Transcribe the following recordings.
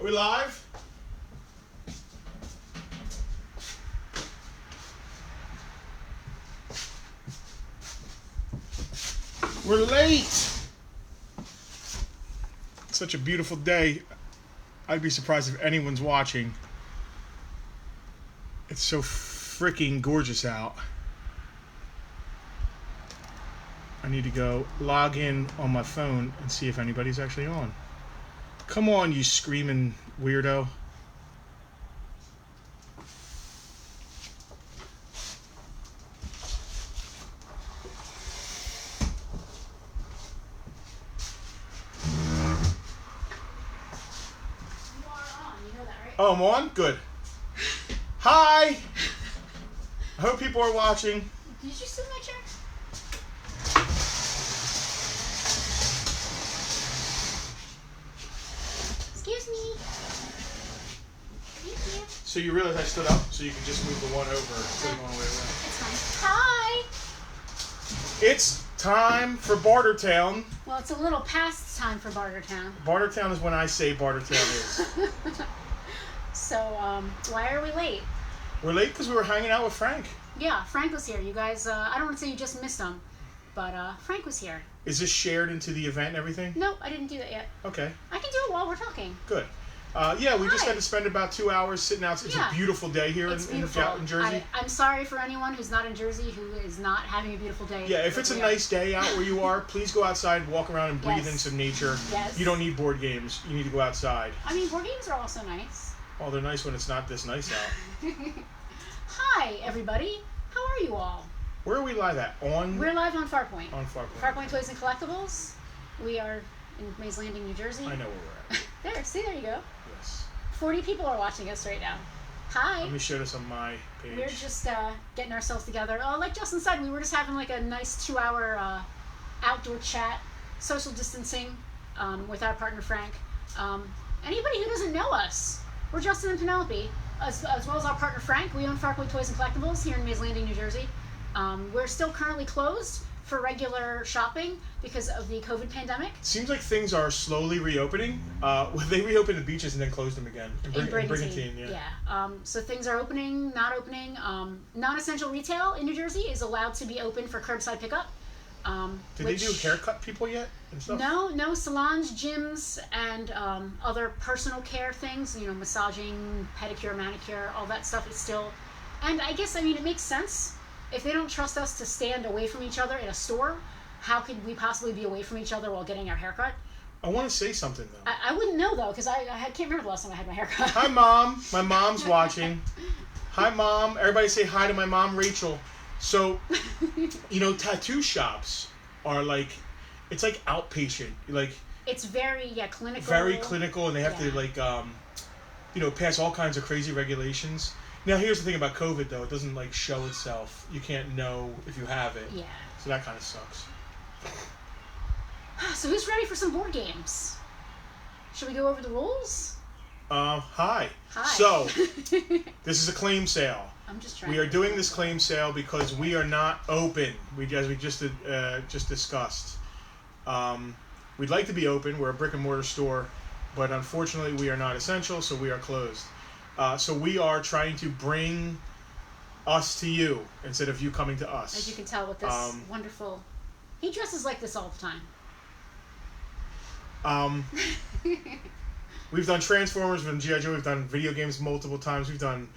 we live? We're late! Such a beautiful day. I'd be surprised if anyone's watching. It's so freaking gorgeous out. I need to go log in on my phone and see if anybody's actually on. Come on, you screaming weirdo. Oh, I'm on? Good. Hi! I hope people are watching. Did you sit in my chair? Excuse me. Thank you. So you realize I stood up so you can just move the one over sitting on the way around. It's fine. Hi! It's time for Bartertown. Well, it's a little past time for Bartertown. Bartertown is when I say Bartertown is. So, why are we late? We're late because we were hanging out with Frank. Yeah, Frank was here. You guys, I don't want to say you just missed him, but Frank was here. Is this shared into the event and everything? No, I didn't do that yet. Okay. I can do it while we're talking. Good. Yeah, we just Hi. had to spend about 2 hours sitting out. It's a beautiful day here in Jersey. I'm sorry for anyone who's not in Jersey who is not having a beautiful day. Yeah, if it's a nice day out where you are, please go outside, walk around, and breathe in some nature. Yes. You don't need board games. You need to go outside. I mean, board games are also nice. Well, they're nice when it's not this nice out. Hi, everybody. How are you all? Where are we live at? We're live on Farpoint. On Farpoint. Farpoint Toys and Collectibles. We are in Mays Landing, New Jersey. I know where we're at. There you go. Yes. 40 people are watching us right now. Hi. Let me show this on my page. We're just getting ourselves together. Like Justin said, we were just having like a nice 2-hour outdoor chat, social distancing with our partner Frank. Anybody who doesn't know us, we're Justin and Penelope, as well as our partner Frank. We own Farpoint Toys and Collectibles here in Mays Landing, New Jersey. We're still currently closed for regular shopping because of the COVID pandemic. Seems like things are slowly reopening. They reopened the beaches and then closed them again. In Brigantine, yeah. So things are opening, not opening. Non-essential retail in New Jersey is allowed to be open for curbside pickup. Did they do haircut people yet and stuff? No salons, gyms, and other personal care things. You know, massaging, pedicure, manicure, all that stuff is still. And I guess, I mean, it makes sense. If they don't trust us to stand away from each other in a store, how could we possibly be away from each other while getting our haircut? I want to say something, though. I wouldn't know, though, because I can't remember the last time I had my haircut. Hi, Mom. My mom's watching. Hi, Mom. Everybody say hi to my mom, Rachel. So, you know, tattoo shops are like, it's like outpatient. Like, it's very, clinical. Very clinical, and they have to, like, pass all kinds of crazy regulations. Now, here's the thing about COVID, though. It doesn't, like, show itself. You can't know if you have it. Yeah. So that kind of sucks. So who's ready for some board games? Should we go over the rules? Hi. Hi. So, this is a claim sale. I'm just trying. We are doing this claim sale because we are not open. As we just discussed. We'd like to be open. We're a brick and mortar store, but unfortunately we are not essential, so we are closed. So we are trying to bring us to you instead of you coming to us. As you can tell with this wonderful... He dresses like this all the time. We've done Transformers, we've done G.I. Joe, we've done video games multiple times. We've done,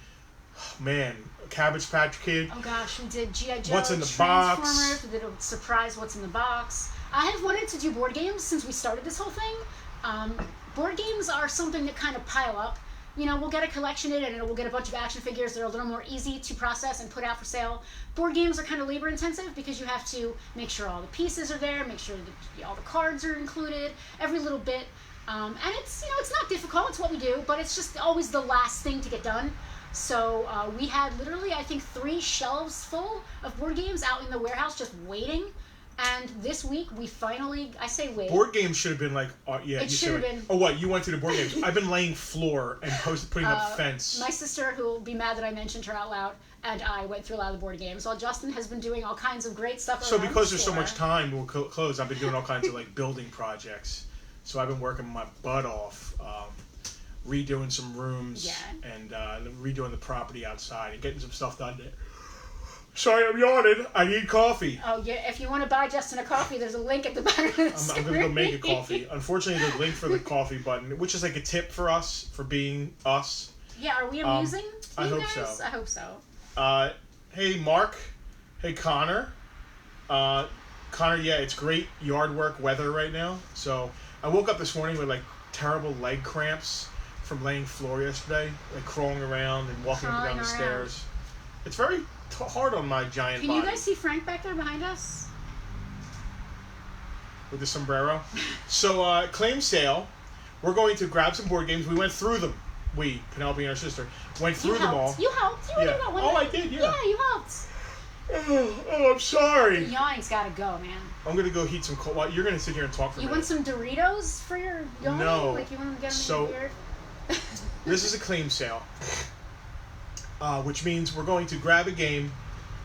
Cabbage Patch Kid. Oh gosh, we did G.I. Joe, What's in the Transformers, box? we did a surprise What's in the Box. I have wanted to do board games since we started this whole thing. Board games are something that kind of pile up. You know, we'll get a collection in and we'll get a bunch of action figures that are a little more easy to process and put out for sale. Board games are kind of labor intensive because you have to make sure all the pieces are there, make sure that all the cards are included, every little bit. And it's, it's not difficult, it's what we do, but it's just always the last thing to get done. So we had literally, I think, 3 shelves full of board games out in the warehouse just waiting. And this week, we finally, I say wait. Board games should have been like, it should have been. Oh, what? You went through the board games. I've been laying floor and putting up fence. My sister, who will be mad that I mentioned her out loud, and I went through a lot of the board games, while Justin has been doing all kinds of great stuff So around because the there's so store. much time, we'll close. I've been doing all kinds of, building projects. So I've been working my butt off. redoing some rooms and Yeah. redoing the property outside and getting some stuff done there. Sorry, I'm yawning. I need coffee. Oh, yeah. If you want to buy Justin a coffee, there's a link at the bottom of the screen. I'm going to go make a coffee. Unfortunately, the link for the coffee button, which is like a tip for us, for being us. Yeah, are we amusing to I you hope guys? so. I hope so. Hey, Mark. Hey, Connor. Connor, yeah, it's great yard work weather right now. So I woke up this morning with like terrible leg cramps from laying floor yesterday, like crawling around and walking up and down the stairs. It's very hard on my giant body. Can you guys see Frank back there behind us? With the sombrero. So, claim sale. We're going to grab some board games. We went through them. We, Penelope and her sister, went through them all. You helped. You were about one. Oh, I did, yeah. Yeah, you helped. Oh, I'm sorry. The yawning's gotta go, man. I'm going to go heat some cold. Well, you're going to sit here and talk for a You minute. want some Doritos for your yawning? No. Like you want to get them So, weird? This is a claim sale. Which means we're going to grab a game.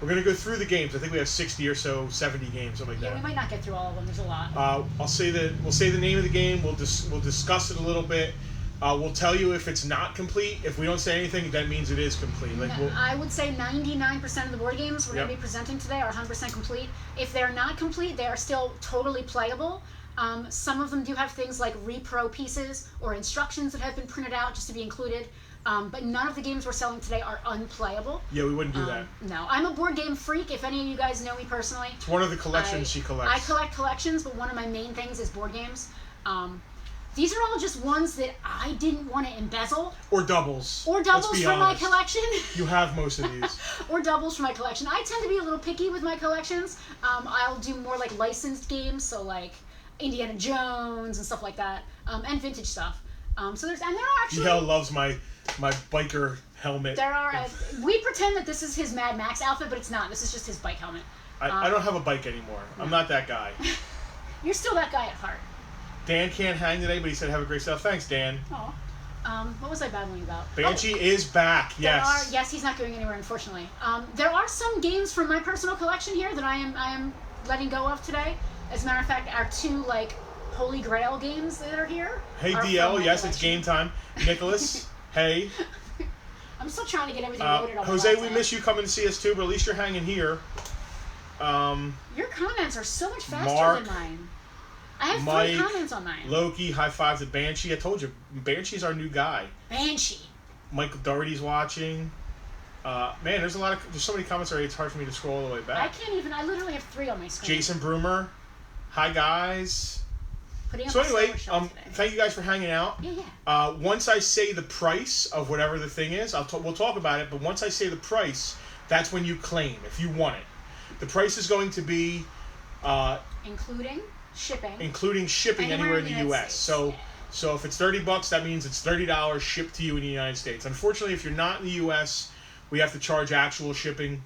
We're going to go through the games. I think we have 60 or so, 70 games, something like Yeah, that. we might not get through all of them. There's a lot. We'll say the name of the game. We'll discuss it a little bit. We'll tell you if it's not complete. If we don't say anything, that means it is complete. Like I would say 99% of the board games we're going to Yep. be presenting today are 100% complete. If they're not complete, they are still totally playable. Some of them do have things like repro pieces or instructions that have been printed out just to be included. But none of the games we're selling today are unplayable. Yeah, we wouldn't do that. No. I'm a board game freak. If any of you guys know me personally. It's one of the collections she collects. I collect collections, but one of my main things is board games. These are all just ones that I didn't want to embezzle. Or doubles. Or doubles from my collection. You have most of these. Or doubles from my collection. I tend to be a little picky with my collections. I'll do more like licensed games, so like Indiana Jones and stuff like that, and vintage stuff. And there are actually. Miguel loves my biker helmet. There are. We pretend that this is his Mad Max outfit, but it's not. This is just his bike helmet. I don't have a bike anymore. No. I'm not that guy. You're still that guy at heart. Dan can't hang today, but he said have a great stuff. Thanks, Dan. Aw. What was I babbling about? Banshee is back. Yes. Yes, he's not going anywhere, unfortunately. There are some games from my personal collection here that I am letting go of today. As a matter of fact, our two Holy Grail games that are here. Hey DL, yes, it's game time. Nicholas, hey. I'm still trying to get everything loaded on Jose, we miss you coming to see us too, but at least you're hanging here. Your comments are so much faster Mark, than mine. I have Mike, 3 comments on mine. Loki, high five to Banshee. I told you, Banshee's our new guy. Banshee. Michael Doherty's watching. Man, there's so many comments already. It's hard for me to scroll all the way back. I literally have 3 on my screen. Jason Broomer, hi guys. Putting up So anyway, today. thank you guys for hanging out. Yeah. Once I say the price of whatever the thing is, we'll talk about it. But once I say the price, that's when you claim if you want it. The price is going to be including shipping anywhere in the U.S. So if it's $30, that means it's $30 shipped to you in the United States. Unfortunately, if you're not in the U.S., we have to charge actual shipping.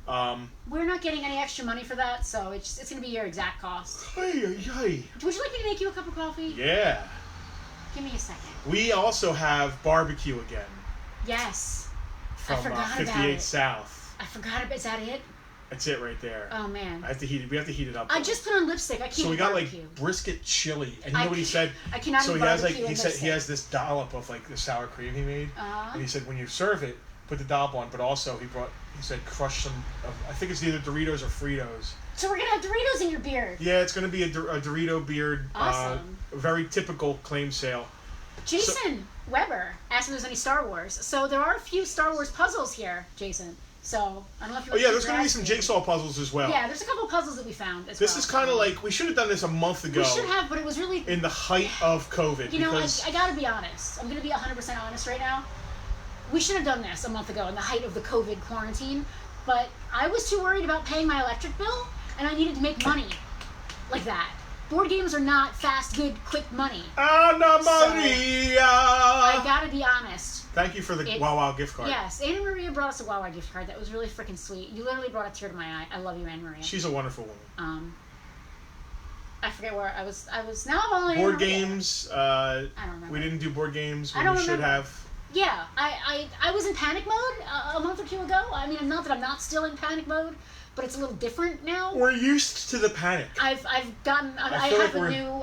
We're not getting any extra money for that, so it's going to be your exact cost. Hey. Would you like me to make you a cup of coffee? Yeah. Give me a second. We also have barbecue again. Yes. From I forgot 58 about it. South. I forgot about it. Is that it? That's it right there. Oh man. We have to heat it up. I just put on lipstick. I can't. So we got barbecue. brisket chili, and you know what he said? I cannot so eat he has barbecue and he said lipstick. he has this dollop of the sour cream he made, and he said when you serve it, put the dollop on, but also he said crush some. I think it's either Doritos or Fritos. So we're gonna have Doritos in your beard. Yeah, it's gonna be a Dorito beard. Awesome. Very typical claim sale. Jason Weber asked if there's any Star Wars. So there are a few Star Wars puzzles here, Jason. So I don't know if you. There's going to be some jigsaw puzzles as well. Yeah, there's a couple of puzzles that we found. This is kind of like we should have done this a month ago. We should have, but it was really in the height of COVID. You know, I gotta be honest. I'm gonna be 100% honest right now. We should have done this a month ago in the height of the COVID quarantine, but I was too worried about paying my electric bill, and I needed to make money like that. Board games are not fast, good, quick money. Anna Maria! I gotta be honest. Thank you for the Wawa gift card. Yes, Anna Maria brought us a Wawa gift card. That was really freaking sweet. You literally brought a tear to my eye. I love you, Anna Maria. She's a wonderful woman. I forget where I was now I'm only board games. I don't remember. We didn't do board games I when don't we should remember. have. Yeah, I was in panic mode a month or two ago. I mean, not that I'm not still in panic mode, but it's a little different now. We're used to the panic. I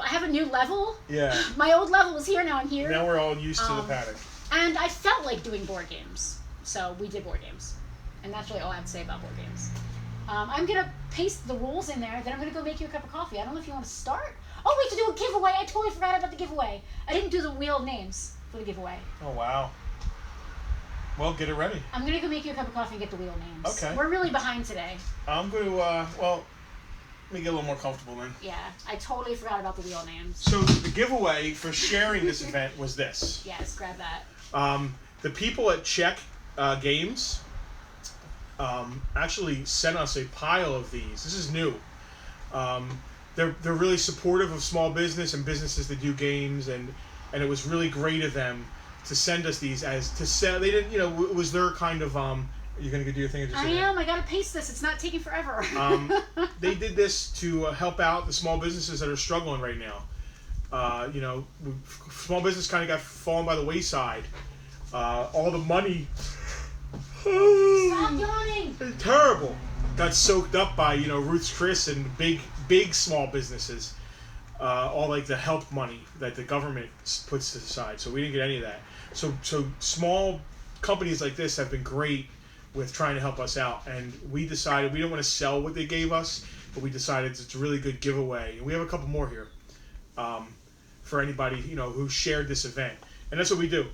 have a new level. Yeah. My old level is here, now I'm here. Now we're all used to the panic. And I felt like doing board games, so we did board games, and that's really all I have to say about board games. I'm gonna paste the rules in there. Then I'm gonna go make you a cup of coffee. I don't know if you want to start. Oh, we have to do a giveaway. I totally forgot about the giveaway. I didn't do the wheel of names for the giveaway. Oh wow. Well, get it ready. I'm going to go make you a cup of coffee and get the wheel names. Okay. We're really behind today. I'm going to, well, let me get a little more comfortable then. Yeah, I totally forgot about the wheel names. So the giveaway for sharing this event was this. Yes, grab that. The people at Check Games actually sent us a pile of these. This is new. They're really supportive of small business and businesses that do games, and it was really great of them to send us these as to sell. They didn't, it was their kind of. Are you gonna go do your thing? I am. I gotta paste this. It's not taking forever. They did this to help out the small businesses that are struggling right now. Small business kind of got fallen by the wayside. All the money. Stop yawning. Terrible. Got soaked up by Ruth's Chris and big small businesses. All like the help money that the government puts aside. So we didn't get any of that. So small companies like this have been great with trying to help us out. And we decided we don't want to sell what they gave us, but we decided it's a really good giveaway. And we have a couple more here for anybody who shared this event. And that's what we do.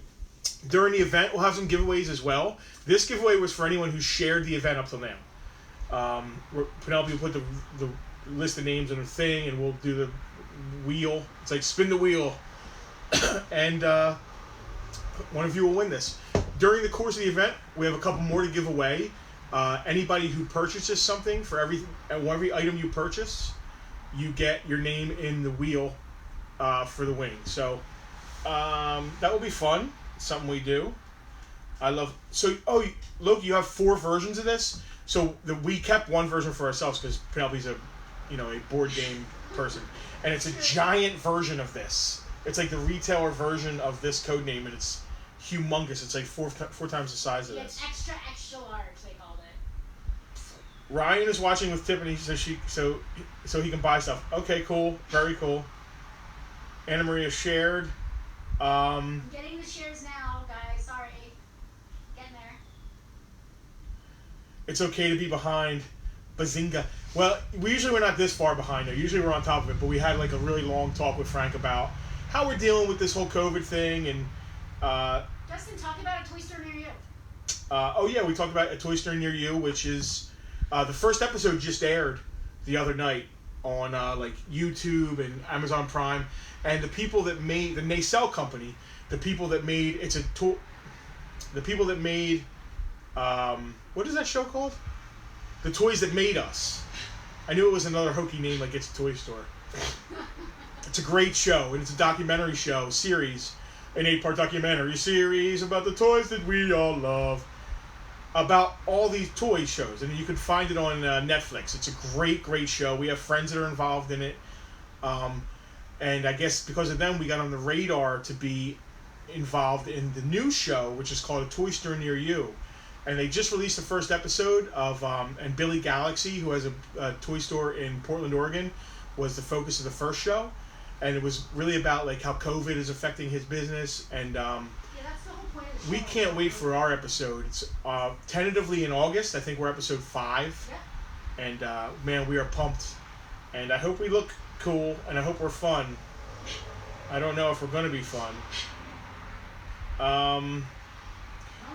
During the event, we'll have some giveaways as well. This giveaway was for anyone who shared the event up till now. Penelope will put the list of names on the thing, and we'll do the wheel. It's like spin the wheel. And one of you will win this. During the course of the event, we have a couple more to give away. Anybody who purchases something, for every item you purchase, you get your name in the wheel for the winning. So that will be fun. It's something we do. Look, you have 4 versions of this. So we kept one version for ourselves because Penelope's a board game person, and it's a giant version of this. It's like the retailer version of this code name, and it's humongous. It's like four times the size of this. It's extra large, they called it. Ryan is watching with Tiffany, so he can buy stuff. Okay, cool, very cool. Anna Maria shared. I'm getting the shares now, guys. Sorry, getting there. It's okay to be behind. Bazinga. Well, we're not this far behind though. Usually we're on top of it, but we had like a really long talk with Frank about how we're dealing with this whole COVID thing, and Justin, talk about a toy store near you. We talked about a toy store near you, which is the first episode just aired the other night on like YouTube and Amazon Prime, and the people that made the Nacelle company, the people that made what is that show called? The Toys That Made Us. I knew it was another hokey name like It's a Toy Store. It's a great show, and it's a documentary show series, an 8-part documentary series about the toys that we all love, about all these toy shows, and you can find it on Netflix. It's a great show. We have friends that are involved in it, and I guess because of them, we got on the radar to be involved in the new show, which is called A Toy Store Near You. And they just released the first episode of, and Billy Galaxy, who has a toy store in Portland, Oregon, was the focus of the first show. And it was really about like how COVID is affecting his business. And that's the whole point of the show. We can't wait for our episode. It's tentatively in August. I think we're episode 5. Yeah. And man, we are pumped. And I hope we look cool, and I hope we're fun. I don't know if we're going to be fun.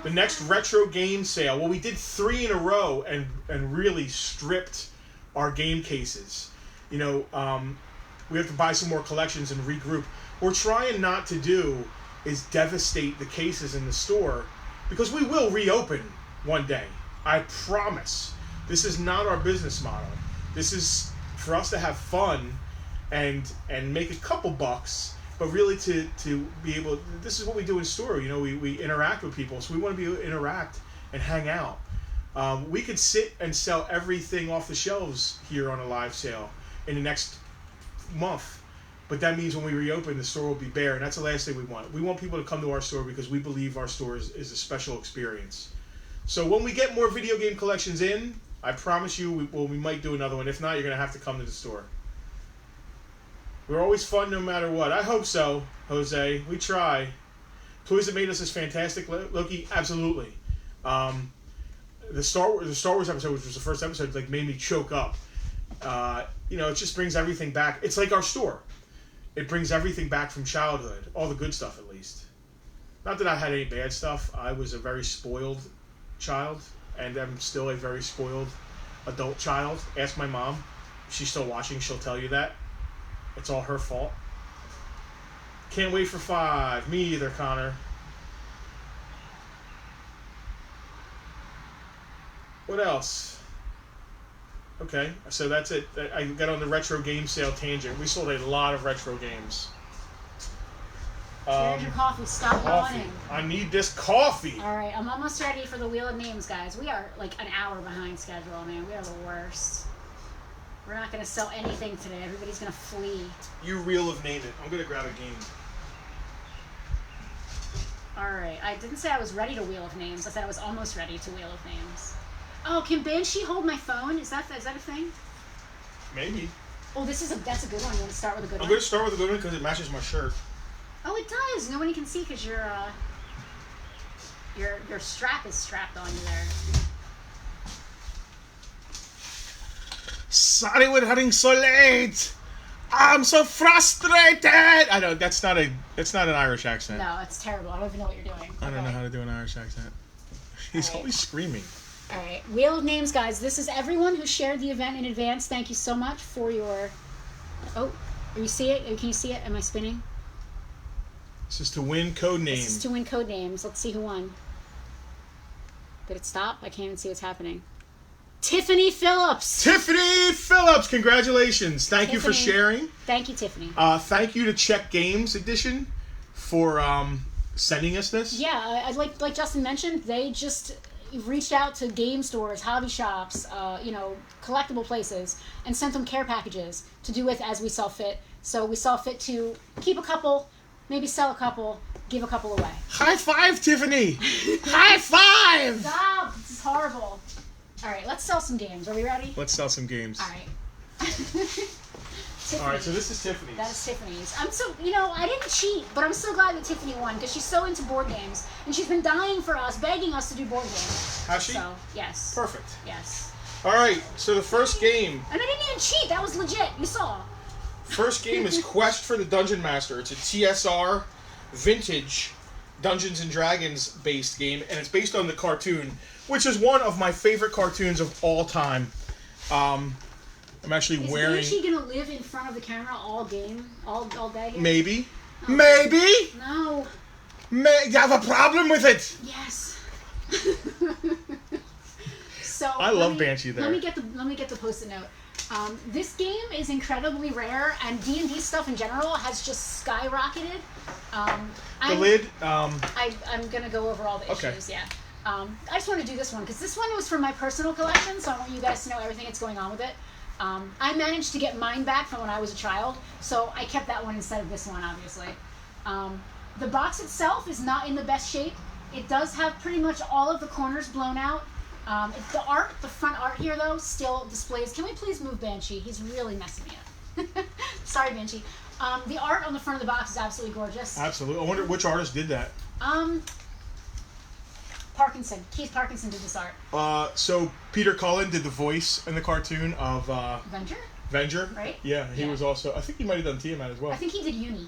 The next retro game sale. Well, we did 3 in a row and really stripped our game cases. We have to buy some more collections and regroup. What we're trying not to do is devastate the cases in the store, because we will reopen one day. I promise. This is not our business model. This is for us to have fun and make a couple bucks. But really to be able, this is what we do in store. We interact with people, so we want to be able to interact and hang out. We could sit and sell everything off the shelves here on a live sale in the next month. But that means when we reopen, the store will be bare, and that's the last thing we want. We want people to come to our store because we believe our store is a special experience. So when we get more video game collections in, I promise you, we might do another one. If not, you're going to have to come to the store. We're always fun no matter what. I hope so, Jose. We try. Toys that made us this fantastic, Loki, absolutely. The Star Wars episode, which was the first episode, like made me choke up. It just brings everything back. It's like our store. It brings everything back from childhood. All the good stuff, at least. Not that I had any bad stuff. I was a very spoiled child, and I'm still a very spoiled adult child. Ask my mom. If she's still watching, she'll tell you that. It's all her fault. Can't wait for 5. Me either, Connor. What else? Okay, so that's it. I got on the retro game sale tangent. We sold a lot of retro games. Here's your coffee. Stop yawning. I need this coffee. All right, I'm almost ready for the Wheel of Names, guys. We are like an hour behind schedule, man. We are the worst. We're not going to sell anything today. Everybody's going to flee. You Wheel of Name it. I'm going to grab a game. All right. I didn't say I was ready to Wheel of Names. I said I was almost ready to Wheel of Names. Oh, can Banshee hold my phone? Is that a thing? Maybe. Oh, that's a good one. You want to start with a good one? I'm going to start with a good one because it matches my shirt. Oh, it does. Nobody can see because your strap is strapped on you there. Sorry we're running so late. I'm so frustrated. I know that's not an Irish accent. No, it's terrible. I don't even know what you're doing. I don't know how to do an Irish accent. He's always screaming. All right, Wheel of Names, guys. This is everyone who shared the event in advance. Thank you so much for your. Oh, you see it? Can you see it? Am I spinning? This is to win code names. This is to win code names. Let's see who won. Did it stop? I can't even see what's happening. Tiffany Phillips. Tiffany Phillips, congratulations! Thank you for Tiffany. sharing. Thank you, Tiffany. Thank you to Check Games Edition for sending us this. Yeah, like Justin mentioned, they just reached out to game stores, hobby shops, collectible places, and sent them care packages to do with as we saw fit. So we saw fit to keep a couple, maybe sell a couple, give a couple away. High five, Tiffany! High five! Stop! This is horrible. All right, let's sell some games. Are we ready? Let's sell some games. All right. All right, so this is Tiffany's. That is Tiffany's. I'm so, I didn't cheat, but I'm so glad that Tiffany won because she's so into board games. And she's been dying for us, begging us to do board games. Has she? So, yes. Perfect. Yes. All right, so the first game. And I didn't even cheat. That was legit. You saw. First game is Quest for the Dungeon Master. It's a TSR vintage Dungeons and Dragons based game, and it's based on the cartoon, which is one of my favorite cartoons of all time. I'm actually wearing. Is she gonna live in front of the camera all day? Here? Maybe. Oh. Maybe. No. You have a problem with it. Yes. So I love Banshee there. Let me get the Post-it note. This game is incredibly rare, and D&D stuff in general has just skyrocketed. The lid. I'm gonna go over all the issues. Okay. Yeah. I just want to do this one because this one was from my personal collection, so I want you guys to know everything that's going on with it. I managed to get mine back from when I was a child, so I kept that one instead of this one, obviously. The box itself is not in the best shape. It does have pretty much all of the corners blown out. The front art here, though, still displays. Can we please move Banshee? He's really messing me up. Sorry, Banshee. The art on the front of the box is absolutely gorgeous. Absolutely. I wonder which artist did that. Parkinson. Keith Parkinson did this art. So Peter Cullen did the voice in the cartoon of Venger. Right? Yeah, he was also. I think he might have done Tiamat as well. I think he did Uni.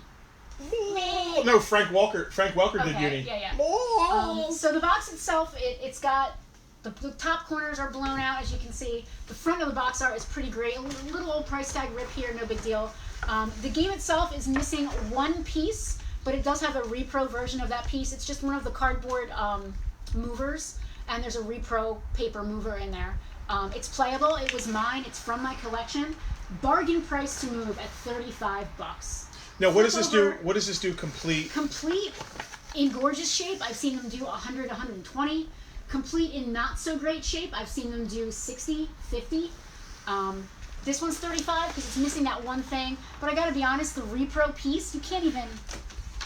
No, Frank Welker. Frank Welker did Uni. Yeah. So the box itself, it's got the top corners are blown out, as you can see. The front of the box art is pretty great. A little old price tag rip here, no big deal. The game itself is missing one piece, but it does have a repro version of that piece. It's just one of the cardboard movers, and there's a repro paper mover in there. It's playable. It was mine. It's from my collection. Bargain price to move at $35. Now, what does this do? What does this do? Complete in gorgeous shape. I've seen them do 100, 120. Complete in not so great shape. I've seen them do 60, 50. This one's 35 because it's missing that one thing. But I gotta be honest, the repro piece, you can't even.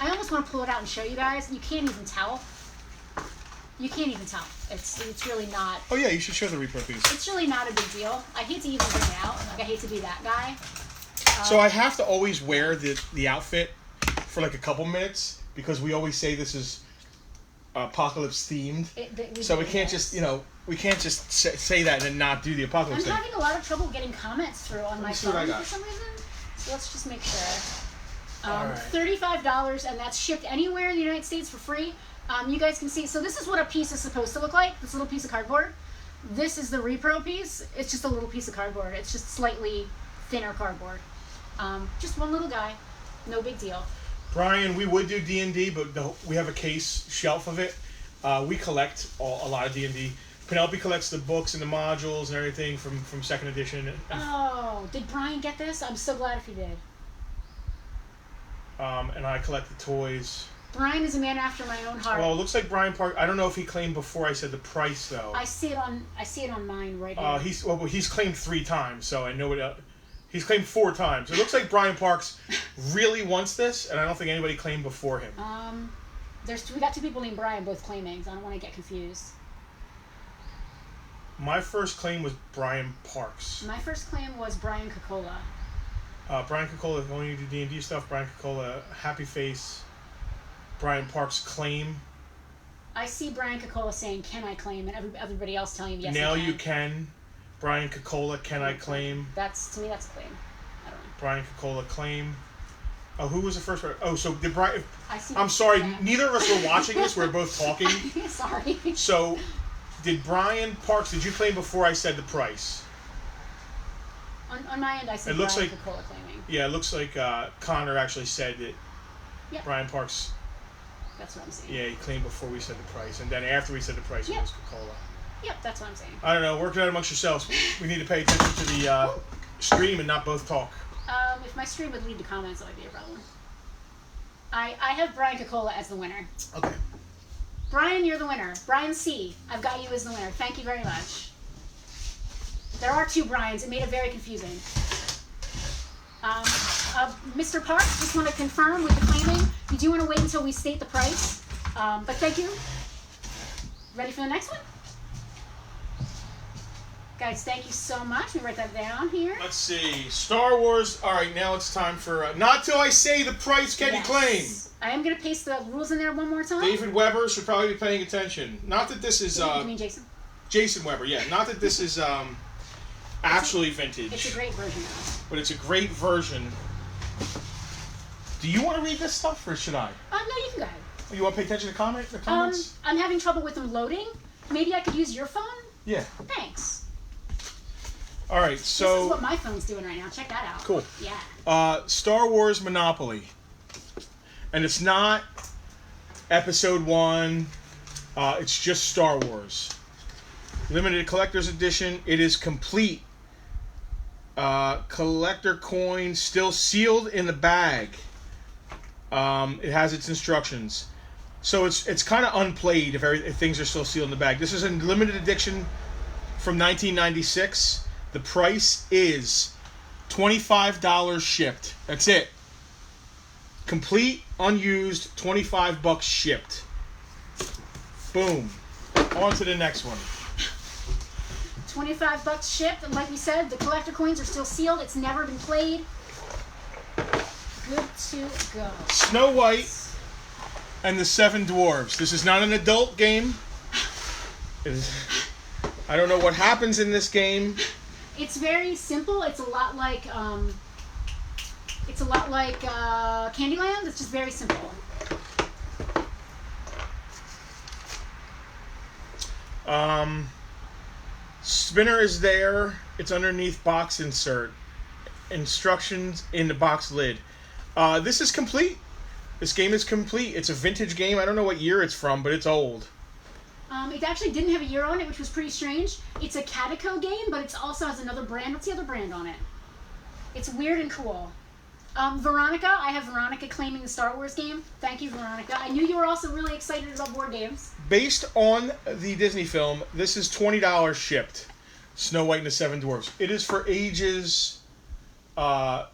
I almost want to pull it out and show you guys. You can't even tell. You can't even tell. It's really not. Oh yeah, you should show the repro piece. It's really not a big deal. I hate to even bring it out. Like I hate to be that guy. So I have to always wear the outfit for like a couple minutes because we always say this is apocalypse themed. So we can't just say that and then not do the apocalypse thing. I'm having a lot of trouble getting comments through on my phone for some reason. So let's just make sure. Right. $35, and that's shipped anywhere in the United States for free. You guys can see. So this is what a piece is supposed to look like. This little piece of cardboard. This is the repro piece. It's just a little piece of cardboard. It's just slightly thinner cardboard. Just one little guy. No big deal. Brian, we would do D&D, but we have a case shelf of it. We collect a lot of D&D. Penelope collects the books and the modules and everything from 2nd edition. Oh, did Brian get this? I'm so glad if he did. And I collect the toys. Brian is a man after my own heart. Well, it looks like Brian Park. I don't know if he claimed before I said the price though. I see it on mine right here. He's claimed 3 times, so I know it. He's claimed 4 times. It looks like Brian Parks really wants this, and I don't think anybody claimed before him. We got 2 people named Brian both claiming, so I don't want to get confused. My first claim was Brian Parks. My first claim was Brian Coca-Cola. Brian Coca-Cola, when you do D&D stuff, Brian Coca-Cola, Happy Face, Brian Parks claim. I see Brian Coca-Cola saying, "Can I claim?" and everybody else telling him, "Yes, Now you you can. Brian Coca-Cola, can I claim? To me, that's a claim. I don't know. Brian Coca-Cola claim. Oh, who was the first one? Oh, so did Brian... I'm sorry, Yeah. neither of us were watching this. We're both talking. Sorry. So, did Brian Parks, did you claim before I said the price? On my end, I see Brian Coca-Cola claiming. Yeah, it looks like Connor actually said that Yep. Brian Parks... That's what I'm saying. Yeah, he claimed before we said the price. And then after we said the price, it was Coca-Cola. Yep, that's what I'm saying. I don't know. Work it out amongst yourselves. We need to pay attention to the stream and not both talk. If my stream would lead to comments, that might be a problem. I have Brian Coca-Cola as the winner. Okay. Brian, you're the winner. Brian C., I've got you as the winner. Thank you very much. There are 2 Brians. It made it very confusing. Mr. Parks, just want to confirm with the claiming, you do want to wait until we state the price. But thank you. Ready for the next one? Guys, thank you so much. Let me write that down here. Let's see. Star Wars. All right, now it's time for... not till I say the price can you claim. I am going to paste the rules in there one more time. David Weber should probably be paying attention. Not that this is... You mean Jason? Jason Weber, yeah. Not that this is actually vintage. It's a great version, though. But it's a great version. Do you want to read this stuff, or should I? No, you can go ahead. You want to pay attention to the comments? I'm having trouble with them loading. Maybe I could use your phone? Yeah. Thanks. All right, so... This is what my phone's doing right now. Check that out. Cool. Yeah. Star Wars Monopoly. And it's not Episode 1. It's just Star Wars. Limited Collector's Edition. It is complete. Collector coin still sealed in the bag. It has its instructions. So it's kind of unplayed if things are still sealed in the bag. This is a limited edition from 1996. The price is $25 shipped. That's it. Complete, unused, $25 shipped. Boom. On to the next one. $25 shipped, and like we said, the collector coins are still sealed. It's never been played. Good to go. Snow White and the 7 Dwarves. This is not an adult game. I don't know what happens in this game. It's very simple. It's a lot like Candyland. It's just very simple. Spinner is there. It's underneath box insert. Instructions in the box lid. This is complete. This game is complete. It's a vintage game. I don't know what year it's from, but it's old. It actually didn't have a year on it, which was pretty strange. It's a Catico game, but it also has another brand. What's the other brand on it? It's weird and cool. Veronica, I have Veronica claiming the Star Wars game. Thank you, Veronica. I knew you were also really excited about board games. Based on the Disney film, this is $20 shipped. Snow White and the 7 Dwarfs. It is for ages 4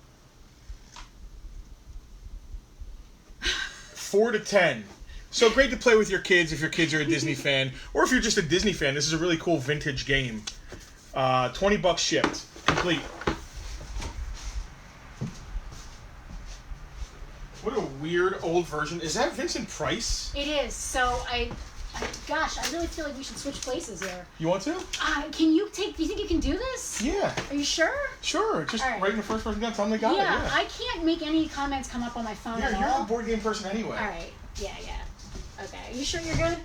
to 10. So great to play with your kids if your kids are a Disney fan, or if you're just a Disney fan. This is a really cool vintage game. $20 shipped, complete. What a weird old version. Is that Vincent Price? It is. So gosh, I really feel like we should switch places here. You want to? Can you take? Do you think you can do this? Yeah. Are you sure? Sure. Just right. writing the first person down. Tell them they got it. Yeah. I can't make any comments come up on my phone at all. You're a board game person anyway. All right. Yeah. Okay. Are you sure you're good?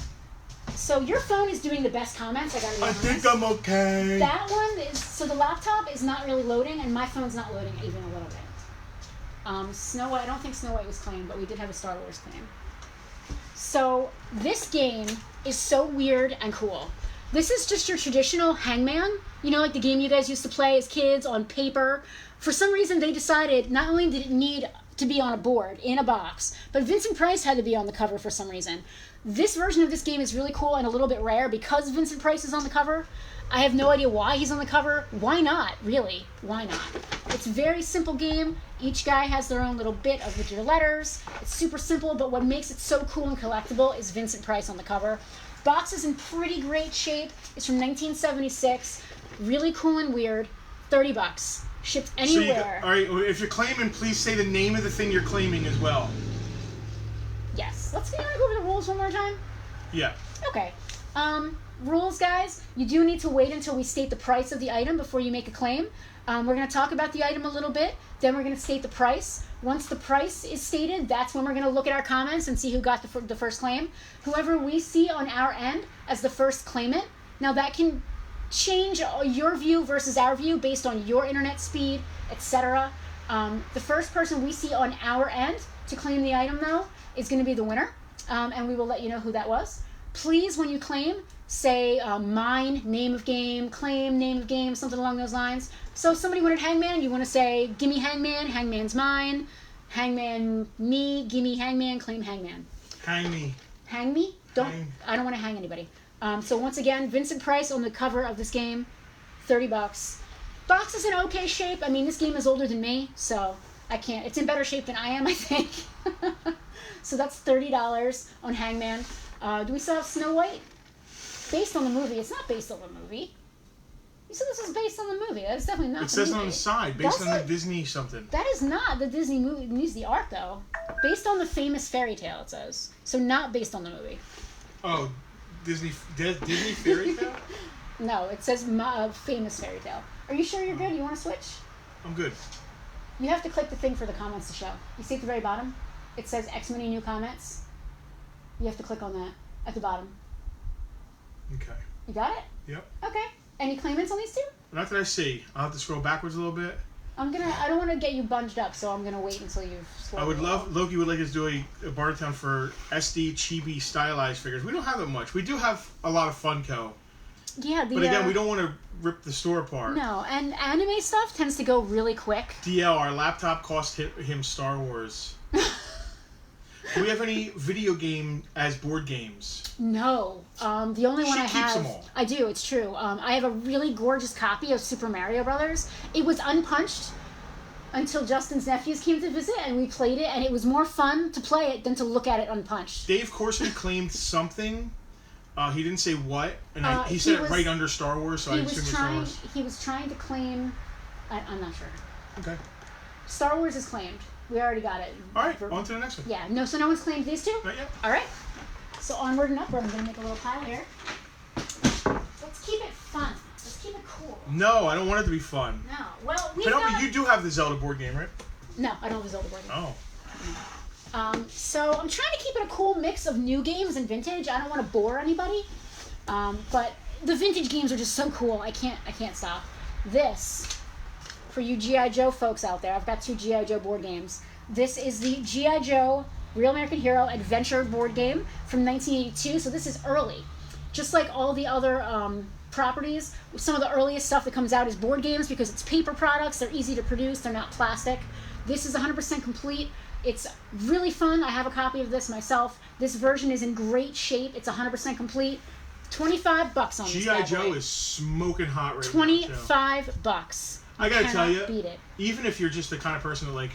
So your phone is doing the best comments. I gotta be honest. I think I'm okay. That one is. So the laptop is not really loading, and my phone's not loading even a little bit. Snow White. I don't think Snow White was claimed, but we did have a Star Wars claim. So this game is so weird and cool. This is just your traditional Hangman. You know, like the game you guys used to play as kids on paper. For some reason, they decided not only did it need to be on a board, in a box, but Vincent Price had to be on the cover for some reason. This version of this game is really cool and a little bit rare because Vincent Price is on the cover. I have no idea why he's on the cover. Why not, really? Why not? It's a very simple game. Each guy has their own little bit of your letters. It's super simple, but what makes it so cool and collectible is Vincent Price on the cover. Box is in pretty great shape. It's from 1976. Really cool and weird. $30. Shipped anywhere. All right, if you're claiming, please say the name of the thing you're claiming as well. Yes. Let's go over the rules one more time. Yeah. Okay. Rules, guys. You do need to wait until we state the price of the item before you make a claim. We're going to talk about the item a little bit. Then we're going to state the price. Once the price is stated, that's when we're going to look at our comments and see who got the first claim. Whoever we see on our end as the first claimant. Now that can change your view versus our view based on your internet speed, etc. The first person we see on our end to claim the item, though, is going to be the winner. And we will let you know who that was. Please, when you claim, say mine, name of game, claim, name of game, something along those lines. So if somebody wanted Hangman, you want to say, gimme Hangman, Hangman's mine, Hangman me, gimme Hangman, claim Hangman. Hang me. Hang me? I don't want to hang anybody. So once again, Vincent Price on the cover of this game, $30. Box is in okay shape. I mean, this game is older than me, so I can't. It's in better shape than I am, I think. So that's $30 on Hangman. Do we still have Snow White? Based on the movie. It's not based on the movie. You said this is based on the movie. That's definitely not. It says on the side, based on the Disney something. That is not the Disney movie. It needs the art though. Based on the famous fairy tale, it says. So not based on the movie. Oh, Disney fairy tale? No, it says famous fairy tale. Are you sure you're good? You want to switch? I'm good. You have to click the thing for the comments to show. You see at the very bottom? It says X many new comments. You have to click on that at the bottom. Okay. You got it? Yep. Okay. Any claimants on these two? Not that I see. I'll have to scroll backwards a little bit. I don't want to get you bunged up, so I'm gonna wait until you've scrolled. I would love, Loki would like us to do a Bartertown for SD chibi stylized figures. We don't have that much. We do have a lot of Funko. Yeah, but again, we don't want to rip the store apart. No, and anime stuff tends to go really quick. DL, our laptop cost him Star Wars. Do we have any video game as board games? No. The only one I have... She keeps them all. I do, it's true. I have a really gorgeous copy of Super Mario Brothers. It was unpunched until Justin's nephews came to visit, and we played it, and it was more fun to play it than to look at it unpunched. Dave Corson claimed something. He didn't say what, and he said it right under Star Wars, so I assume it's Star Wars. He was trying to claim... I'm not sure. Okay. Star Wars is claimed. We already got it. All right, on to the next one. Yeah, no, so no one's claimed these two? Not yet. All right. So onward and upward. I'm going to make a little pile here. Let's keep it fun. Let's keep it cool. No, I don't want it to be fun. No. Well, you do have the Zelda board game, right? No, I don't have the Zelda board game. Oh. So I'm trying to keep it a cool mix of new games and vintage. I don't want to bore anybody. But the vintage games are just so cool. I can't stop. This... For you G.I. Joe folks out there, I've got two G.I. Joe board games. This is the G.I. Joe Real American Hero Adventure board game from 1982, so this is early. Just like all the other properties, some of the earliest stuff that comes out is board games because it's paper products, they're easy to produce, they're not plastic. This is 100% complete. It's really fun. I have a copy of this myself. This version is in great shape. It's 100% complete. $25 on this G.I. Joe is smoking hot right now. $25. I gotta tell you, beat it. even if you're just the kind of person that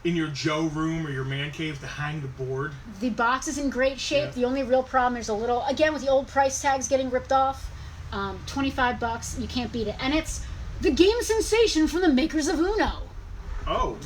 in your Joe room or your man cave to hang the board. The box is in great shape. Yeah. The only real problem is a little, again, with the old price tags getting ripped off. $25. You can't beat it. And it's the game sensation from the makers of Uno. Oh.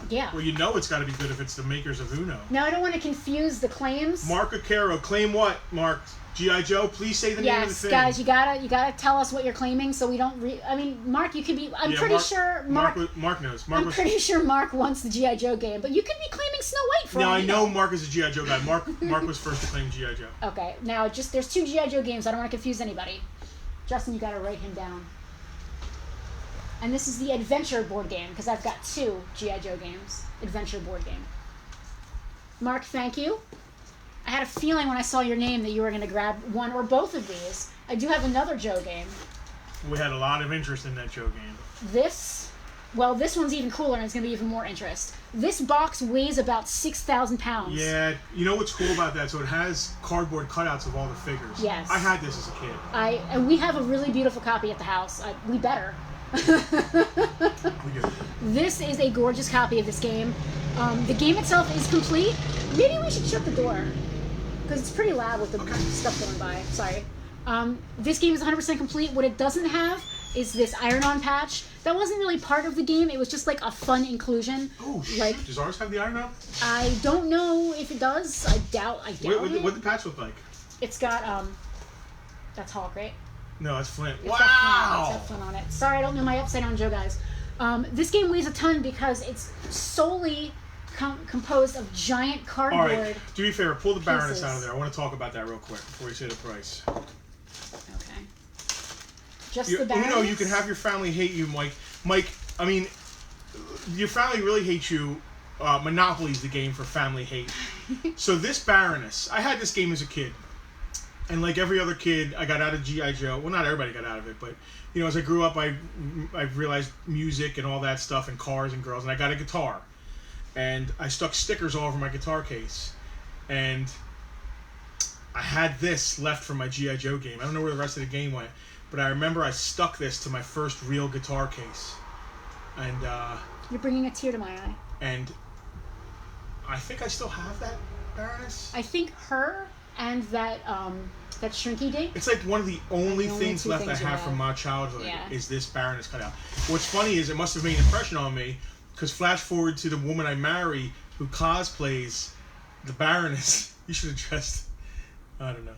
Yeah. Well, you know it's got to be good if it's the makers of Uno. Now, I don't want to confuse the claims. Mark Acaro, claim what, Mark? G.I. Joe? Please say the name of the thing. Yes, guys, you gotta tell us what you're claiming so we don't I mean, Mark, you could be... I'm pretty sure Mark knows. I'm pretty sure Mark wants the G.I. Joe game, but you could be claiming Snow White for all I you know Mark is a G.I. Joe guy. Mark was first to claim G.I. Joe. Okay, now there's 2 G.I. Joe games. I don't want to confuse anybody. Justin, you gotta write him down. And this is the adventure board game, because I've got 2 G.I. Joe games. Adventure board game. Mark, thank you. I had a feeling when I saw your name that you were going to grab one or both of these. I do have another Joe game. We had a lot of interest in that Joe game. This one's even cooler and it's going to be even more interest. This box weighs about 6,000 pounds. Yeah, you know what's cool about that? So it has cardboard cutouts of all the figures. Yes. I had this as a kid. And we have a really beautiful copy at the house. We better. We do. This is a gorgeous copy of this game. The game itself is complete. Maybe we should shut the door, because it's pretty loud with the stuff going by. Sorry. This game is 100% complete. What it doesn't have is this iron-on patch. That wasn't really part of the game. It was just like a fun inclusion. Oh, shoot. Does ours have the iron-on? I don't know if it does. I doubt it. What'd the patch look like? It's got, that's Hulk, right? No, it's Flint. It's got Flint on it. Sorry, I don't know my Upside Down Joe, guys. This game weighs a ton because it's solely composed of giant cardboard. All right, do me a favor, pull the Baroness pieces. out of there. I want to talk about that real quick before you say the price. Okay. Just the Baroness? You know, you can have your family hate you, Mike. Mike, I mean, your family really hates you. Monopoly's the game for family hate. So this Baroness, I had this game as a kid. And like every other kid, I got out of G.I. Joe. Well, not everybody got out of it, but, you know, as I grew up, I realized music and all that stuff and cars and girls, and I got a guitar. And I stuck stickers all over my guitar case. And I had this left from my G.I. Joe game. I don't know where the rest of the game went, but I remember I stuck this to my first real guitar case. And, You're bringing a tear to my eye. And I think I still have that Baroness. I think her and that Shrinky Dink. It's like one of the only two things left things I have from my childhood Yeah. is this Baroness cutout. What's funny is it must have made an impression on me, because flash forward to the woman I marry who cosplays the Baroness. You should have dressed. I don't know.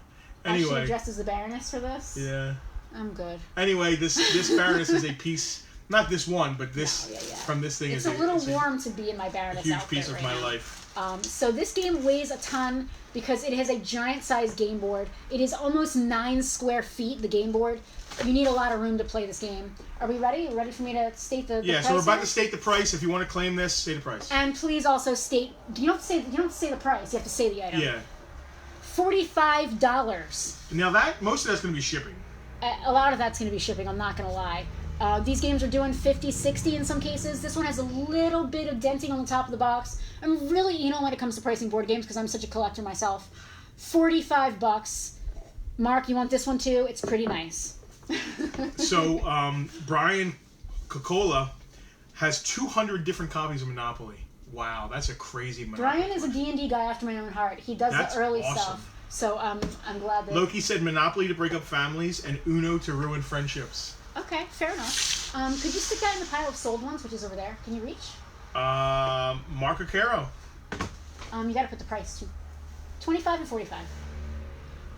I should Anyway. have dressed as the Baroness for this? Yeah. I'm good. Anyway, this Baroness is a piece, not this one, but this from this thing it's is a little warm to be in my Baroness huge outfit piece of right my now. life. So this game weighs a ton because it has a giant size game board. It is almost 9 square feet, the game board. You need a lot of room to play this game. Are we ready? Are you ready for me to state the price? So we're about here? to state the price. If you want to claim this, say the price. And please also state, you don't have to say the price, you have to say the item. Yeah. $45. Now most of that's going to be shipping. A lot of that's going to be shipping, I'm not going to lie. These games are doing 50, 60 in some cases. This one has a little bit of denting on the top of the box. I'm really, when it comes to pricing board games, because I'm such a collector myself. $45. Mark, you want this one too? It's pretty nice. So, Brian Cocola has 200 different copies of Monopoly. Wow, that's a crazy Monopoly. Brian is a D&D guy after my own heart. He does the early stuff. So I'm glad that... Loki said Monopoly to break up families and Uno to ruin friendships. Okay, fair enough. Could you stick that in the pile of sold ones, which is over there? Can you reach? Mark Acaro. You gotta put the price too. 25 and 45.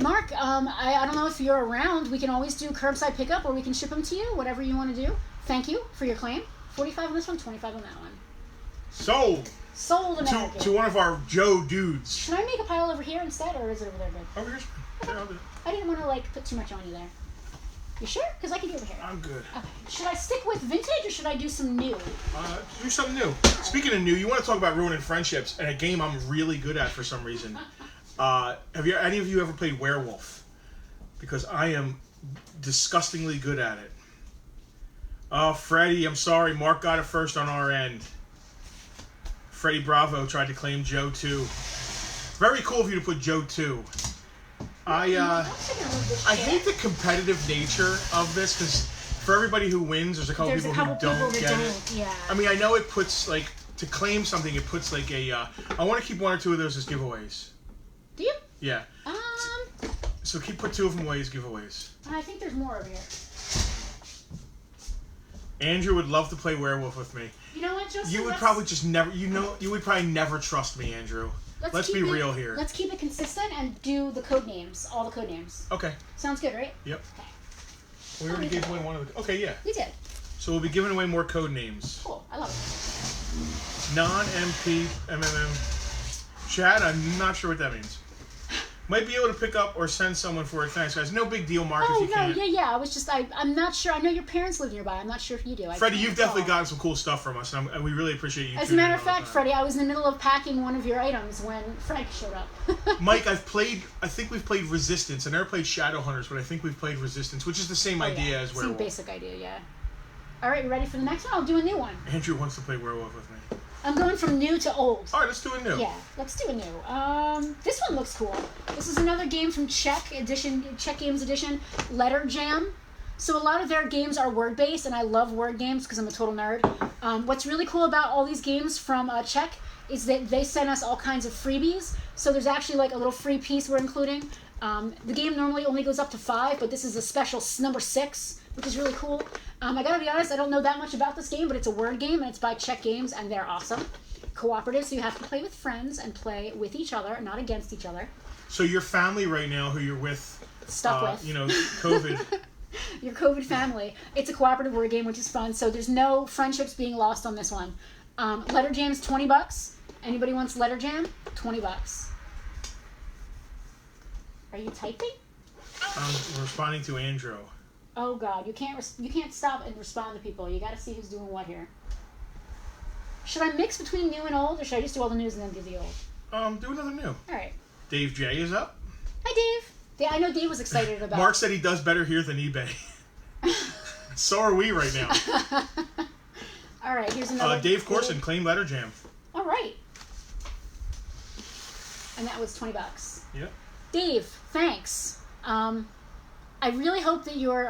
Mark, I don't know if you're around. We can always do curbside pickup, or we can ship them to you. Whatever you want to do. Thank you for your claim. 45 on this one, 25 on that one. Sold. Sold American. To one of our Joe dudes. Should I make a pile over here instead, or is it over there good? Over here's fine. Yeah, I'll do it. I didn't want to put too much on you there. You sure? Because I can do over here. I'm good. Okay. Should I stick with vintage, or should I do some new? Do something new. Speaking of new, you want to talk about ruining friendships, and a game I'm really good at for some reason. Have any of you ever played Werewolf? Because I am disgustingly good at it. Oh, Freddie, I'm sorry. Mark got it first on our end. Freddie Bravo tried to claim Joe 2. Very cool of you to put Joe 2. I hate the competitive nature of this, because for everybody who wins, there's a couple people who don't get it. Yeah. I mean, I know it puts to claim something, it puts like a. I want to keep 1 or 2 of those as giveaways. Do you? Yeah. So put 2 of them away as giveaways. I think there's more over here. Andrew would love to play werewolf with me. You know what, Justin? You would probably just never. You would probably never trust me, Andrew. Let's be real here. Let's keep it consistent and do the code names, all the code names. Okay. Sounds good, right? Yep. Okay. We already gave away one of the. Okay, yeah. We did. So we'll be giving away more code names. Cool. I love it. Non-MP MMM. Chad, I'm not sure what that means. Might be able to pick up or send someone for it. Thanks, guys. No big deal, Mark, if you can't. Yeah. I was just, I'm not sure. I know your parents live nearby. I'm not sure if you do. Freddie, you've definitely gotten some cool stuff from us, and we really appreciate you. As a matter of fact, Freddie, I was in the middle of packing one of your items when Frank showed up. Mike, I think we've played Resistance. I never played Shadowhunters, but I think we've played Resistance, which is the same idea as Werewolf. Same basic idea, yeah. All right, you ready for the next one? I'll do a new one. Andrew wants to play Werewolf with me. I'm going from new to old. All right, let's do a new. Yeah, let's do a new. This one looks cool. This is another game from Czech Games Edition, Letter Jam. So a lot of their games are word-based, and I love word games because I'm a total nerd. What's really cool about all these games from Czech is that they send us all kinds of freebies. So there's actually like a little free piece we're including. The game normally only goes up to 5, but this is a special number 6, which is really cool. I gotta be honest, I don't know that much about this game, but it's a word game, and it's by Czech Games, and they're awesome. Cooperative, so you have to play with friends and play with each other, not against each other. So your family right now, who you're with, stuck with, you know, COVID. Your COVID family. It's a cooperative word game, which is fun. So there's no friendships being lost on this one. Letter Jam's $20. Anybody wants Letter Jam? $20. Are you typing? I'm responding to Andrew. Oh God, you can't stop and respond to people. You got to see who's doing what here. Should I mix between new and old, or should I just do all the news and then do the old? Do another new. All right. Dave J is up. Hi, Dave. I know Dave was excited about. Mark said he does better here than eBay. So are we right now. All right, here's another. Dave Corson, claim Letter Jam. All right. And that was $20. Yep. Dave, thanks. I really hope that your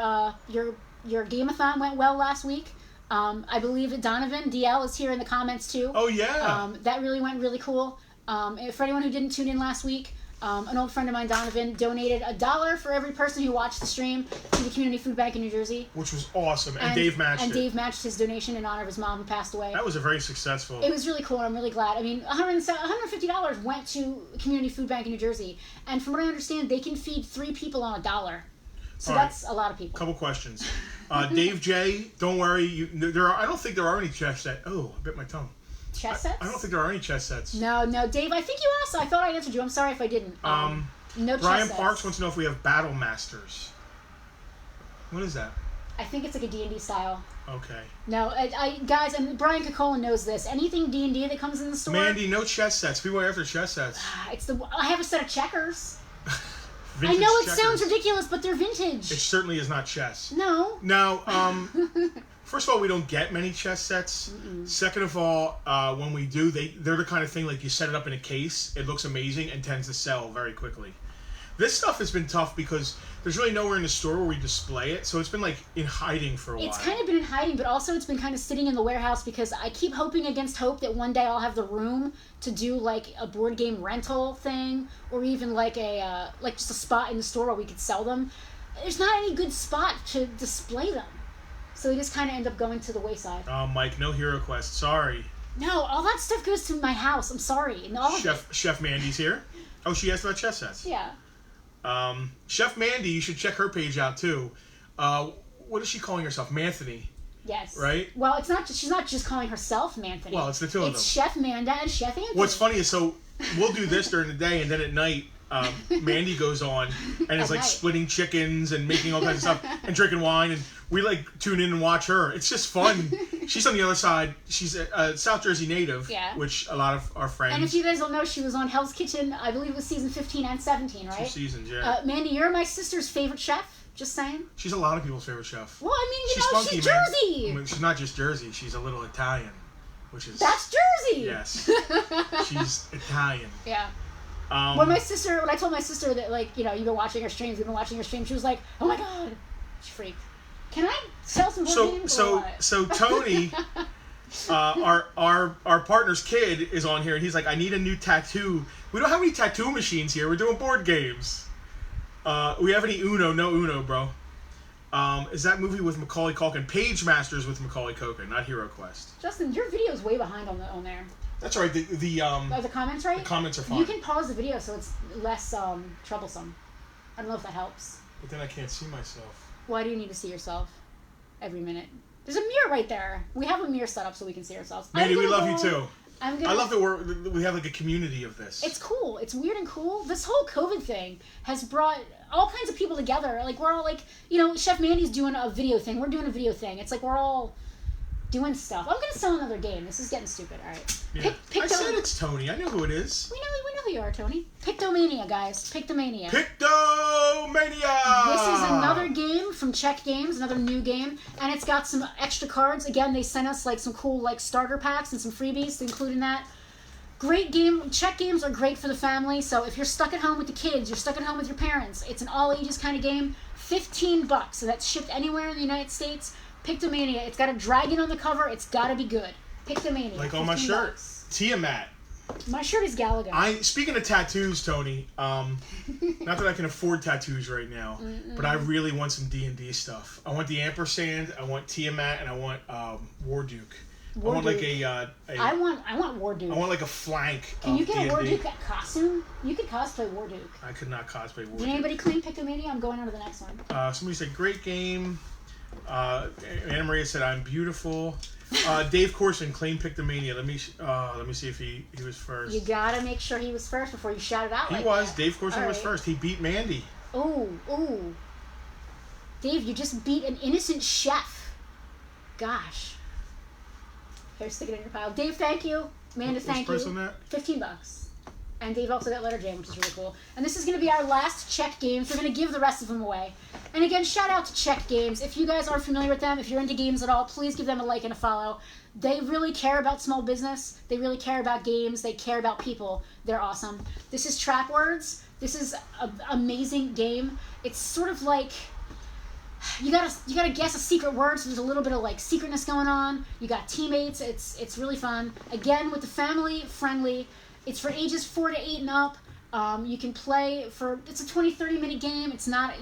gameathon went well last week. I believe that Donovan DL is here in the comments too. Oh yeah. That really went really cool. For anyone who didn't tune in last week, an old friend of mine, Donovan, donated $1 for every person who watched the stream to the Community Food Bank in New Jersey. Which was awesome, and Dave matched it. And Dave matched his donation in honor of his mom who passed away. That was a very successful. It was really cool, and I'm really glad. I mean, $150 went to Community Food Bank in New Jersey, and from what I understand, they can feed 3 people on $1. So that's a lot of people. Couple questions. Dave J, don't worry. I don't think there are any chess sets. Oh, I bit my tongue. Chess sets? I don't think there are any chess sets. No, Dave. I think you asked. I thought I answered you. I'm sorry if I didn't. No chess Brian sets. Parks wants to know if we have Battle Masters. What is that? I think it's like a D&D style. Okay. No, guys, and Brian Cacolan knows this. Anything D&D that comes in the store. Mandy, no chess sets. People are after chess sets. I have a set of checkers. Vintage I know it checkers. sounds ridiculous, but they're vintage. It certainly is not chess. No. Now, first of all, we don't get many chess sets. Mm-mm. Second of all, when we do, they're the kind of thing like you set it up in a case, it looks amazing, and tends to sell very quickly. This stuff has been tough because there's really nowhere in the store where we display it, so it's been like in hiding for a while. It's kind of been in hiding, but also it's been kind of sitting in the warehouse because I keep hoping against hope that one day I'll have the room to do like a board game rental thing, or even like just a spot in the store where we could sell them. There's not any good spot to display them, so they just kind of end up going to the wayside. Oh, Mike, no Hero Quest. Sorry. No, all that stuff goes to my house. I'm sorry. And all Chef Mandy's here. Oh, she asked about chess sets. Yeah. Chef Mandy, you should check her page out too. What is she calling herself? Manthony. Yes. Right? Well, it's not. She's not just calling herself Manthony. Well, it's the two of them. It's Chef Manda and Chef Anthony. What's funny is, so we'll do this during the day, and then at night, Mandy goes on and is like splitting chickens and making all kinds of stuff and drinking wine, and we like tune in and watch her. It's just fun. She's on the other side. She's a South Jersey native, which a lot of our friends. And if you guys don't know, she was on Hell's Kitchen. I believe it was season 15 and 17, right? 2 seasons, yeah. Mandy, you're my sister's favorite chef. Just saying. She's a lot of people's favorite chef. Well, I mean, she's spunky, she's Jersey. Man. I mean, she's not just Jersey. She's a little Italian, which is. That's Jersey. Yes. She's Italian. Yeah. When I told my sister that, like, you know, you've been watching her streams, she was like, oh my God. She freaked. Can I sell some board games? So Tony, our partner's kid is on here, and he's like, I need a new tattoo. We don't have any tattoo machines here. We're doing board games. We have any Uno? No Uno, bro. Is that movie with Macaulay Culkin? Page Masters with Macaulay Culkin, not Hero Quest. Justin, your video's way behind on there. That's all right. Are the comments right? The comments are fine. You can pause the video so it's less troublesome. I don't know if that helps. But then I can't see myself. Why do you need to see yourself every minute? There's a mirror right there. We have a mirror set up so we can see ourselves. Mandy, we love you too. I love that we have like a community of this. It's cool. It's weird and cool. This whole COVID thing has brought all kinds of people together. Like, we're all like, Chef Mandy's doing a video thing. We're doing a video thing. It's like we're all doing stuff. I'm going to sell another game. This is getting stupid. All right. Yeah. I said it's Tony. I know who it is. We know who you are, Tony. Pictomania, guys. Pictomania. Pictomania! This is another game from Czech Games, another new game, and it's got some extra cards. Again, they sent us like some cool like starter packs and some freebies to include in that. Great game. Czech games are great for the family, so if you're stuck at home with the kids, you're stuck at home with your parents, it's an all ages kind of game. $15, so that's shipped anywhere in the United States. Pictomania. It's got a dragon on the cover. It's got to be good. Pictomania. Like on my shirt. Tiamat. My shirt is Galaga. Speaking of tattoos, Tony, not that I can afford tattoos right now, but I really want some D&D stuff. I want the ampersand, I want Tiamat, and I want Warduke. I want like I want Warduke. I want like a flank. Can you get D&D. a Warduke costume? You could cosplay Warduke. I could not cosplay Warduke. Did anybody claim Pictomania? I'm going on to the next one. Somebody said great game. Anna Maria said I'm beautiful. Dave Corson claimed Pictomania. Let me see if he was first. You gotta make sure he was first before you shout it out. He was. Dave Corson was first. He beat Mandy. Ooh. Dave, you just beat an innocent chef. Gosh. Here, stick it in your pile. Dave, thank you. Amanda, thank you. What's the price on that? $15. And Dave also got Letter Jam, which is really cool. And this is going to be our last Czech games. We're going to give the rest of them away. And again, shout out to Czech Games. If you guys aren't familiar with them, if you're into games at all, please give them a like and a follow. They really care about small business. They really care about games. They care about people. They're awesome. This is Trap Words. This is an amazing game. It's sort of like you gotta guess a secret word, so there's a little bit of like secretness going on. You got teammates. It's really fun. Again, with the family friendly. It's for ages 4 to 8 and up. You can play it's a 20-30 minute game. It's not,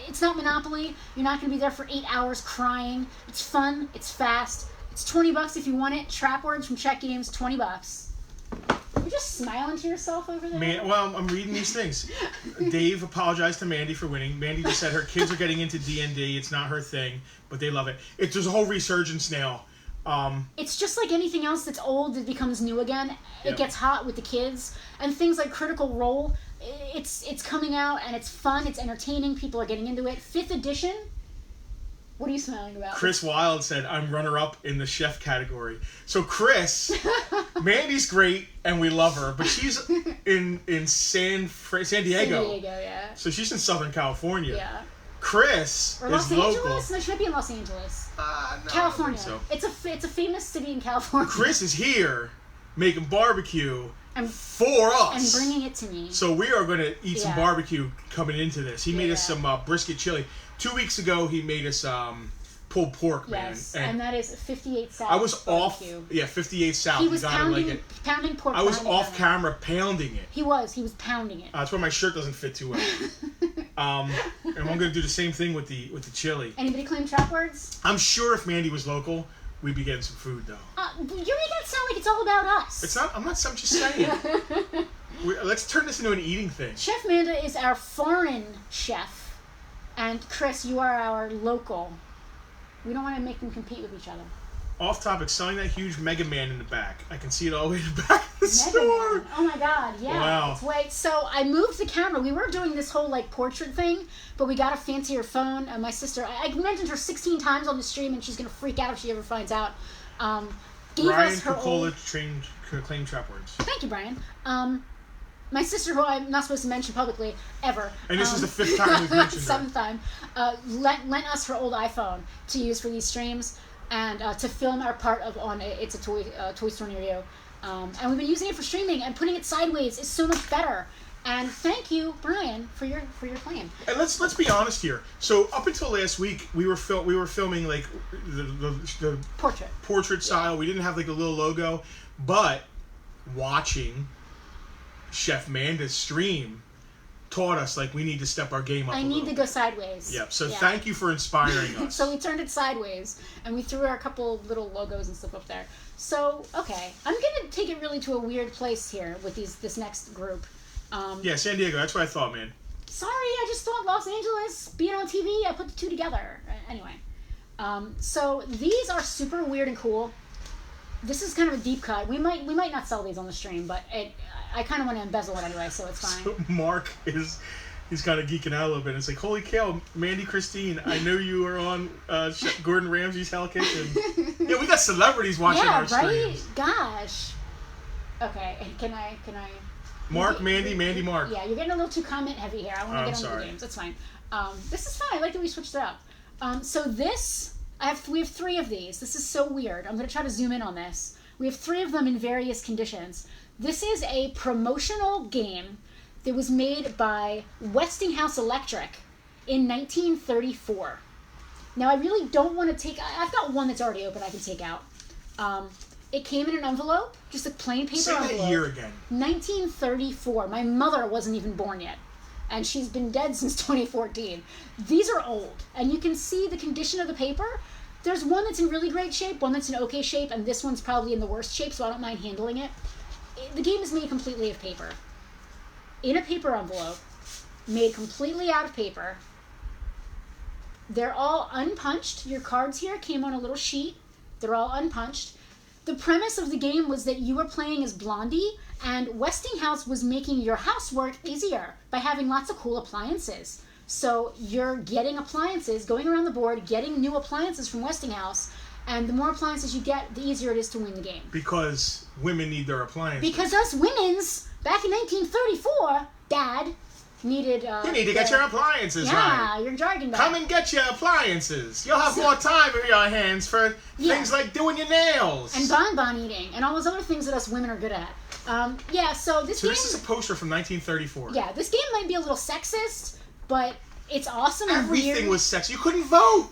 it's not Monopoly. You're not going to be there for 8 hours crying. It's fun. It's fast. It's $20 if you want it. Trap Words from Czech Games, $20. You're just smiling to yourself over there? Well, I'm reading these things. Dave apologized to Mandy for winning. Mandy just said her kids are getting into D&D. It's not her thing, but they love it. There's a whole resurgence now. It's just like anything else that's old that becomes new again. It gets hot with the kids. And things like Critical Role, it's coming out and it's fun, it's entertaining, people are getting into it. 5th edition? What are you smiling about? Chris Wilde said, I'm runner-up in the chef category. So Chris, Mandy's great and we love her, but she's in San Diego. San Diego, yeah. So she's in Southern California. Yeah. Chris or is Los local. Angeles? No, she might be in Los Angeles. No, California. I don't think so. It's a famous city in California. Chris is here making barbecue and, for us. And bringing it to me. So we are going to eat some barbecue coming into this. He made us some brisket chili. 2 weeks ago, he made us pulled pork, man. Yes, and that is 58 South. I was barbecue. off. Yeah, 58 South. He was pounding pork. I was off camera pounding it. He was pounding it. That's why my shirt doesn't fit too well. And I'm going to do the same thing with the chili. Anybody claim Trap Words? I'm sure if Mandy was local, we'd be getting some food though. You're making it sound like it's all about us. It's not. I'm just saying. Let's turn this into an eating thing. Chef Manda is our foreign chef, and Chris, you are our local. We don't want to make them compete with each other. Off topic, selling that huge Mega Man in the back. I can see it all the way in the back of the store. Man. Oh my god, yeah. Wow. So I moved the camera. We were doing this whole like portrait thing, but we got a fancier phone. My sister, I mentioned her 16 times on the stream, and she's gonna freak out if she ever finds out. Gave Brian us her claimed Trap Words. Thank you, Brian. My sister, who I'm not supposed to mention publicly ever. And this is the 5th time we've mentioned her. 7th time. Lent us her old iPhone to use for these streams and to film our part of on It's a Toy Store Near You. And we've been using it for streaming, and putting it sideways is so much better. And thank you, Brian, for your claim. And let's be honest here. So up until last week, we were filming like the portrait style. We didn't have like a little logo, but watching Chef Manda's stream taught us like we need to step our game up. I need to go sideways. Yep. So thank you for inspiring us. So we turned it sideways, and we threw our couple little logos and stuff up there. So okay, I'm gonna take it really to a weird place here with this next group. San Diego. That's what I thought, man. Sorry, I just thought Los Angeles being on TV. I put the two together. Anyway, so these are super weird and cool. This is kind of a deep cut. We might not sell these on the stream, but I kind of want to embezzle it anyway, so it's fine. So Mark he's kind of geeking out a little bit. It's like, holy cow, Mandy Christine, I know you were on Gordon Ramsay's Hell Kitchen. Yeah, we got celebrities watching our streams. Gosh. Okay, can I? Mark, Mandy, Mark. Yeah, you're getting a little too comment heavy here. I want to get on the games. That's fine. This is fine. I like that we switched it up. So this, we have 3 of these. This is so weird. I'm going to try to zoom in on this. We have 3 of them in various conditions. This is a promotional game that was made by Westinghouse Electric in 1934. Now, I really don't want to take... I've got one that's already open I can take out. It came in an envelope, just a plain paper envelope. Say that year again. 1934. My mother wasn't even born yet. And she's been dead since 2014. These are old. And you can see the condition of the paper. There's one that's in really great shape, one that's in okay shape, and this one's probably in the worst shape, so I don't mind handling it. The game is made completely of paper. In a paper envelope, made completely out of paper. They're all unpunched. Your cards here came on a little sheet. They're all unpunched. The premise of the game was that you were playing as Blondie, and Westinghouse was making your housework easier by having lots of cool appliances. So you're getting appliances, going around the board, getting new appliances from Westinghouse, and the more appliances you get, the easier it is to win the game. Because women need their appliances. Because us women's, back in 1934, Dad, needed... you need to get your appliances right. Yeah, your jargon back. Come and get your appliances. You'll have more time in your hands for things like doing your nails. And bonbon eating, and all those other things that us women are good at. So this game... this is a poster from 1934. Yeah, this game might be a little sexist, but it's awesome and Everything weird. was sexist. You couldn't vote.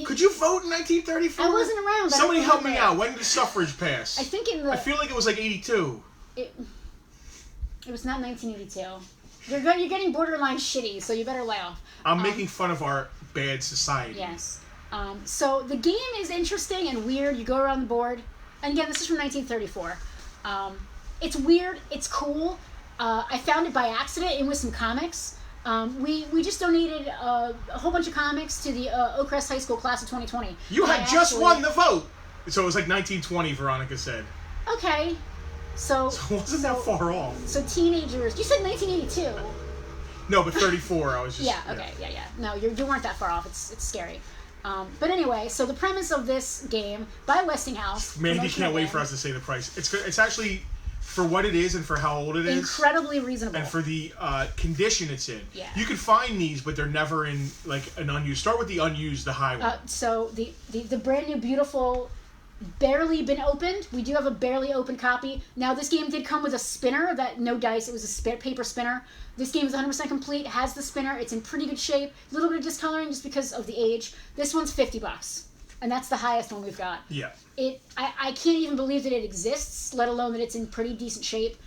Could you vote in 1934? I wasn't around. Somebody help me out. When did suffrage pass? I think I feel like it was like 82. It was not 1982. You're getting borderline shitty, so you better lay off. I'm making fun of our bad society. Yes. So the game is interesting and weird. You go around the board. And again, this is from 1934. It's weird. It's cool. I found it by accident in with some comics. We just donated a whole bunch of comics to the Oakcrest High School class of 2020. You had just won the vote. So it was like 1920, Veronica said. Okay. So it wasn't that far off. So teenagers... You said 1982. No, but 34, I was just... Yeah, okay, yeah. No, you weren't that far off. It's scary. But anyway, so the premise of this game by Westinghouse... Mandy can't wait for us to say the price. It's actually, for what it is and for how old it is... incredibly reasonable. And for the condition it's in. Yeah. You can find these, but they're never in, like, an unused... Start with the unused, the high one. So the brand new, beautiful... barely been opened. We do have a barely open copy. Now, this game did come with a spinner, no dice. It was a paper spinner. This game is 100% complete, has the spinner. It's in pretty good shape. A little bit of discoloring just because of the age. This one's $50, and that's the highest one we've got. Yeah. I can't even believe that it exists, let alone that it's in pretty decent shape.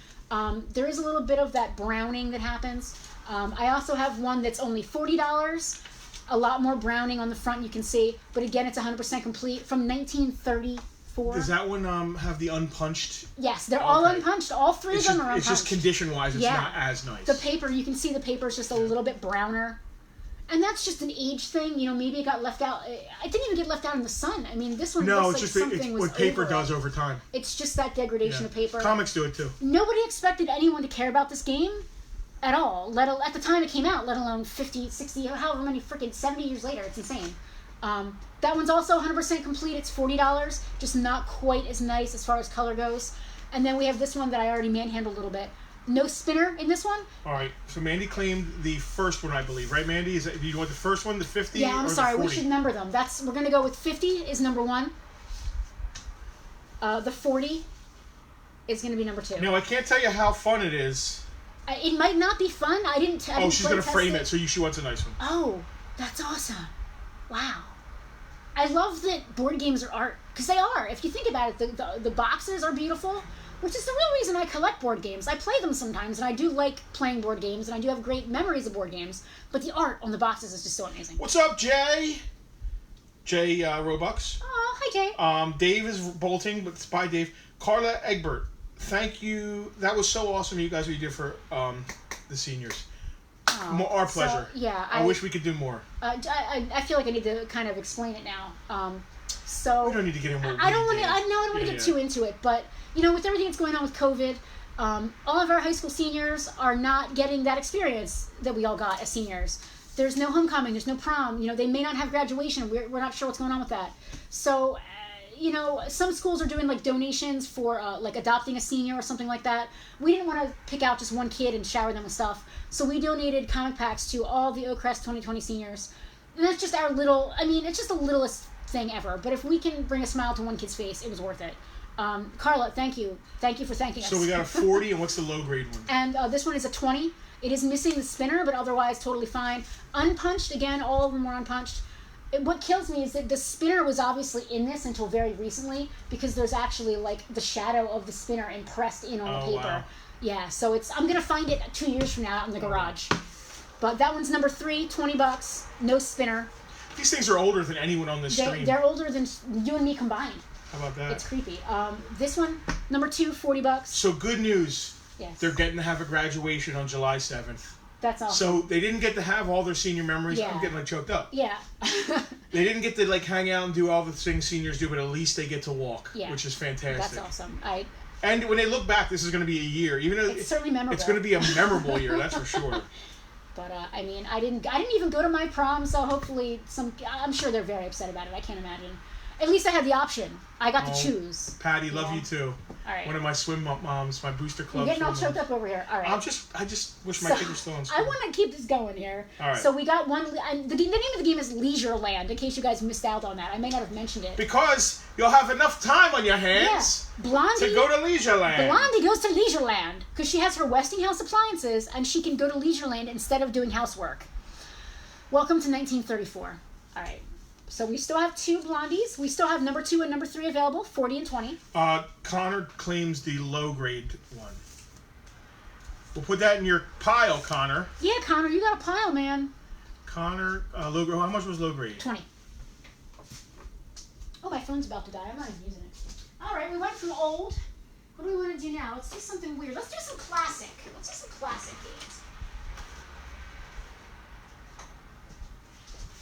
There is a little bit of that browning that happens. I also have one that's only $40. A lot more browning on the front, you can see. But again, it's 100% complete from 1934. Does that one have the unpunched? Yes, they're all unpunched. All 3 of them are unpunched. It's just condition-wise, it's not as nice. The paper, you can see the paper is just a little bit browner. And that's just an age thing. You know, maybe it got left out. It didn't even get left out in the sun. I mean, this one looks like something was what paper over does over time. It's just that degradation of paper. Comics do it too. Nobody expected anyone to care about this game at all. At the time it came out, let alone 50, 60, however many freaking 70 years later. It's insane. That one's also 100% complete. It's $40, just not quite as nice as far as color goes. And then we have this one that I already manhandled a little bit. No spinner in this one. All right. So Mandy claimed the first one, I believe, right, Mandy? Do you want the first one, the 50? Yeah, I'm or sorry. The 40? We should number them. We're gonna go with 50 is number 1. The 40 is gonna be number 2. No, I can't tell you how fun it is It might not be fun. I didn't she's going to frame it, so she wants a nice one. Oh, that's awesome. Wow. I love that board games are art, because they are. If you think about it, the boxes are beautiful, which is the real reason I collect board games. I play them sometimes, and I do like playing board games, and I do have great memories of board games, but the art on the boxes is just so amazing. What's up, Jay? Jay Robux. Oh, hi, Jay. Dave is bolting, but bye, Dave. Carla Egbert, thank you. That was so awesome, you guys, what you did for the seniors. Our pleasure. So, yeah, I wish we could do more. I feel like I need to kind of explain it now. We don't need to get in more. I don't want to get too into it, but with everything that's going on with COVID, all of our high school seniors are not getting that experience that we all got as seniors. There's no homecoming. There's no prom. They may not have graduation. We're not sure what's going on with that. So, some schools are doing like donations for like adopting a senior or something like that. We didn't want to pick out just one kid and shower them with stuff. So we donated comic packs to all the Oakcrest 2020 seniors. And that's just our little, it's just the littlest thing ever. But if we can bring a smile to one kid's face, it was worth it. Carla, thank you. Thank you for thanking us. So we got a 40, and what's the low grade one? And this one is a 20. It is missing the spinner, but otherwise totally fine. Unpunched, again, all of them were unpunched. What kills me is that the spinner was obviously in this until very recently, because there's actually like the shadow of the spinner impressed in on the paper. Wow. Yeah, so I'm going to find it 2 years from now out in the garage. But that one's number 3, $20, no spinner. These things are older than anyone on this stream. They're older than you and me combined. How about that? It's creepy. This one, number 2, $40. So good news. Yes. They're getting to have a graduation on July 7th. That's awesome. So they didn't get to have all their senior memories. Yeah. I'm getting choked up. Yeah. They didn't get to hang out and do all the things seniors do, but at least they get to walk, which is fantastic. That's awesome. And when they look back, this is going to be a year, even though it's certainly memorable. It's going to be a memorable year, that's for sure. But I didn't even go to my prom, so hopefully I'm sure they're very upset about it. I can't imagine. At least I had the option. I got to choose. Patty, love you too. All right. One of my swim moms, my booster club. You're getting all choked up over here. All right. I just wish my kids were still in school. I want to keep this going here. All right. So we got one. The name of the game is Leisureland. In case you guys missed out on that, I may not have mentioned it. Because you'll have enough time on your hands. Yeah. Blondie to go to Leisureland. Blondie goes to Leisureland because she has her Westinghouse appliances and she can go to Leisureland instead of doing housework. Welcome to 1934. All right. So we still have 2 Blondies. We still have number 2 and number 3 available, 40 and 20. Connor claims the low grade one. We'll put that in your pile, Connor. Yeah, Connor, you got a pile, man. Connor, low grade. How much was low grade? 20. Oh, my phone's about to die. I'm not even using it. All right, we went from old. What do we want to do now? Let's do something weird. Let's do some classic. Let's do some classic games.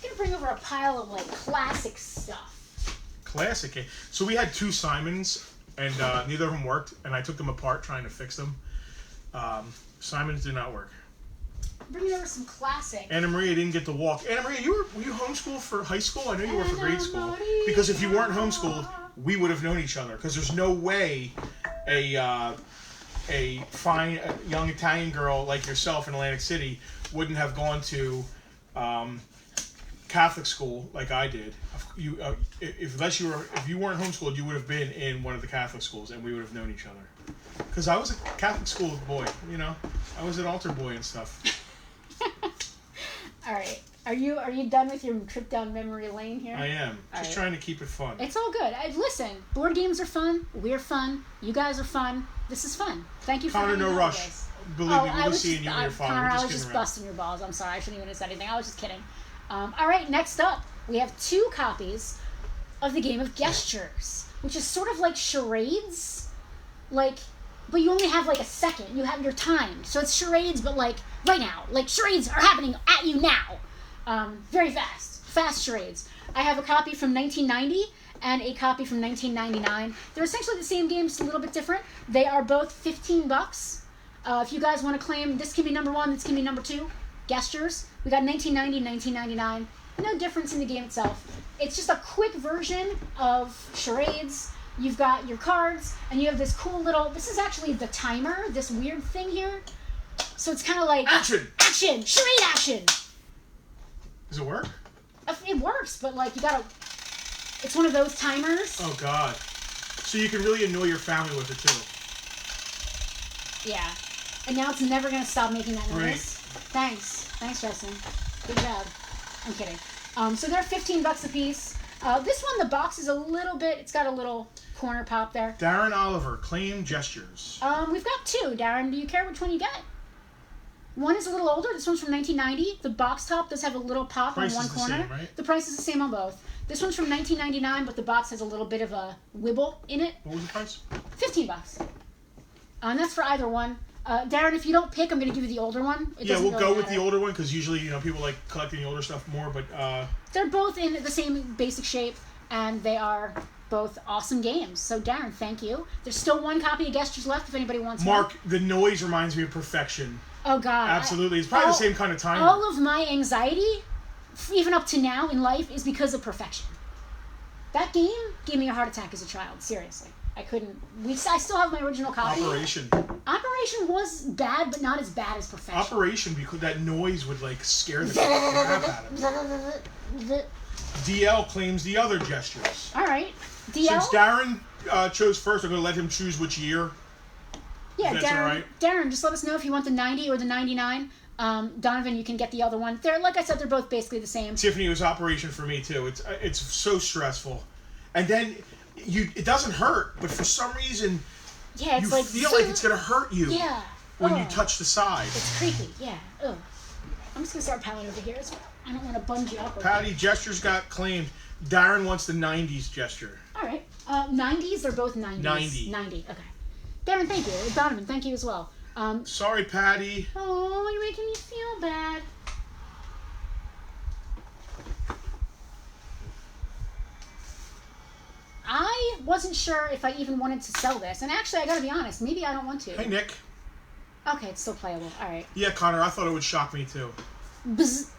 I'm gonna bring over a pile of classic stuff. Classic game. So we had 2 Simons, and neither of them worked, and I took them apart trying to fix them. Simons did not work. I'm bringing over some classic. Anna Maria didn't get to walk. Anna Maria, were you homeschooled for high school? I know you were for grade school. Because if you weren't homeschooled, we would have known each other. Because there's no way a fine young Italian girl like yourself in Atlantic City wouldn't have gone to Catholic school like I did. If you weren't homeschooled, you would have been in one of the Catholic schools, and we would have known each other. Because I was a Catholic school boy, I was an altar boy and stuff. All right, are you done with your trip down memory lane here? I am just trying to keep it fun. It's all good. Listen, board games are fun. We're fun. You guys are fun. This is fun. Thank you for Connor, no rush. Guys. Believe me, we'll be seeing you when you're fine. Connor, I was just busting your balls. I'm sorry. I shouldn't even have said anything. I was just kidding. All right, next up, we have 2 copies of the game of Gestures, which is sort of like charades, but you only have a second. You have your time, so it's charades, but right now, charades are happening at you now, very fast charades. I have a copy from 1990 and a copy from 1999. They're essentially the same game, just a little bit different. They are both $15. If you guys want to claim, this can be number 1, this can be number 2. Gestures. We got 1990 and 1999. No difference in the game itself. It's just a quick version of charades. You've got your cards, and you have this cool little... This is actually the timer, this weird thing here. So it's kind of like... Action! Action! Charade action! Does it work? It works, but you gotta... It's one of those timers. Oh, God. So you can really annoy your family with it, too. Yeah. And now it's never going to stop making that noise. Great. Thanks, Justin. Good job. I'm kidding. So they're $15 a piece. This one, the box is a little bit, it's got a little corner pop there. Darren Oliver, Claim Gestures. We've got two. Darren, do you care which one you get? One is a little older. This one's from 1990. The box top does have a little pop Price on one is the corner. same, right? The price is the same on both. This one's from 1999, but the box has a little bit of a wibble in it. What was the price? $15. And that's for either one. Darren, if you don't pick, I'm going to give you the older one. Yeah, we'll go with the older one because usually, people like collecting the older stuff more, but... They're both in the same basic shape, and they are both awesome games. So, Darren, thank you. There's still one copy of Gestures left if anybody wants Mark, one. the noise reminds me of perfection. Oh, God. Absolutely. It's probably the same kind of time. All of my anxiety, even up to now in life, is because of perfection. That game gave me a heart attack as a child. Seriously. I couldn't... I still have my original copy. Operation Was bad, but not as bad as Perfection. Operation, because that noise would, scare the crap out of me. DL claims the other Gestures. All right. DL? Since Darren chose first, I'm going to let him choose which year. Yeah, if that's Darren, all right. Darren, just let us know if you want the 90 or the 99. Donovan, you can get the other one. They're, like I said, they're both basically the same. Tiffany, was Operation for me, too. It's so stressful. And then... it doesn't hurt, but for some reason, yeah, it's you feel like it's going to hurt you when you touch the side. It's creepy, yeah. Ugh. I'm just going to start palling over here. I don't want to bungee you up. Patty, Gestures got claimed. Darren wants the 90s gesture. All right. 90s, they're both 90s. 90, okay. Darren, thank you. Donovan, thank you as well. Sorry, Patty. Oh, you're making me feel bad. I wasn't sure if I even wanted to sell this. And actually, I gotta be honest, maybe I don't want to. Hey, Nick. Okay, it's still playable. Alright. Yeah, Connor, I thought it would shock me, too. Bzz.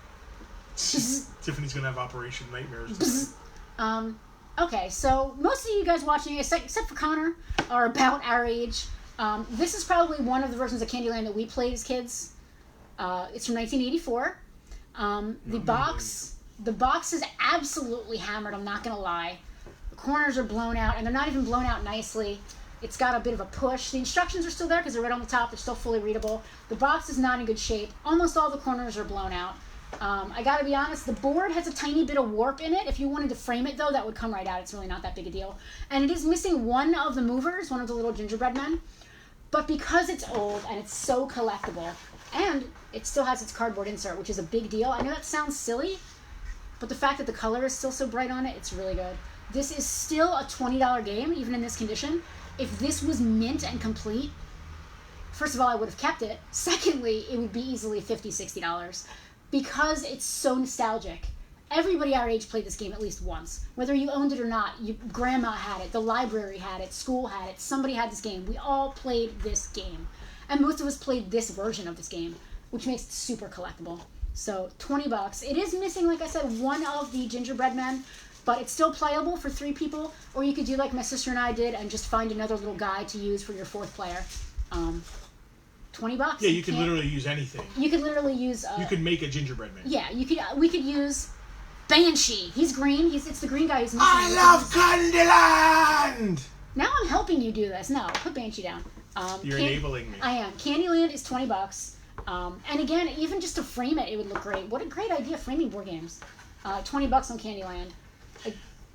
Bzz. Tiffany's gonna have Operation Nightmares. Bzz. Okay, so most of you guys watching, except for Connor, are about our age. This is probably one of the versions of Candyland that we played as kids. It's from 1984. The box is absolutely hammered, I'm not gonna lie. Corners are blown out, and they're not even blown out nicely. It's got a bit of a push. The instructions are still there because they're right on the top. They're still fully readable. The box is not in good shape. Almost all the corners are blown out. I gotta be honest, the board has a tiny bit of warp in it. If you wanted to frame it, though, that would come right out. It's really not that big a deal. And it is missing one of the movers, one of the little gingerbread men. But because it's old and it's so collectible, and it still has its cardboard insert, which is a big deal. I know that sounds silly, but the fact that the color is still so bright on it, it's really good. This is still a $20 game, even in this condition. If this was mint and complete, first of all, I would have kept it. Secondly, it would be easily $50, $60. Because it's so nostalgic. Everybody our age played this game at least once. Whether you owned it or not, grandma had it, the library had it, school had it, somebody had this game. We all played this game. And most of us played this version of this game, which makes it super collectible. So, $20. It is missing, like I said, one of the gingerbread men, but it's still playable for 3 people, or you could do like my sister and I did and just find another little guy to use for your 4th player. $20. Yeah, you could literally use anything. You could literally use... you could make a gingerbread man. Yeah, we could use Banshee. He's green. It's the green guy who's missing. I love Candyland! Now I'm helping you do this. No, put Banshee down. You're enabling me. I am. Candyland is $20. And again, even just to frame it, it would look great. What a great idea, framing board games. $20 on Candyland.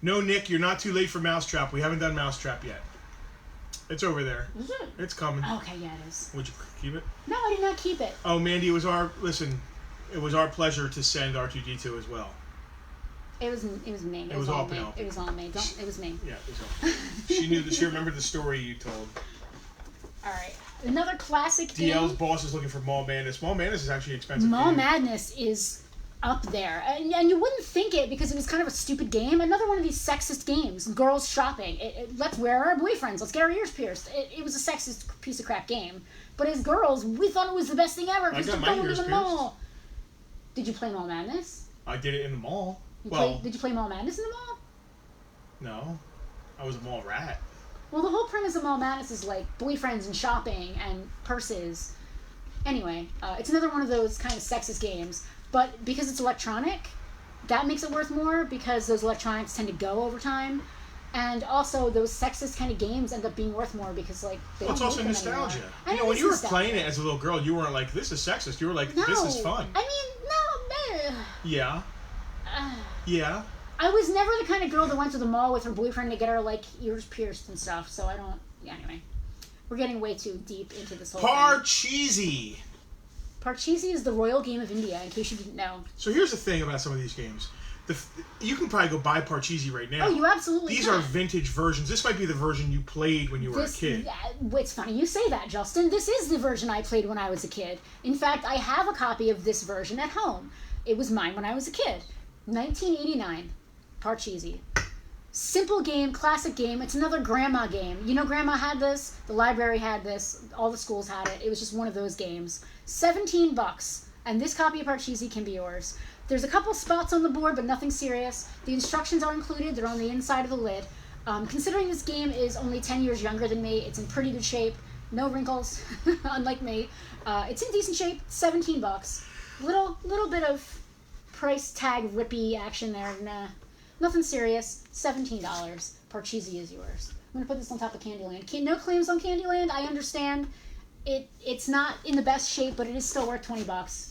No, Nick, you're not too late for Mousetrap. We haven't done Mousetrap yet. It's over there. Is it? It's coming. Okay, yeah, it is. Would you keep it? No, I did not keep it. Oh, Mandy, it was our pleasure to send R2D2 as well. It was me. It was all Penelope. It was all me. It was me. Yeah, it was all. She remembered the story you told. All right. Another classic game. DL's boss is looking for Mall Madness. Mall Madness is actually expensive. Mall Madness is up there. And you wouldn't think it because it was kind of a stupid game. Another one of these sexist games. Girls shopping. Let's wear our boyfriends. Let's get our ears pierced. It was a sexist piece of crap game. But as girls, we thought it was the best thing ever because you're going to the mall. Did you play Mall Madness? I did it in the mall. Did you play Mall Madness in the mall? No. I was a mall rat. Well, the whole premise of Mall Madness is like boyfriends and shopping and purses. Anyway, it's another one of those kind of sexist games. But because it's electronic, that makes it worth more because those electronics tend to go over time. And also, those sexist kind of games end up being worth more because, like, they Well, it's don't also make them nostalgia. anymore. You know, when you were playing it as a little girl, you weren't like, "This is sexist." You were like, No. "This is fun." I mean, no. Yeah. Yeah. I was never the kind of girl that went to the mall with her boyfriend to get her, like, ears pierced and stuff, so I don't... Yeah, anyway. We're getting way too deep into this whole thing. Parcheesi. Parcheesi is the royal game of India, in case you didn't know. So here's the thing about some of these games. You can probably go buy Parcheesi right now. Oh, you absolutely These can. are vintage versions. This might be the version you played when you were a kid. It's funny you say that, Justin. This is the version I played when I was a kid. In fact, I have a copy of this version at home. It was mine when I was a kid. 1989. Parcheesi. Simple game, classic game. It's another grandma game. You know, grandma had this. The library had this. All the schools had it. It was just one of those games. $17. And this copy of Parcheesi can be yours. There's a couple spots on the board, but nothing serious. The instructions are included. They're on the inside of the lid. Considering this game is only 10 years younger than me, it's in pretty good shape. No wrinkles, unlike me. It's in decent shape. $17. Little bit of price tag rippy action there. Nah, nothing serious. $17. Parcheesi is yours. I'm gonna put this on top of Candyland. No claims on Candyland. I understand. It's not in the best shape, but it is still worth $20.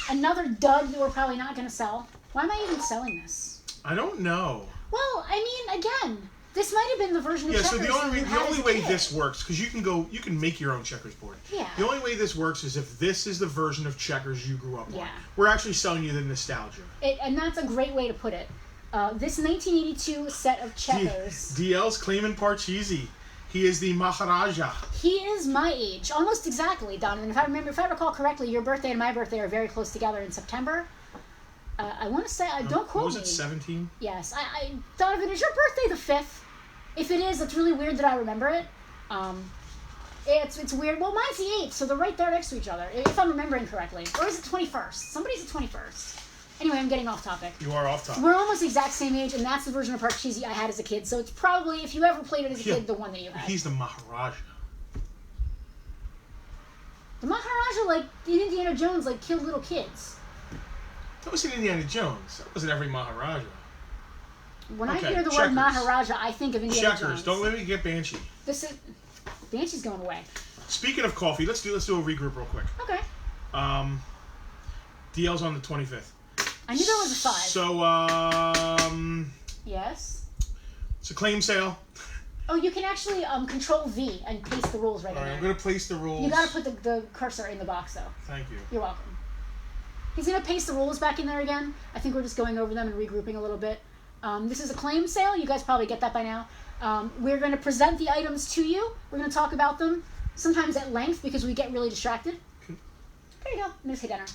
Another dud that we're probably not going to sell. Why am I even selling this? I don't know. Well, I mean, again, this might have been the version of Yeah, checkers. so the only way kid. this works, because you can make your own checkers board. Yeah. The only way this works is if this is the version of checkers you grew up on. Yeah. We're actually selling you the nostalgia. And that's a great way to put it. This 1982 set of checkers. DL's claiming Parcheesi. He is the Maharaja. He is my age, almost exactly, Donovan. If I recall correctly, your birthday and my birthday are very close together in September. I want to say, don't quote me. Was it 17? Yes, Donovan, is your birthday the 5th? If it is, it's really weird that I remember it. It's weird. Well, mine's the 8th, so they're right there next to each other, if I'm remembering correctly. Or is it 21st? Somebody's the 21st. Anyway, I'm getting off topic. You are off topic. We're almost the exact same age, and that's the version of Parcheesi I had as a kid, so it's probably, if you ever played it as a kid, the one that you had. He's the Maharaja. The Maharaja, like, in Indiana Jones, like, killed little kids. That was in Indiana Jones. That wasn't every Maharaja. When I hear the word Maharaja, I think of Indiana Jones. Checkers. Don't let me get Banshee. Banshee's going away. Speaking of coffee, let's do a regroup real quick. Okay. DL's on the 25th. I knew there was a 5. So, yes? it's a claim sale. Oh, you can actually control V and paste the rules right in All right, there. I'm going to place the rules. You got to put the cursor in the box, though. Thank you. You're welcome. He's going to paste the rules back in there again. I think we're just going over them and regrouping a little bit. This is a claim sale. You guys probably get that by now. We're going to present the items to you. We're going to talk about them, sometimes at length, because we get really distracted. There you go. I'm going to hit enter.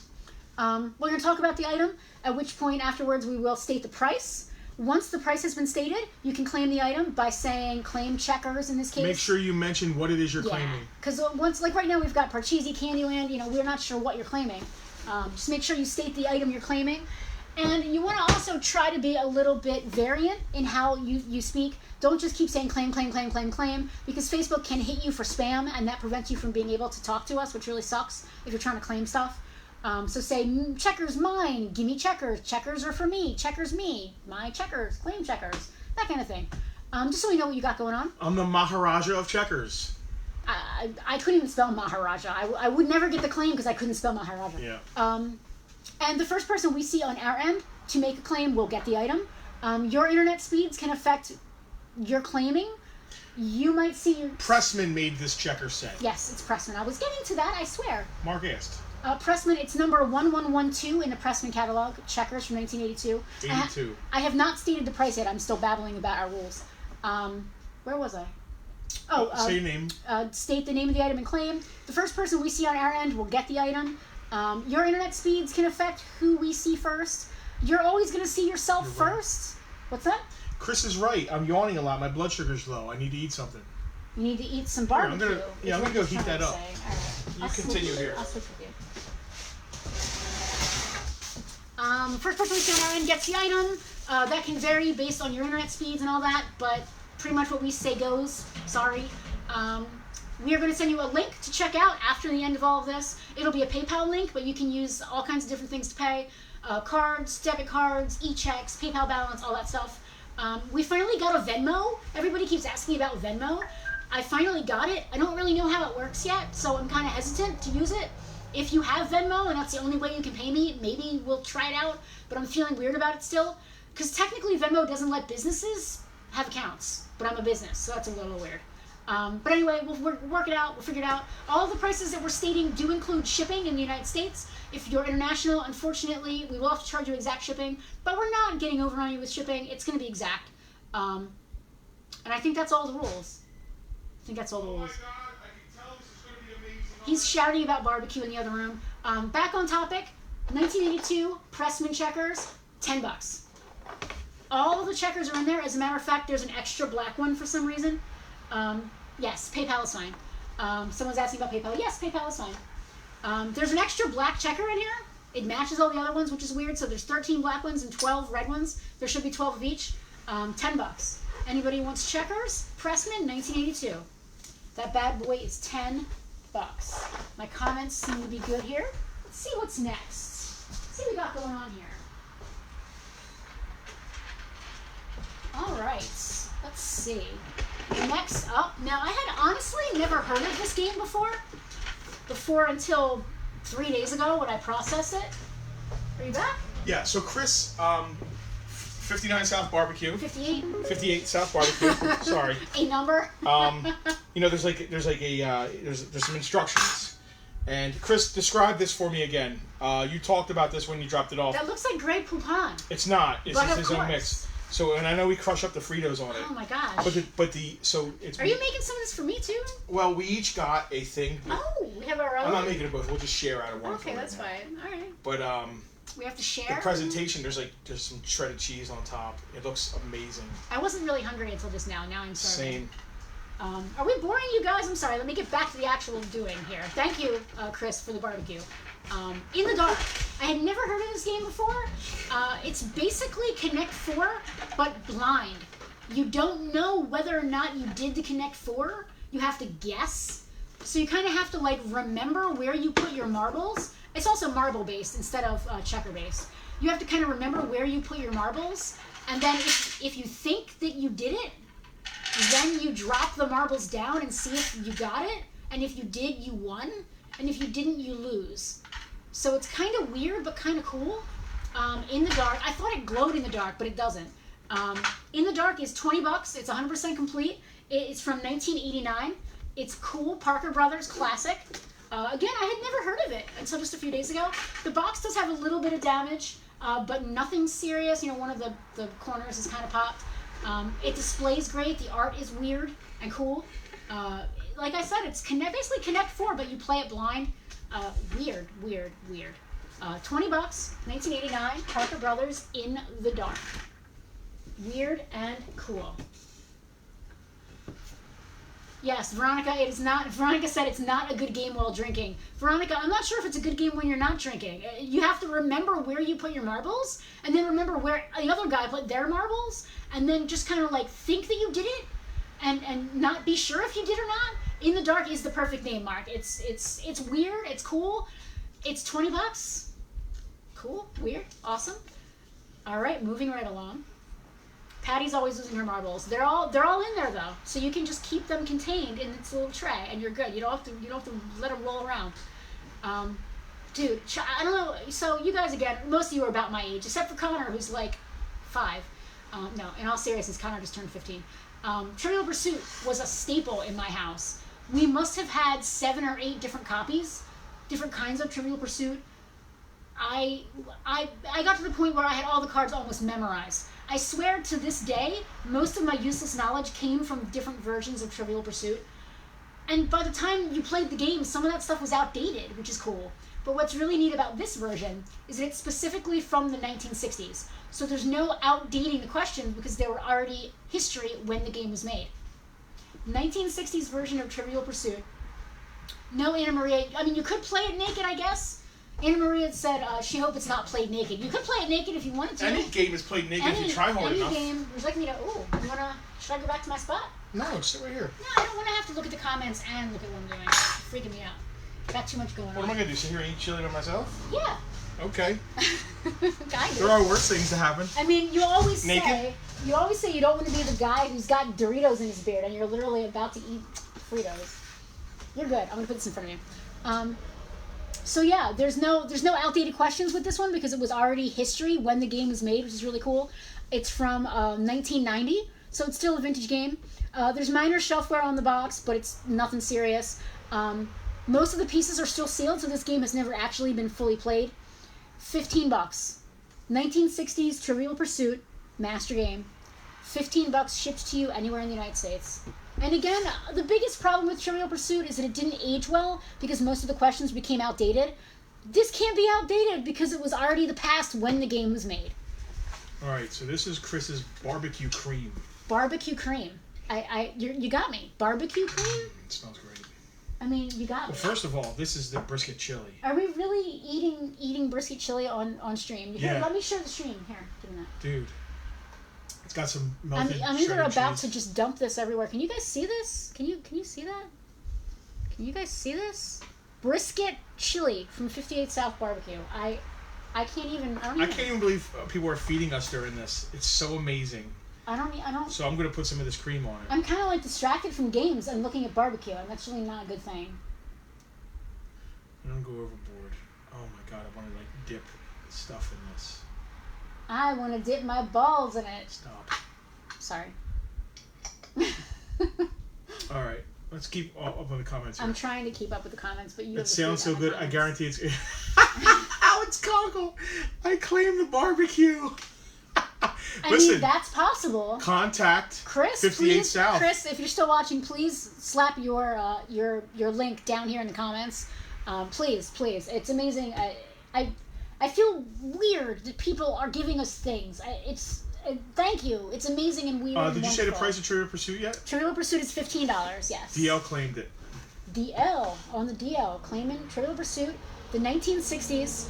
We're going to talk about the item, at which point afterwards we will state the price. Once the price has been stated, you can claim the item by saying claim checkers in this case. Make sure you mention what it is you're claiming. Because like right now we've got Parcheesi, Candyland, we're not sure what you're claiming. Just make sure you state the item you're claiming. And you want to also try to be a little bit variant in how you speak. Don't just keep saying claim, claim, claim, claim, claim, because Facebook can hit you for spam, and that prevents you from being able to talk to us, which really sucks if you're trying to claim stuff. So say, checkers mine, give me checkers, checkers are for me, checkers me, my checkers, claim checkers, that kind of thing. Just so we know what you got going on. I'm the Maharaja of checkers. I couldn't even spell Maharaja. I would never get the claim because I couldn't spell Maharaja. Yeah. And the first person we see on our end to make a claim will get the item. Your internet speeds can affect your claiming. You might see your... Pressman made this checker set. Yes, it's Pressman. I was getting to that, I swear. Mark asked. Pressman, it's number 1112 in the Pressman catalog, checkers from 1982. 82. I have not stated the price yet. I'm still babbling about our rules. Where was I? Say your name. State the name of the item and claim. The first person we see on our end will get the item. Your internet speeds can affect who we see first. You're always going to see yourself first. What's that? Chris is right. I'm yawning a lot. My blood sugar's low. I need to eat something. You need to eat some barbecue. I'm going to go heat that up. Right. You continue here. I'll switch with you. First person we see on our end gets the item. That can vary based on your internet speeds and all that, but pretty much what we say goes. Sorry. We are going to send you a link to check out after the end of all of this. It'll be a PayPal link, but you can use all kinds of different things to pay. Cards, debit cards, e-checks, PayPal balance, all that stuff. We finally got a Venmo. Everybody keeps asking me about Venmo. I finally got it. I don't really know how it works yet, so I'm kind of hesitant to use it. If you have Venmo and that's the only way you can pay me, maybe we'll try it out, but I'm feeling weird about it still. Because technically Venmo doesn't let businesses have accounts, but I'm a business, so that's a little weird. But anyway, we'll work it out, we'll figure it out. All the prices that we're stating do include shipping in the United States. If you're international, unfortunately, we will have to charge you exact shipping, but we're not getting over on you with shipping. It's going to be exact. And I think that's all the rules. I think that's all the rules. Oh my God, I can tell this is going to be amazing. He's shouting about barbecue in the other room. Back on topic, 1982 Pressman checkers, $10. All the checkers are in there. As a matter of fact, there's an extra black one for some reason. Yes, PayPal is fine. Someone's asking about PayPal. Yes, PayPal is fine. There's an extra black checker in here. It matches all the other ones, which is weird. So there's 13 black ones and 12 red ones. There should be 12 of each. $10. Anybody wants checkers? Pressman, 1982. That bad boy is $10. My comments seem to be good here. Let's see what's next. Let's see what we got going on here. All right, let's see. Next up, now I had honestly never heard of this game before until 3 days ago when I processed it. Are you back? Yeah, so Chris, 59 South Barbecue. 58. 58 South Barbecue. Sorry. A number. There's some instructions, and Chris, describe this for me again. You talked about this when you dropped it off. That looks like Grey Poupon. It's not. It's But just of his own course. mix. So, and I know we crush up the Fritos on it. Oh my gosh. So it's. Are you making some of this for me too? Well, we each got a thing. Oh, we have our own. I'm not making it both. We'll just share out of one. Okay, that's fine. All right. But We have to the share. presentation, there's some shredded cheese on top. It looks amazing. I wasn't really hungry until just now. Now I'm starving. Same. Are we boring you guys? I'm sorry. Let me get back to the actual doing here. Thank you, Chris, for the barbecue. In the Dark. I had never heard of this game before. It's basically Connect 4, but blind. You don't know whether or not you did the Connect 4. You have to guess. So you kind of have to remember where you put your marbles. It's also marble based instead of checker based. You have to kind of remember where you put your marbles, and then if you think that you did it, then you drop the marbles down and see if you got it, and if you did, you won, and if you didn't, you lose. So it's kind of weird, but kind of cool. In the Dark, I thought it glowed in the dark, but it doesn't. In the Dark is $20. It's 100% complete. It's from 1989. It's cool, Parker Brothers classic. Again, I had never heard of it until just a few days ago. The box does have a little bit of damage, but nothing serious. One of the corners is kind of popped. It displays great. The art is weird and cool. Like I said, it's basically Connect 4, but you play it blind. Weird. $20, 1989, Parker Brothers in the Dark. Weird and cool. Yes, Veronica, it is not. Veronica said it's not a good game while drinking. Veronica, I'm not sure if it's a good game when you're not drinking. You have to remember where you put your marbles, and then remember where the other guy put their marbles, and then just kind of think that you did it, and not be sure if you did or not. In the Dark is the perfect name, Mark. It's weird. It's cool. It's $20. Cool. Weird. Awesome. All right, moving right along. Patty's always losing her marbles. They're all in there though, so you can just keep them contained in its little tray, and you're good. You don't have to let them roll around. Dude, I don't know. So you guys again, most of you are about my age, except for Connor, who's 5. No, in all seriousness, Connor just turned 15. Trivial Pursuit was a staple in my house. We must have had 7 or 8 different copies, different kinds of Trivial Pursuit. I got to the point where I had all the cards almost memorized. I swear to this day, most of my useless knowledge came from different versions of Trivial Pursuit. And by the time you played the game, some of that stuff was outdated, which is cool. But what's really neat about this version is that it's specifically from the 1960s. So there's no outdating the questions because they were already history when the game was made. 1960s version of Trivial Pursuit. No Anna Maria. I mean, you could play it naked, I guess. Anna Maria said she hoped it's not played naked. You could play it naked if you wanted to. Any game is played naked if you try hard enough. Any game. Would you like me to... should I go back to my spot? No, sit right here. No, I don't want to have to look at the comments and look at what I'm doing. It's freaking me out. Got too much going on. What am I going to do, sit here and eat chili by myself? Yeah. Okay. Kind There of. are worse things to happen. I mean, you always Naked? say you don't want to be the guy who's got Doritos in his beard and you're literally about to eat Fritos. You're good. I'm gonna put this in front of you. So yeah, there's no outdated questions with this one because it was already history when the game was made, which is really cool. It's from 1990, so it's still a vintage game. There's minor shelfware on the box, but it's nothing serious. Most of the pieces are still sealed, so this game has never actually been fully played. $15. 1960s Trivial Pursuit, master game. $15 shipped to you anywhere in the United States. And again, the biggest problem with Trivial Pursuit is that it didn't age well because most of the questions became outdated. This can't be outdated because it was already the past when the game was made. Alright, so this is Chris's barbecue cream. Barbecue cream. You got me. Barbecue cream? It smells great. I mean, you got me. Well, first of all, this is the brisket chili. Are we really eating brisket chili on stream? Here, Yeah. let me share the stream. Here, give me that. Dude. It's got some melted I'm either shredded about cheese. to just dump this everywhere. Can you guys see this? Can you see that? Can you guys see this? Brisket chili from 58 South Barbecue. I can't even. I can't even believe people are feeding us during this. It's so amazing. I don't. So I'm going to put some of this cream on it. I'm kind of like distracted from games and looking at barbecue, and that's really not a good thing. I don't go overboard. Oh my god, I want to like dip stuff in this. I want to dip my balls in it. Stop. Sorry. Alright, let's keep up with the comments here. I'm trying to keep up with the comments, but you. It sounds so good. I guarantee it's. Alex Alex Conkle! I claim the barbecue! I Listen, mean, that's possible. contact Chris, 58 please, South. Chris, if you're still watching, please slap your link down here in the comments. Please. It's amazing. I feel weird that people are giving us things. Thank you. It's amazing and weird. And Did you say the wonderful. price of Trivial Pursuit yet? Trivial Pursuit is $15. Yes. DL claimed it. DL on the DL claiming Trivial Pursuit, the 1960s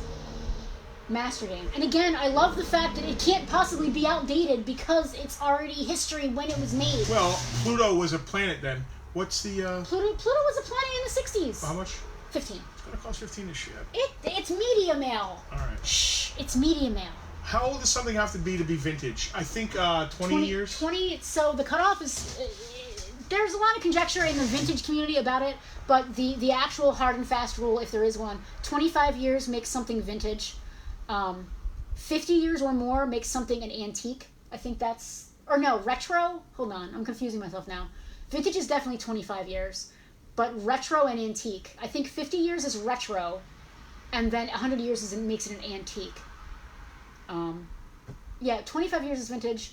master game. And again, I love the fact that it can't possibly be outdated because it's already history when it was made. Well, Pluto was a planet then. What's the Pluto was a planet in the 60s. how much? 15. It's gonna cost 15 to ship. It's media mail. Alright. Shh, it's media mail. How old does something have to be vintage? I think 20 years. 20. So the cutoff is. There's a lot of conjecture in the vintage community about it, but the actual hard and fast rule, if there is one, 25 years makes something vintage. 50 years or more makes something an antique. I think that's. Or no, retro? Hold on, I'm confusing myself now. Vintage is definitely 25 years, but retro and antique. I think 50 years is retro, and then 100 years makes it an antique. Yeah, 25 years is vintage.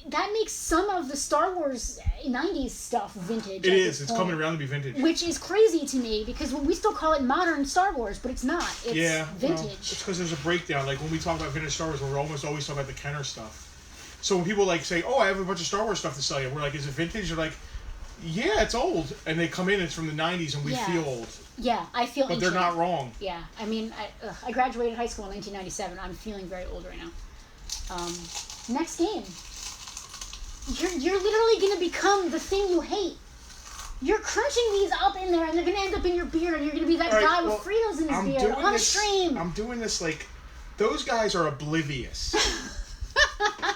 That makes some of the Star Wars 90s stuff vintage. It is. It's coming around to be vintage. Which is crazy to me because we still call it modern Star Wars, but it's not. It's vintage. Well, it's because there's a breakdown. Like when we talk about vintage Star Wars, we're almost always talking about the Kenner stuff. So when people like say, "Oh, I have a bunch of Star Wars stuff to sell you," we're like, "Is it vintage?" They're like, "Yeah, it's old." And they come in, it's from the 90s, and we feel old. Yeah, I feel. But they're not wrong. Yeah, I mean, I graduated high school in 1997. I'm feeling very old right now. Next game. You're literally going to become the thing you hate. You're crunching these up in there, and they're going to end up in your beard, and you're going to be that guy with Fritos in his beard on a stream. I'm doing this like, those guys are oblivious.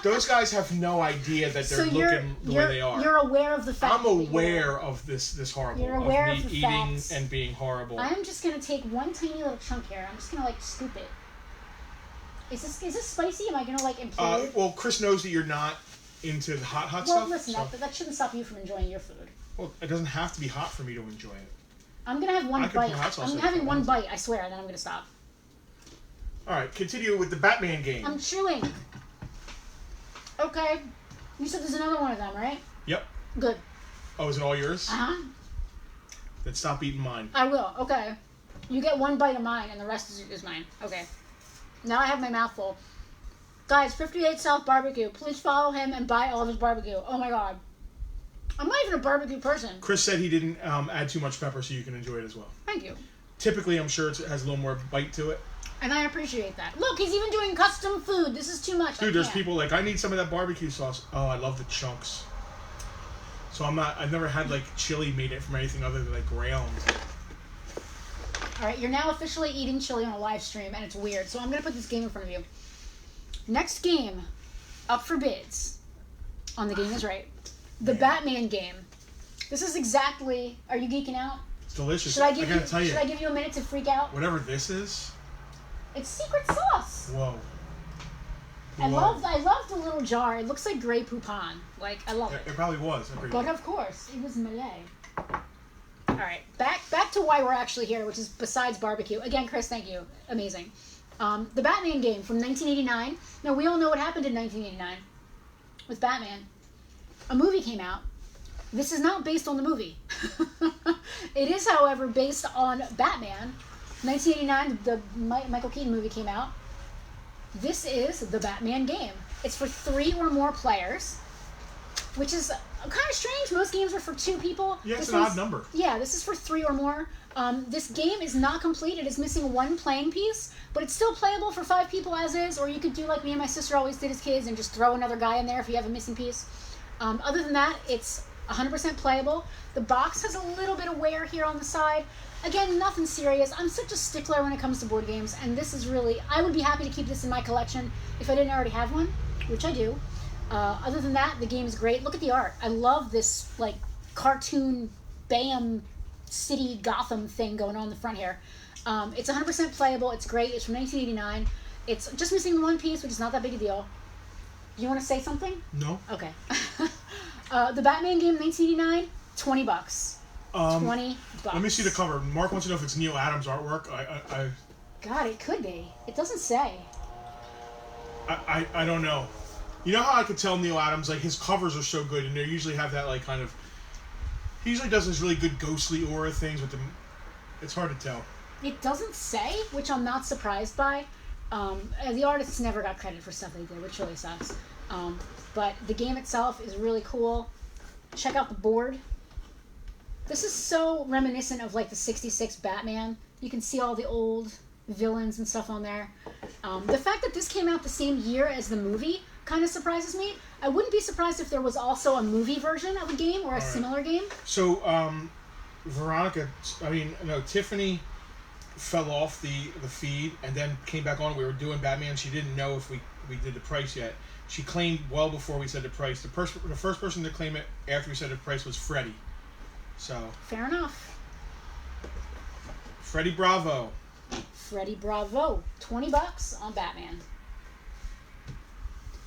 Those guys have no idea that they're looking the way they are. You're aware of the fact. I'm aware of this horrible. You're aware of me of the eating facts. and being horrible. I'm just going to take one tiny little chunk here. I'm just going to like scoop it. Is this spicy? Am I going to like implode? Well, Chris knows that you're not into the hot Well, stuff. listen, that shouldn't stop you from enjoying your food. Well, it doesn't have to be hot for me to enjoy it. I'm gonna have one I could bite. put hot sauce I'm in it having if I one want bite, I swear, and then I'm gonna stop. Alright, continue with the Batman game. I'm chewing. Okay. You said there's another one of them, right? Yep. Good. Oh, is it all yours? Uh-huh. Then stop eating mine. I will. Okay. You get one bite of mine, and the rest is mine. Okay. Now I have my mouth full. Guys, 58 South Barbecue. Please follow him and buy all of his barbecue. Oh my god. I'm not even a barbecue person. Chris said he didn't add too much pepper so you can enjoy it as well. Thank you. Typically, I'm sure it has a little more bite to it. And I appreciate that. Look, he's even doing custom food. This is too much. Dude, there's people like, I need some of that barbecue sauce. Oh, I love the chunks. So I've never had like chili made it from anything other than like ground. All right, you're now officially eating chili on a live stream, and it's weird. So I'm gonna put this game in front of you. Next game up for bids on The Game Is Right. The Batman game. This is exactly. Are you geeking out? It's delicious. Should I give gotta tell you. Should I give you a minute to freak out? Whatever this is. It's secret sauce. Whoa. I love the little jar. It looks like Grey Poupon. Like, I love it. It probably was. But of course, it was Malay. All right, back to why we're actually here, which is besides barbecue. Again, Chris, thank you. Amazing. The Batman game from 1989. Now, we all know what happened in 1989 with Batman. A movie came out. This is not based on the movie. It is, however, based on Batman. 1989, the Michael Keaton movie came out. This is the Batman game. It's for 3 or more players, which is kind of strange. Most games are for 2 people. Yeah, it's an odd number. Yeah, this is for 3 or more. This game is not complete. It is missing 1 playing piece, but it's still playable for 5 people as is, or you could do like me and my sister always did as kids and just throw another guy in there if you have a missing piece. Other than that, it's 100% playable. The box has a little bit of wear here on the side. Again, nothing serious. I'm such a stickler when it comes to board games, and this is really... I would be happy to keep this in my collection if I didn't already have one, which I do. Other than that, the game is great. Look at the art. I love this, like, cartoon BAM city Gotham thing going on in the front here. It's 100% playable. It's great. It's from 1989. It's just missing 1 piece, which is not that big a deal. You want to say something? No. Okay. The Batman game, 1989, $20. $20. Let me see the cover. Mark wants to know if it's Neil Adams artwork. God, it could be. It doesn't say. I don't know. You know how I could tell Neil Adams, like, his covers are so good, and they usually have that, like, kind of... He usually does those really good ghostly aura things with them. It's hard to tell. It doesn't say, which I'm not surprised by. The artists never got credit for stuff they did, which really sucks. But the game itself is really cool. Check out the board. This is so reminiscent of, like, the 66 Batman. You can see all the old villains and stuff on there. The fact that this came out the same year as the movie kind of surprises me. I wouldn't be surprised if there was also a movie version of a game or a similar game. So, Tiffany fell off the feed and then came back on. We were doing Batman. She didn't know if we did the price yet. She claimed well before we said the price. The first person to claim it after we said the price was Freddie. So fair enough. Freddie Bravo. Freddie Bravo. $20 on Batman.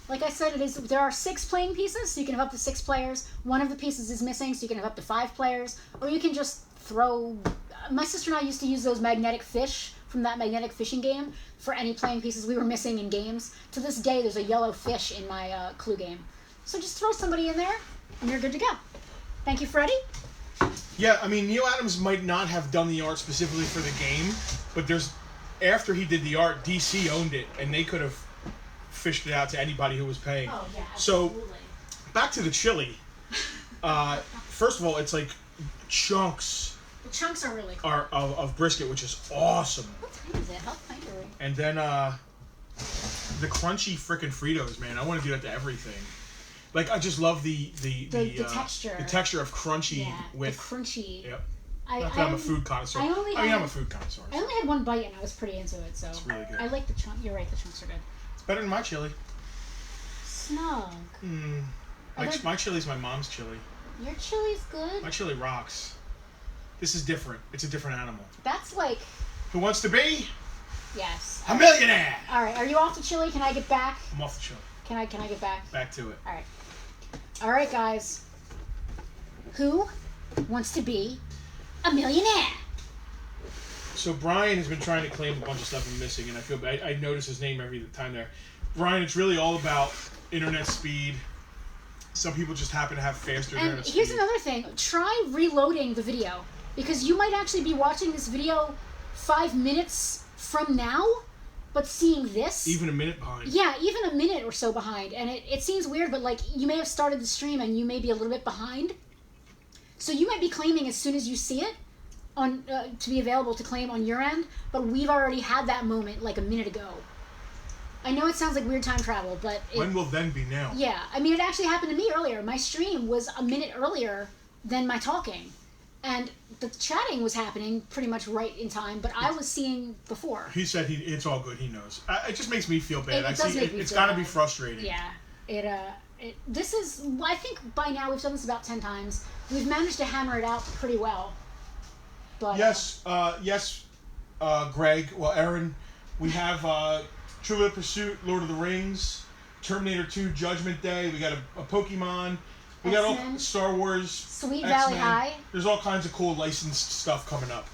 Like I said, there are 6 playing pieces, so you can have up to 6 players. One of the pieces is missing, so you can have up to 5 players. Or you can just throw... My sister and I used to use those magnetic fish from that magnetic fishing game for any playing pieces we were missing in games. To this day, there's a yellow fish in my Clue game. So just throw somebody in there, and you're good to go. Thank you, Freddie. Yeah, I mean, Neil Adams might not have done the art specifically for the game, but after he did the art, DC owned it, and they could have fished it out to anybody who was paying. Oh, yeah, absolutely. So, back to the chili. First of all, it's like chunks. The chunks are really cool. Of brisket, which is awesome. What time is it? How tight are we? And then the crunchy frickin' Fritos, man. I want to do that to everything. Like, I just love the texture. The texture of crunchy with... the crunchy. Yep. I'm a food connoisseur. I'm a food connoisseur. I only had 1 bite and I was pretty into it, so... It's really good. I like the chunk. You're right, the chunks are good. It's better than my chili. Snug. My chili's my mom's chili. Your chili's good? My chili rocks. This is different. It's a different animal. That's like... Who wants to be? Yes. A millionaire! Alright, are you off the chili? Can I get back? I'm off the chili. Can I get back? Back to it. Alright. Alright, guys. Who wants to be a millionaire? So Brian has been trying to claim a bunch of stuff I'm missing, and I feel bad. I notice his name every time there. Brian, it's really all about internet speed. Some people just happen to have faster internet speed. And here's another thing. Try reloading the video, because you might actually be watching this video 5 minutes from now, but seeing this... Even a minute behind. Yeah, even a minute or so behind. And it seems weird, but like you may have started the stream and you may be a little bit behind. So you might be claiming as soon as you see it on to be available to claim on your end, but we've already had that moment like a minute ago. I know it sounds like weird time travel, but... When will then be now? Yeah, I mean, it actually happened to me earlier. My stream was a minute earlier than my talking. And the chatting was happening pretty much right in time, but I was seeing before. He said it's all good. He knows. It just makes me feel bad. It's got to be frustrating. Yeah. This is, I think by now we've done this about 10 times. We've managed to hammer it out pretty well. But yes, Greg. Well, Aaron, we have Trivial Pursuit, Lord of the Rings, Terminator 2, Judgment Day. We got a Pokemon. We got all Star Wars. Sweet X-Men. Valley High. There's all kinds of cool licensed stuff coming up.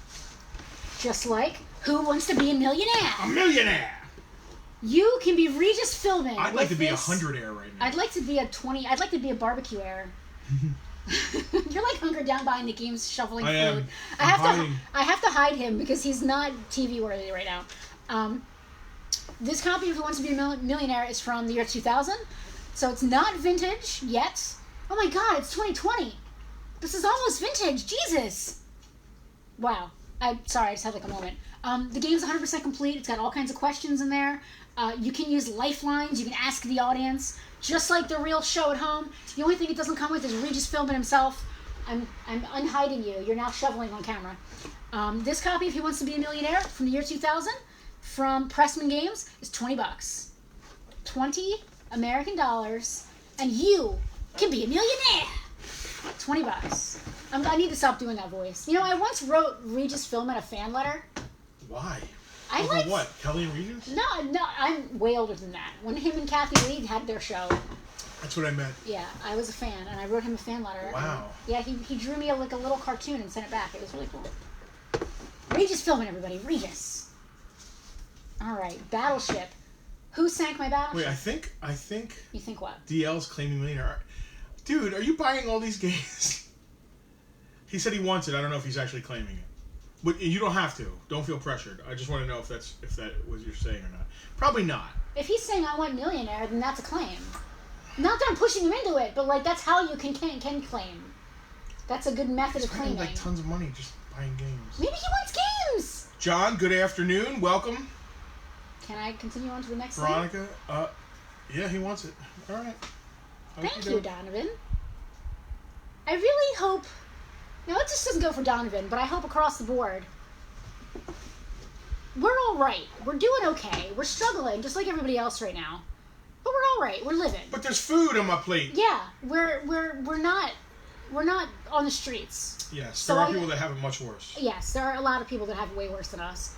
Just like Who Wants to Be a Millionaire? A millionaire! You can be Regis filming. I'd like to be 100-air right now. I'd like to be a 20. I'd like to be a barbecue-air. You're like hunkered down behind the games, shoveling food. Am. I have to hide him because he's not TV worthy right now. This copy of Who Wants to Be a Millionaire is from the year 2000, so it's not vintage yet. Oh my God, it's 2020. This is almost vintage. Jesus. Wow. Sorry, I just had like a moment. The game's 100% complete. It's got all kinds of questions in there. You can use lifelines. You can ask the audience, just like the real show at home. The only thing it doesn't come with is Regis filming himself. I'm unhiding you. You're now shoveling on camera. This copy of Who Wants to Be a Millionaire from the year 2000 from Pressman Games is $20. 20 American dollars, and you can be a millionaire. $20. I need to stop doing that voice. You know, I once wrote Regis Philbin a fan letter. Why? Over what? Kelly and Regis? No, I'm way older than that. When him and Kathy Lee had their show. That's what I meant. Yeah, I was a fan, and I wrote him a fan letter. Wow. Yeah, he drew me like a little cartoon and sent it back. It was really cool. Regis Philbin, everybody. Regis. All right, Battleship. Who sank my battleship? Wait, I think. You think what? DL's claiming millionaire. Dude, are you buying all these games? He said he wants it. I don't know if he's actually claiming it. But you don't have to. Don't feel pressured. I just want to know if that was you're saying or not. Probably not. If he's saying I want millionaire, then that's a claim. Not that I'm pushing him into it, but like that's how you can claim. That's a good method of claiming. Like tons of money just buying games. Maybe he wants games. John, good afternoon. Welcome. Can I continue on to the next Veronica, yeah, he wants it. All right. Thank you, Donovan. I really hope... Now, it just doesn't go for Donovan, but I hope across the board, we're all right. We're doing okay. We're struggling, just like everybody else right now. But we're all right. We're living. But there's food on my plate. Yeah, we're not on the streets. Yes, so there are people that have it much worse. Yes, there are a lot of people that have it way worse than us.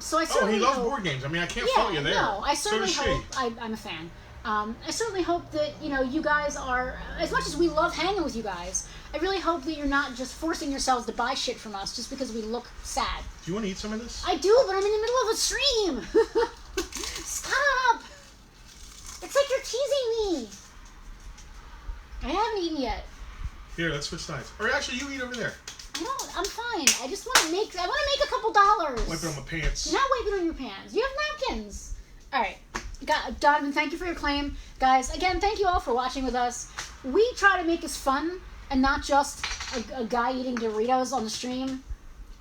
So I certainly he loves board games. I mean, I can't fault you there. No, I certainly hope. I'm a fan. I certainly hope that you guys are, as much as we love hanging with you guys, I really hope that you're not just forcing yourselves to buy shit from us just because we look sad. Do you want to eat some of this? I do, but I'm in the middle of a stream. Stop! It's like you're teasing me. I haven't eaten yet. Here, let's switch sides. Or actually, you eat over there. I'm fine. I just want to make a couple dollars. Wipe it on my pants. You're not wiping on your pants. You have napkins. All right. Donovan, thank you for your claim. Guys, again, thank you all for watching with us. We try to make this fun and not just a guy eating Doritos on the stream.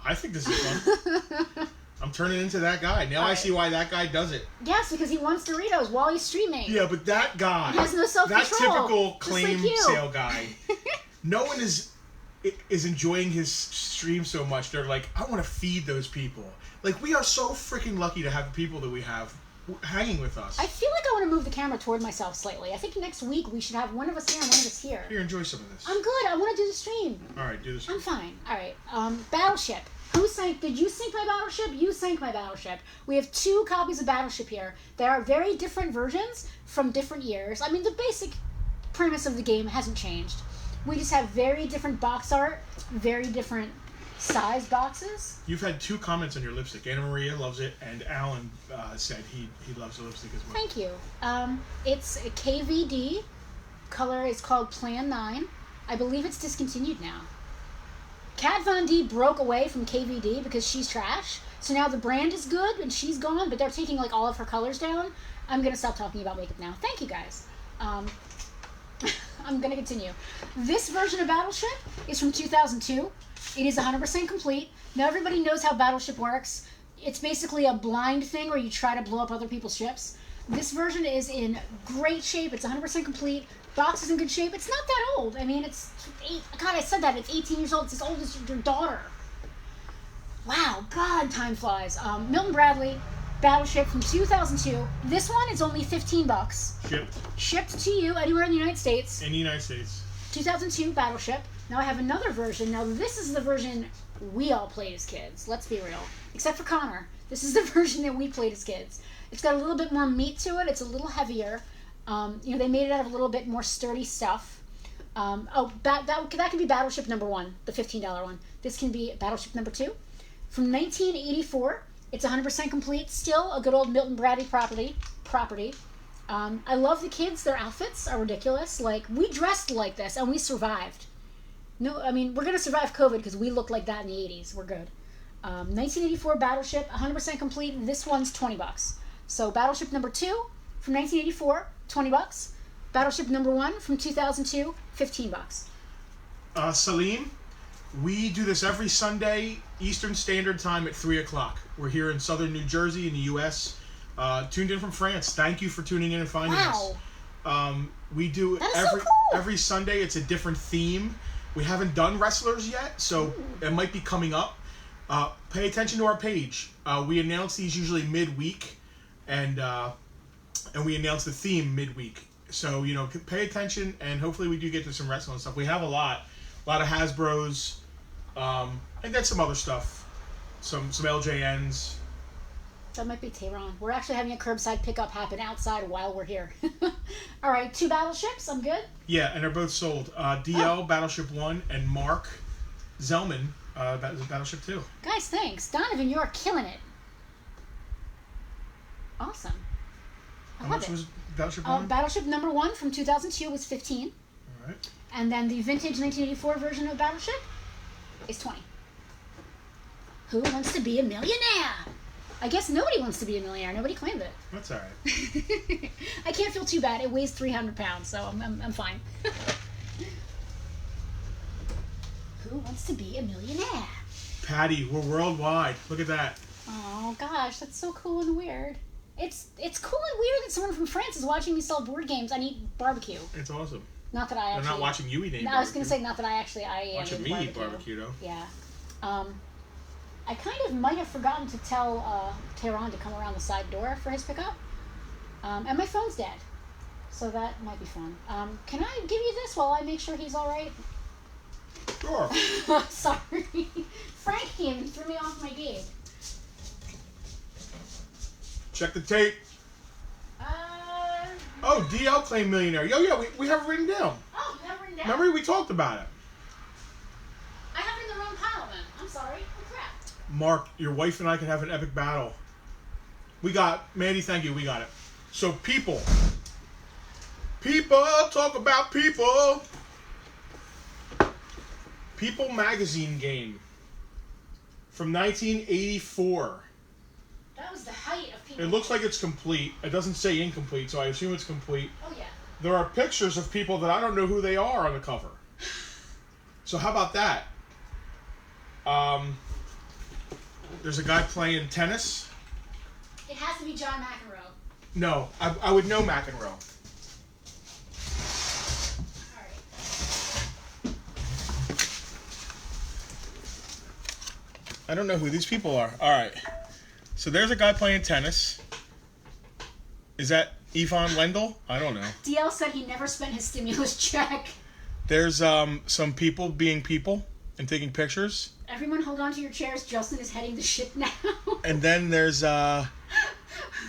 I think this is fun. I'm turning into that guy. Now I see why that guy does it. Yes, because he wants Doritos while he's streaming. Yeah, but that guy... He has no self-control. That typical claim like sale guy. No one is enjoying his stream so much. They're like, I want to feed those people. Like, we are so freaking lucky to have the people that we have hanging with us. I feel like I want to move the camera toward myself slightly. I think next week we should have one of us here and one of us here. Here, enjoy some of this. I'm good. I want to do the stream. All right, do the stream. I'm fine. All right. Battleship. Did you sink my Battleship? You sank my Battleship. We have 2 copies of Battleship here. There are very different versions from different years. I mean, the basic premise of the game hasn't changed. We just have very different box art, very different size boxes. You've had 2 comments on your lipstick. Anna Maria loves it, and Alan said he loves the lipstick as well. Thank you. It's a KVD. Color is called Plan 9. I believe it's discontinued now. Kat Von D broke away from KVD because she's trash. So now the brand is good and she's gone, but they're taking like all of her colors down. I'm going to stop talking about makeup now. Thank you guys. I'm going to continue. This version of Battleship is from 2002. It is 100% complete. Now everybody knows how Battleship works. It's basically a blind thing where you try to blow up other people's ships. This version is in great shape. It's 100% complete. Box is in good shape. It's not that old. I mean, it's God, I said that. It's 18 years old. It's as old as your daughter. Wow, God, time flies. Milton Bradley, Battleship from 2002. This one is only $15. Shipped to you anywhere in the United States. In the United States. 2002 Battleship. Now I have another version. Now this is the version we all played as kids. Let's be real. Except for Connor. This is the version that we played as kids. It's got a little bit more meat to it. It's a little heavier. They made it out of a little bit more sturdy stuff. That can be Battleship number 1, the $15 one. This can be Battleship number 2. From 1984. It's 100% complete. Still a good old Milton Bradley property. I love the kids. Their outfits are ridiculous. Like, we dressed like this, and we survived. No, I mean, we're going to survive COVID because we looked like that in the 80s. We're good. 1984 Battleship, 100% complete. This one's $20. So Battleship number 2 from 1984, $20. Battleship number 1 from 2002, $15. Salim, we do this every Sunday, Eastern Standard Time at 3 o'clock. We're here in southern New Jersey in the U.S. Tuned in from France. Thank you for tuning in and finding us. We do every Sunday. It's a different theme. We haven't done wrestlers yet, so it might be coming up. Pay attention to our page. We announce these usually midweek, and we announce the theme midweek. So, pay attention, and hopefully we do get to some wrestling stuff. We have a lot of Hasbros, and then some other stuff, some LJNs. That might be Tehran. We're actually having a curbside pickup happen outside while we're here. All right, 2 battleships. I'm good. Yeah, and they're both sold. DL Battleship 1 and Mark Zellman Battleship 2. Guys, thanks. Donovan, you're killing it. Awesome. How much was Battleship 1? Battleship number 1 from 2002 was $15. All right. And then the vintage 1984 version of Battleship is $20. Who wants to be a millionaire? I guess nobody wants to be a millionaire. Nobody claimed it. That's all right. I can't feel too bad. It weighs 300 pounds, so I'm fine. Who wants to be a millionaire? Patty, we're worldwide. Look at that. Oh gosh, that's so cool and weird. It's cool and weird that someone from France is watching me sell board games and eat barbecue. It's awesome. Not that I actually... They're not watching you eat any barbecue. I was going to say, not that I am watching me eat barbecue, though. Yeah. I kind of might have forgotten to tell Tehran to come around the side door for his pickup. And my phone's dead. So that might be fun. Can I give you this while I make sure he's alright? Sure. Sorry. Frank came and threw me off my game. Check the tape. Oh, DL claimed millionaire. Yeah, we have it written down. Oh, you have it written down? Remember, we talked about it. I have it in the wrong pile then. I'm sorry. Oh, crap. Mark, your wife and I can have an epic battle. Mandy, thank you, we got it. So, people talk about people. People magazine game from 1984. That was the height of people. It looks like it's complete. It doesn't say incomplete, so I assume it's complete. Oh, yeah. There are pictures of people that I don't know who they are on the cover. So how about that? There's a guy playing tennis. It has to be John McEnroe. No, I would know McEnroe. All right. I don't know who these people are. All right. So there's a guy playing tennis. Is that Yvonne Lendl? I don't know. DL said he never spent his stimulus check. There's some people being people and taking pictures. Everyone hold on to your chairs. Justin is heading the ship now. And then there's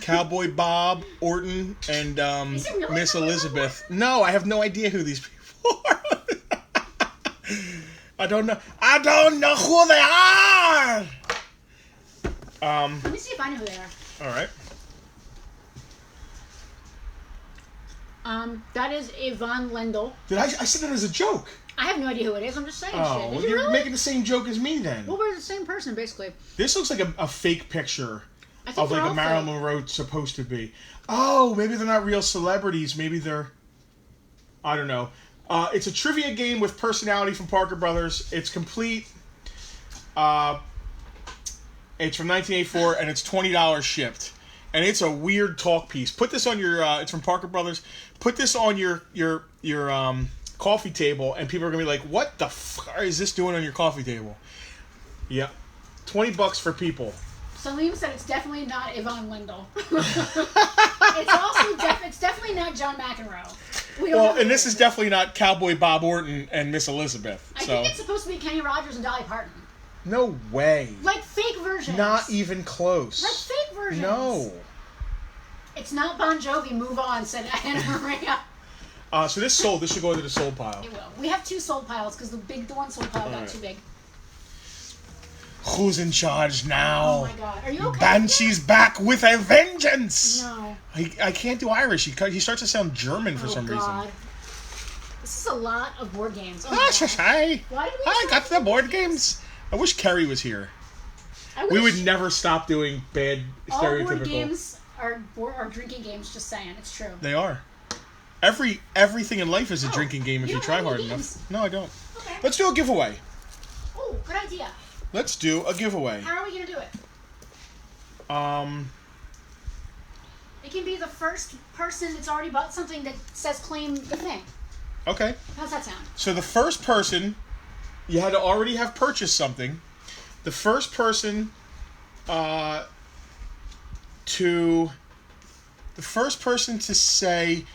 Cowboy Bob, Orton, and really Miss Cowboy Elizabeth. No, I have no idea who these people are. I don't know who they are. Let me see if I know who they are. All right. That is Yvonne Lendl. I said that as a joke. I have no idea who it is. I'm just saying Oh, shit. well, Did you you're really? making the same joke as me then. Well, we're the same person, basically. This looks like a fake picture I think of they're like all a Marilyn fake. Monroe supposed to be. Oh, maybe they're not real celebrities. Maybe they're... I don't know. It's a trivia game with personality from Parker Brothers. It's complete. It's from 1984, and it's $20 shipped. and it's a weird talk piece. Put this on your. It's from Parker Brothers. Put this on your coffee table, and people are gonna be like, "What the fuck is this doing on your coffee table?" Yeah, $20 for people. So Liam said it's definitely not Yvonne Lindell. It's definitely not John McEnroe. And this is definitely not Cowboy Bob Orton and Miss Elizabeth. I think it's supposed to be Kenny Rogers and Dolly Parton. No way. Like fake versions. Not even close. Like fake versions. No. It's not Bon Jovi. Move on, said Anna Maria. So this sold. This should go into the sold pile. It will. We have 2 sold piles because the one sold pile got too big. Who's in charge now? Oh my god. Are you okay? Banshee's back with a vengeance! No. I can't do Irish. He starts to sound German for some reason. This is a lot of board games. Why did I got the board games. I wish Kerry was here. We would never stop doing bad stereotypical. All board games are drinking games, just saying. It's true. They are. Everything in life is a drinking game if you try hard enough. No, I don't. Okay. Let's do a giveaway. Oh, good idea. Let's do a giveaway. How are we going to do it? It can be the first person that's already bought something that says claim the thing. Okay. How's that sound? So the first person, you had to already have purchased something. The first person to say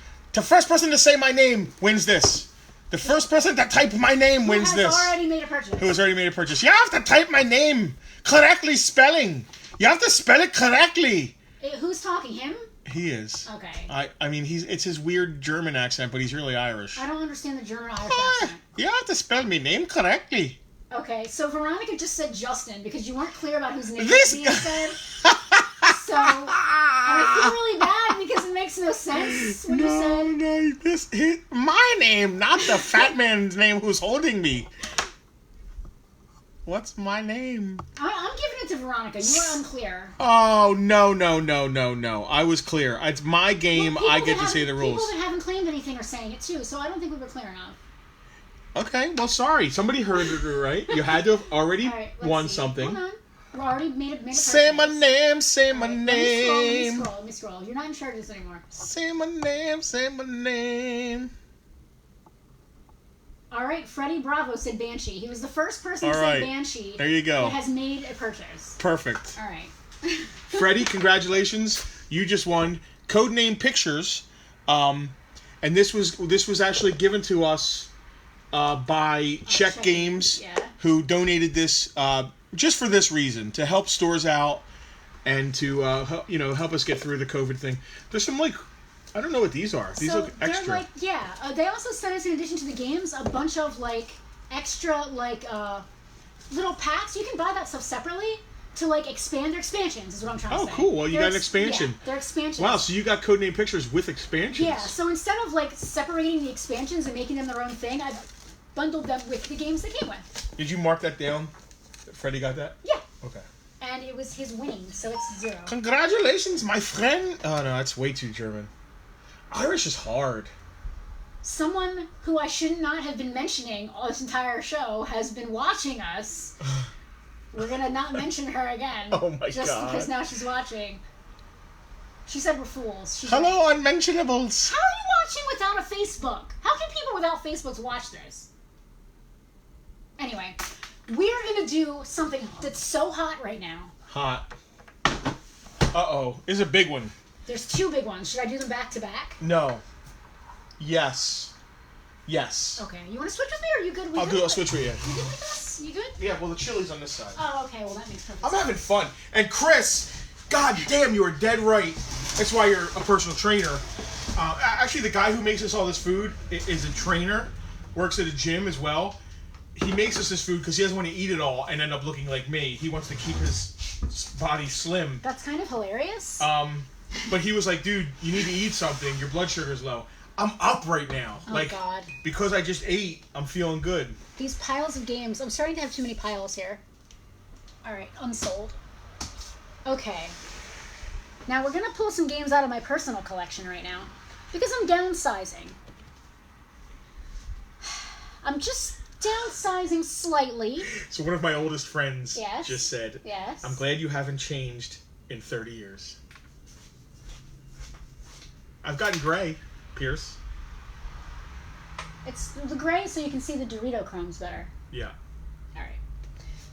my name wins this. The first person to type my name wins this. Who has already made a purchase. Who has already made a purchase. You have to type my name correctly spelling. You have to spell it correctly. Who's talking? Him? He is. Okay. I mean, it's his weird German accent, but he's really Irish. I don't understand the German-Irish accent. You have to spell my name correctly. Okay, so Veronica just said Justin because you weren't clear about whose name was being said. So, and I feel really bad because it makes no sense when you said... My name, not the fat man's name who's holding me. What's my name? I'm giving it to Veronica. You were unclear. Oh, no. I was clear. It's my game. Well, I get to say the rules. People that haven't claimed anything are saying it too, so I don't think we were clear enough. Okay, well, sorry. Somebody heard it right. You had to have already won something. Hold on. We already made a purchase. Say my name, say my name. Let me scroll. You're not in charge of this anymore. Say my name, say my name. All right, Freddie Bravo said Banshee. He was the first person to say Banshee. There you go. That has made a purchase. Perfect. All right. Freddie, congratulations. You just won Codename Pictures. And this was actually given to us by Czech Games, who donated this just for this reason, to help stores out and to help us get through the COVID thing. There's some I don't know what these are. These look extra. They also sent us, in addition to the games, a bunch of extra little packs. You can buy that stuff separately to expand their expansions. Is what I'm trying to say. Oh, cool. Well, you got an expansion. Yeah, they're expansions. Wow. So you got Codename Pictures with expansions. Yeah. So instead of separating the expansions and making them their own thing, I bundled them with the games they came with. Did you mark that down? Freddie got that? Yeah. Okay. And it was his winning, so it's 0. Congratulations, my friend. Oh, no, that's way too German. Irish is hard. Someone who I should not have been mentioning all this entire show has been watching us. We're going to not mention her again. Oh, my God. Just because now she's watching. She said we're fools. Hello, unmentionables. How are you watching without a Facebook? How can people without Facebooks watch this? Anyway, we're going to do something that's so hot right now. Hot. Uh-oh. It's a big one. There's 2 big ones. Should I do them back to back? No. Yes. Okay. You want to switch with me, or are you good with I'll switch with you. You good with us? You good? Yeah, well, the chili's on this side. Oh, okay. Well, that makes perfect sense. I'm having fun. And Chris, god damn, you are dead right. That's why you're a personal trainer. Actually, the guy who makes us all this food is a trainer, works at a gym as well. He makes us this food because he doesn't want to eat it all and end up looking like me. He wants to keep his body slim. That's kind of hilarious. But he was like, dude, you need to eat something. Your blood sugar's low. I'm up right now. Oh, God. Because I just ate, I'm feeling good. These piles of games. I'm starting to have too many piles here. All right, unsold. Okay. Now we're going to pull some games out of my personal collection right now. Because I'm downsizing. I'm just downsizing slightly. So one of my oldest friends just said, Yes. I'm glad you haven't changed in 30 years. I've gotten gray, Pierce. It's the gray so you can see the Dorito crumbs better. Yeah. Alright.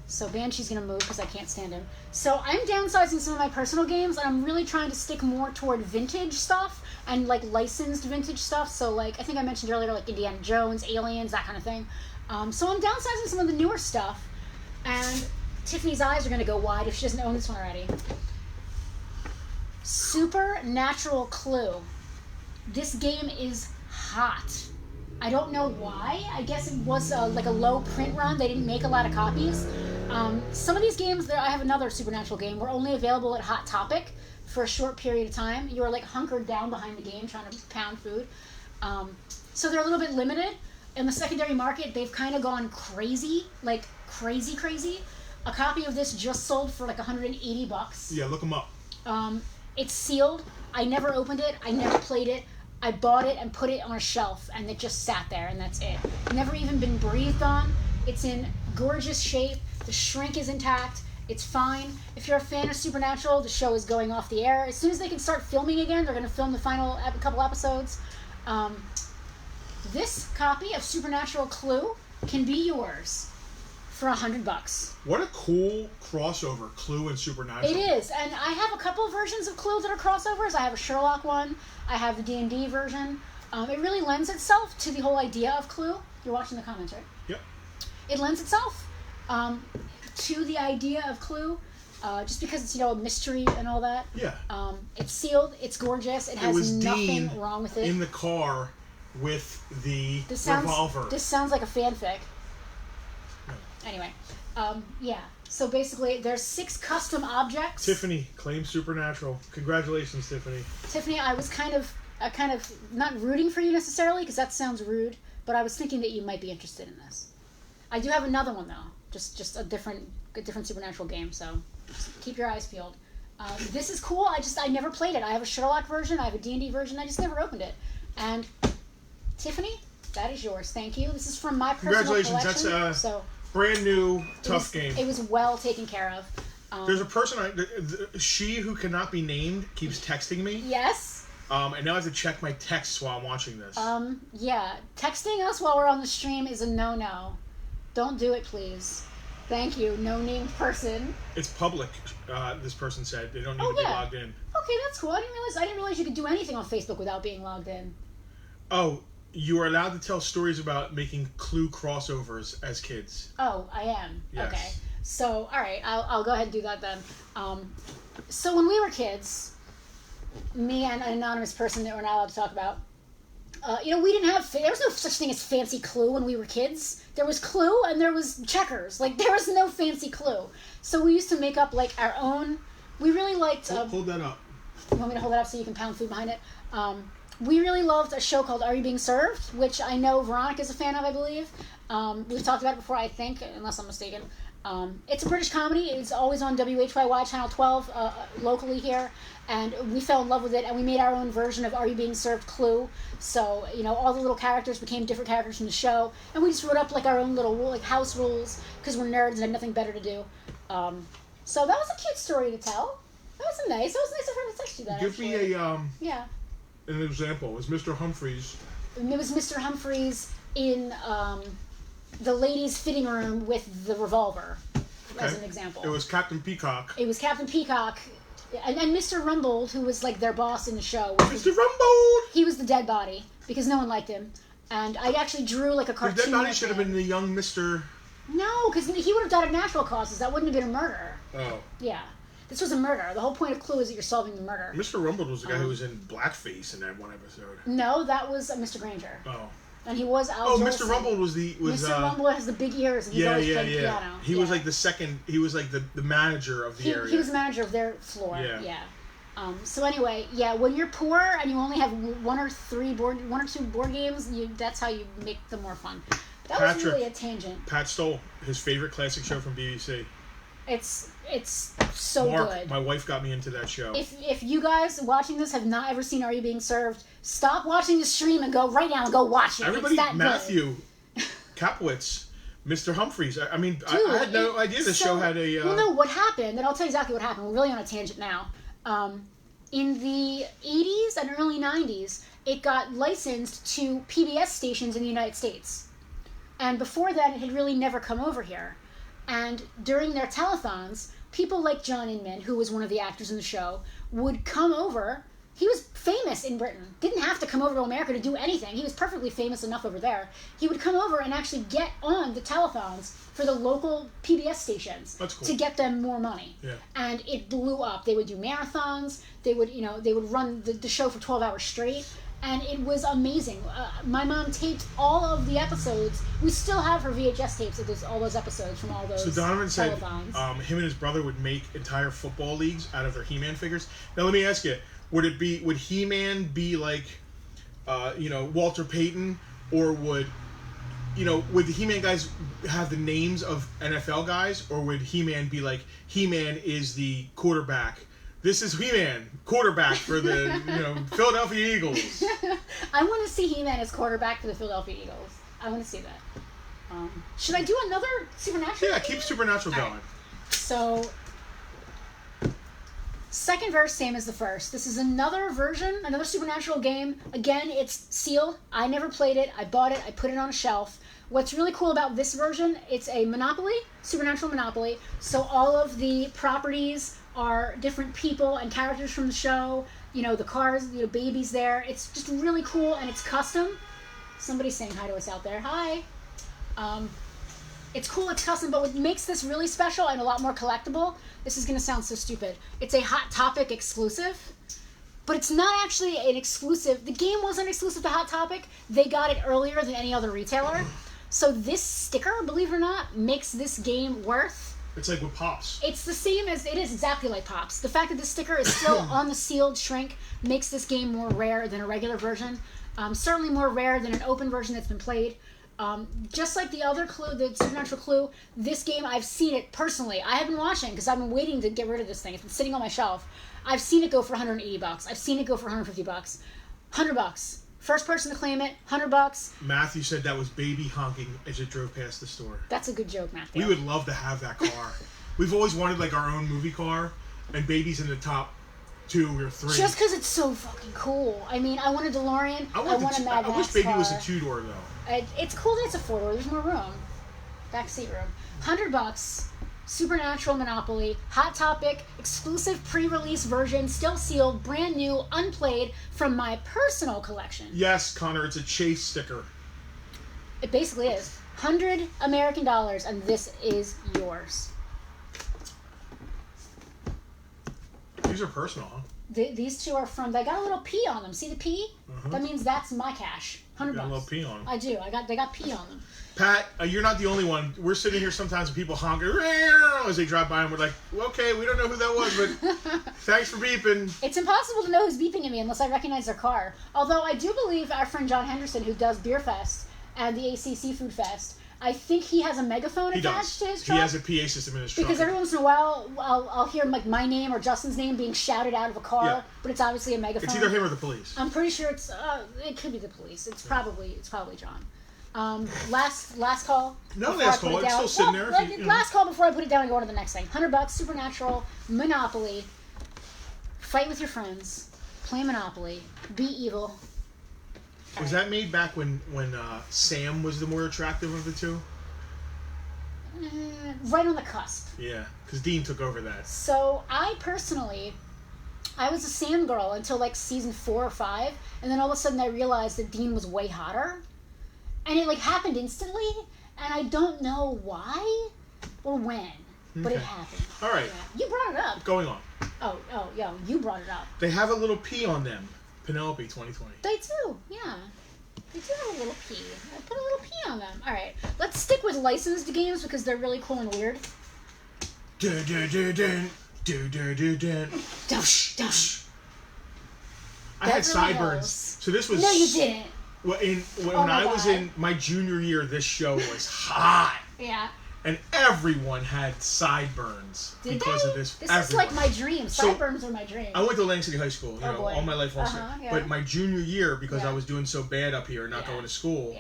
So Banshee's going to move because I can't stand him. So I'm downsizing some of my personal games, and I'm really trying to stick more toward vintage stuff and, like, licensed vintage stuff. So, like, I think I mentioned earlier, like, Indiana Jones, Aliens, that kind of thing. So I'm downsizing some of the newer stuff, and Tiffany's eyes are going to go wide if she doesn't own this one already. Supernatural Clue. This game is hot. I don't know why. I guess it was like a low print run. They didn't make a lot of copies. Some of these games, I have another Supernatural game, were only available at Hot Topic for a short period of time. You are like hunkered down behind the game trying to pound food. So they're a little bit limited. In the secondary market, they've kind of gone crazy, like crazy. A copy of this just sold for like $180. Yeah, look them up. It's sealed. I never opened it. I never played it. I bought it and put it on a shelf, and it just sat there, and that's it. Never even been breathed on. It's in gorgeous shape. The shrink is intact. It's fine. If you're a fan of Supernatural, the show is going off the air. As soon as they can start filming again, they're going to film the final couple episodes. This copy of Supernatural Clue can be yours for $100. What a cool crossover, Clue and Supernatural. It is, and I have a couple versions of Clue that are crossovers. I have a Sherlock one. I have the D&D version. It really lends itself to the whole idea of Clue. You're watching the comments, right? Yep. It lends itself to the idea of Clue, just because it's, a mystery and all that. Yeah. It's sealed. It's gorgeous. It has nothing wrong with it. In the car with the revolver. This sounds like a fanfic. No. Anyway, yeah. So basically, there's 6 custom objects. Tiffany claims Supernatural. Congratulations, Tiffany. Tiffany, I was kind of not rooting for you necessarily, because that sounds rude, but I was thinking that you might be interested in this. I do have another one though, just a different Supernatural game. So just keep your eyes peeled. This is cool. I never played it. I have a Sherlock version. I have a D&D version. I just never opened it. And Tiffany, that is yours. Thank you. This is from my personal collection. Congratulations. That's brand new, tough game. It was well taken care of. There's a person, she who cannot be named, keeps texting me. Yes. And now I have to check my texts while I'm watching this. Yeah. Texting us while we're on the stream is a no-no. Don't do it, please. Thank you. No named person. It's public, this person said. They don't need to be logged in. Okay, that's cool. I didn't realize you could do anything on Facebook without being logged in. Oh, you are allowed to tell stories about making Clue crossovers as kids. Oh, I am. Yes. Okay. So, all right, I'll go ahead and do that then. So when we were kids, me and an anonymous person that we're not allowed to talk about, we didn't have, there was no such thing as fancy Clue when we were kids. There was Clue and there was checkers. Like, there was no fancy Clue. So we used to make up, like, our own. We really liked... hold that up. You want me to hold it up so you can pound food behind it? We really loved a show called Are You Being Served, which I know Veronica's a fan of, I believe. We've talked about it before, I think, unless I'm mistaken. It's a British comedy. It's always on WHYY Channel 12 locally here. And we fell in love with it, and we made our own version of Are You Being Served Clue. So, all the little characters became different characters from the show. And we just wrote up, like, our own little house rules, because we're nerds and had nothing better to do. So that was a cute story to tell. That was nice of her to text you that, Give me yeah. An example. It was Mr. Humphreys. It was Mr. Humphreys in the ladies' fitting room with the revolver, as an example. It was Captain Peacock. And Mr. Rumbold, who was like their boss in the show. Mr. Rumbold! He was the dead body, because no one liked him. And I actually drew like a cartoon. The dead body should have been the young Mr. No, because he would have died of natural causes. That wouldn't have been a murder. Oh. Yeah. This was a murder. The whole point of Clue is that you're solving the murder. Mr. Rumbold was the guy who was in blackface in that one episode. No, that was Mr. Granger. Oh. And he was Al Jolson. Mr. Rumbold was Mr. Rumbold has the big ears and he's always played piano. He was like the second, he was like the manager of the area. He was the manager of their floor. Yeah. So anyway, when you're poor and you only have one or two board games, that's how you make them more fun. That was really a tangent. Pat Stoll, his favorite classic show from BBC. It's so good. My wife got me into that show. If you guys watching this have not ever seen Are You Being Served, stop watching the stream and go right now and go watch it. Everybody, it's that Matthew Kapowitz, Mr. Humphreys. I mean, dude, I had no idea the show had a... Well, no, what happened, and I'll tell you exactly what happened. We're really on a tangent now. In the 80s and early 90s, it got licensed to PBS stations in the United States. And before that, it had really never come over here. And during their telethons, people like John Inman, who was one of the actors in the show, would come over. He was famous in Britain. Didn't have to come over to America to do anything. He was perfectly famous enough over there. He would come over and actually get on the telethons for the local PBS stations. That's cool. To get them more money. Yeah. And it blew up. They would do marathons. They would, they would run the show for 12 hours straight. And it was amazing. My mom taped all of the episodes. We still have her VHS tapes of all those episodes from all those. So Donovan said telethons. him and his brother would make entire football leagues out of their He-Man figures. Now let me ask you, would He-Man be like, Walter Payton, or would the He-Man guys have the names of NFL guys, or would He-Man be like, He-Man is the quarterback? This is He-Man, quarterback for the Philadelphia Eagles. I want to see He-Man as quarterback for the Philadelphia Eagles. I want to see that. Should I do another Supernatural? Yeah, keep Supernatural going. Right. So, second verse, same as the first. This is another version, another Supernatural game. Again, it's sealed. I never played it. I bought it. I put it on a shelf. What's really cool about this version, it's a Monopoly, Supernatural Monopoly. So all of the properties are different people and characters from the show. The cars, babies there. It's just really cool, and it's custom. Somebody's saying hi to us out there. Hi. It's cool, it's custom, but what makes this really special and a lot more collectible, this is going to sound so stupid, it's a Hot Topic exclusive, but it's not actually an exclusive. The game wasn't exclusive to Hot Topic. They got it earlier than any other retailer. So this sticker, believe it or not, makes this game worth... It's like with Pops. It's the same as... It is exactly like Pops. The fact that the sticker is still on the sealed shrink makes this game more rare than a regular version. Certainly more rare than an open version that's been played. Just like the other Clue, the Supernatural Clue, this game, I've seen it personally. I have been watching because I've been waiting to get rid of this thing. It's been sitting on my shelf. I've seen it go for $180. I've seen it go for $150. $100. First person to claim it, $100. Matthew said that was baby honking as it drove past the store. That's a good joke, Matthew. We would love to have that car. We've always wanted like our own movie car, and baby's in the top 2 or 3. Just because it's so fucking cool. I mean, I want a DeLorean. I want a Mad Max I wish baby car. was a 2-door though. It's cool that it's a 4-door. There's more room. Back seat room. $100. Supernatural Monopoly, Hot Topic, exclusive pre-release version, still sealed, brand new, unplayed, from my personal collection. Yes, Connor, it's a Chase sticker. It basically is. $100 American, and this is yours. These are personal, huh? These two are from... They got a little P on them. See the P? Uh-huh. That means that's my cash. $100. Got a little P on them. I do. They got P on them. Pat, you're not the only one. We're sitting here sometimes and people honk as they drive by and we're like, okay, we don't know who that was, but thanks for beeping. It's impossible to know who's beeping at me unless I recognize their car. Although I do believe our friend John Henderson, who does Beer Fest and the AC Seafood Fest, I think he has a megaphone attached to his truck. He has a PA system in his truck. Because every once in a while, I'll hear like my name or Justin's name being shouted out of a car, but it's obviously a megaphone. It's either him or the police. I'm pretty sure it could be the police. It's probably John. Last call. No last call. It's still sitting there. Last call before I put it down and go on to the next thing. $100. Supernatural Monopoly. Fight with your friends. Play Monopoly. Be evil. Was that made back when Sam was the more attractive of the two? Right on the cusp. Yeah, because Dean took over that. So I was a Sam girl until like season 4 or 5, and then all of a sudden I realized that Dean was way hotter, and it like happened instantly, and I don't know why or when, but it happened. All right. Yeah. You brought it up. Going on. Oh, yeah, you brought it up. They have a little P on them. Penelope 2020. They do, yeah. They do have a little P. I put a little P on them. All right, let's stick with licensed games because they're really cool and weird. I had sideburns. So this was... No, you didn't. When I was in my junior year, this show was hot. Yeah. And everyone had sideburns because of this. This is like my dream. Sideburns are my dream. I went to Lang City High School, all my life. Yeah. But my junior year, because I was doing so bad up here, not going to school,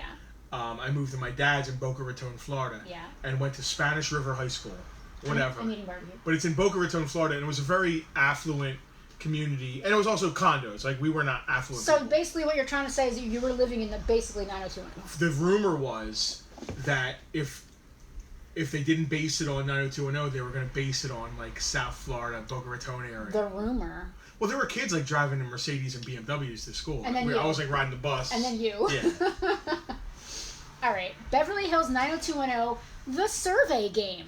I moved to my dad's in Boca Raton, Florida, and went to Spanish River High School, whatever. I'm eating barbecue. But it's in Boca Raton, Florida, and it was a very affluent community, and it was also condos. Like, we were not affluent. So people. basically, what you're trying to say is you were living in the basically 90210. The rumor was that if they didn't base it on 90210, they were going to base it on like South Florida, Boca Raton area. The rumor. Well, there were kids like driving in Mercedes and BMWs to school. And then I was like riding the bus. And then you. Yeah. All right, Beverly Hills 90210, the survey game.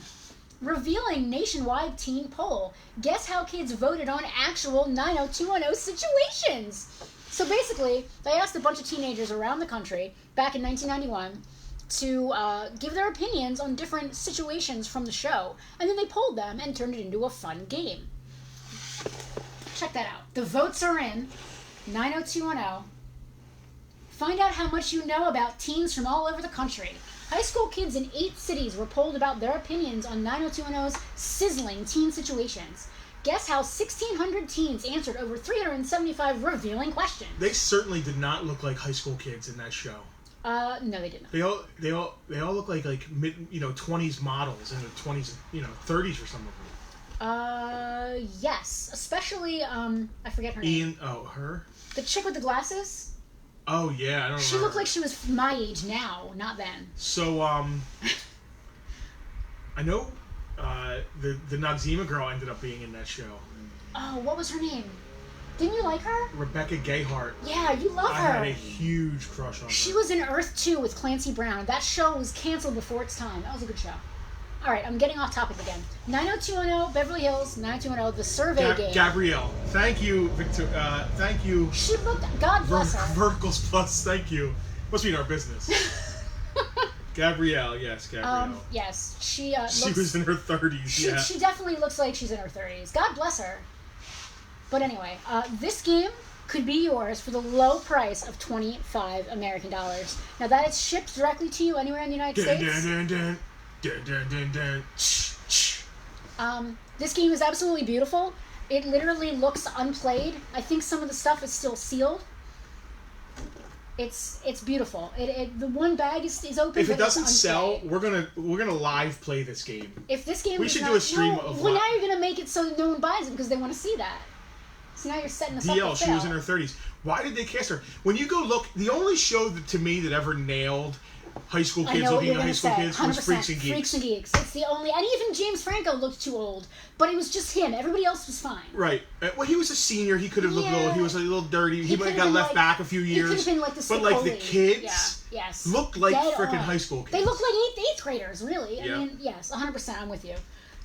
Revealing nationwide teen poll. Guess how kids voted on actual 90210 situations. So basically, they asked a bunch of teenagers around the country back in 1991 to give their opinions on different situations from the show. And then they polled them and turned it into a fun game. Check that out. The votes are in. 90210. Find out how much you know about teens from all over the country. High school kids in 8 cities were polled about their opinions on 90210's sizzling teen situations. Guess how 1,600 teens answered over 375 revealing questions. They certainly did not look like high school kids in that show. No, they didn't. They all look like mid 20s models in their 20s, 30s for some of them. Yes, especially I forget her name. Her? The chick with the glasses. Oh yeah, I don't know. She looked like she was my age now, not then. So I know the Noxzema girl ended up being in that show. Oh, what was her name? Didn't you like her? Rebecca Gayheart. Yeah, you love her. I had a huge crush on her. She was in Earth 2 with Clancy Brown. That show was canceled before its time. That was a good show. All right, I'm getting off topic again. 90210, Beverly Hills, 90210, the survey game. Gabrielle. Thank you, Victor. Thank you. She looked, God bless her. Verticals Plus, thank you. Must be in our business. Gabrielle, yes, Gabrielle. Yes, she she was in her 30s, She definitely looks like she's in her 30s. God bless her. But anyway, this game could be yours for the low price of $25 American dollars. Now that is shipped directly to you anywhere in the United States. This game is absolutely beautiful. It literally looks unplayed. I think some of the stuff is still sealed. It's beautiful. The one bag is open. If it but it's doesn't sell, unplayed. we're gonna live play this game. If this game we should do a stream of. Well, now you're gonna make it so that no one buys it because they want to see that. So now you're setting us up DL, to she fail. was in her 30s. Why did they cast her? When you go look, the only show to me that ever nailed high school kids looking at high school kids was Freaks and Geeks. Freaks and Geeks. It's the only, and even James Franco looked too old, but it was just him. Everybody else was fine. Right. Well, he was a senior. He could have looked old. He was a little dirty. He might have got left back a few years. He could have been like the but like the kids looked like freaking high school kids. They looked like eighth graders, really. Yeah. I mean, yes, 100%. I'm with you.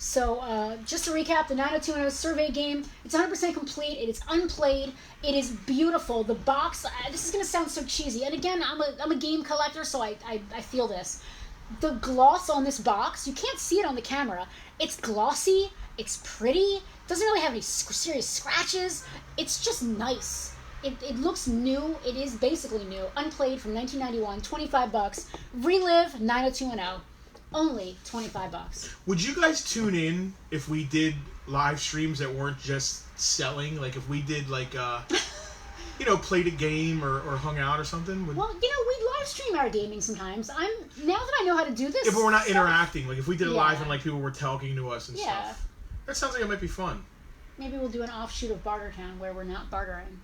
So, just to recap, the 90210 survey game, it's 100% complete. It is unplayed. It is beautiful. The box, this is going to sound so cheesy. And again, I'm a game collector, so I feel this. The gloss on this box, you can't see it on the camera. It's glossy. It's pretty. Doesn't really have any serious scratches. It's just nice. It looks new. It is basically new. Unplayed from 1991. $25. Relive 90210. Only $25. Would you guys tune in if we did live streams that weren't just selling? Like if we did like played a game or hung out or something? Well, we live stream our gaming sometimes. Now that I know how to do this. Yeah, but we're not interacting. Like if we did it live and like people were talking to us and Yeah. stuff. That sounds like it might be fun. Maybe we'll do an offshoot of Bartertown where we're not bartering.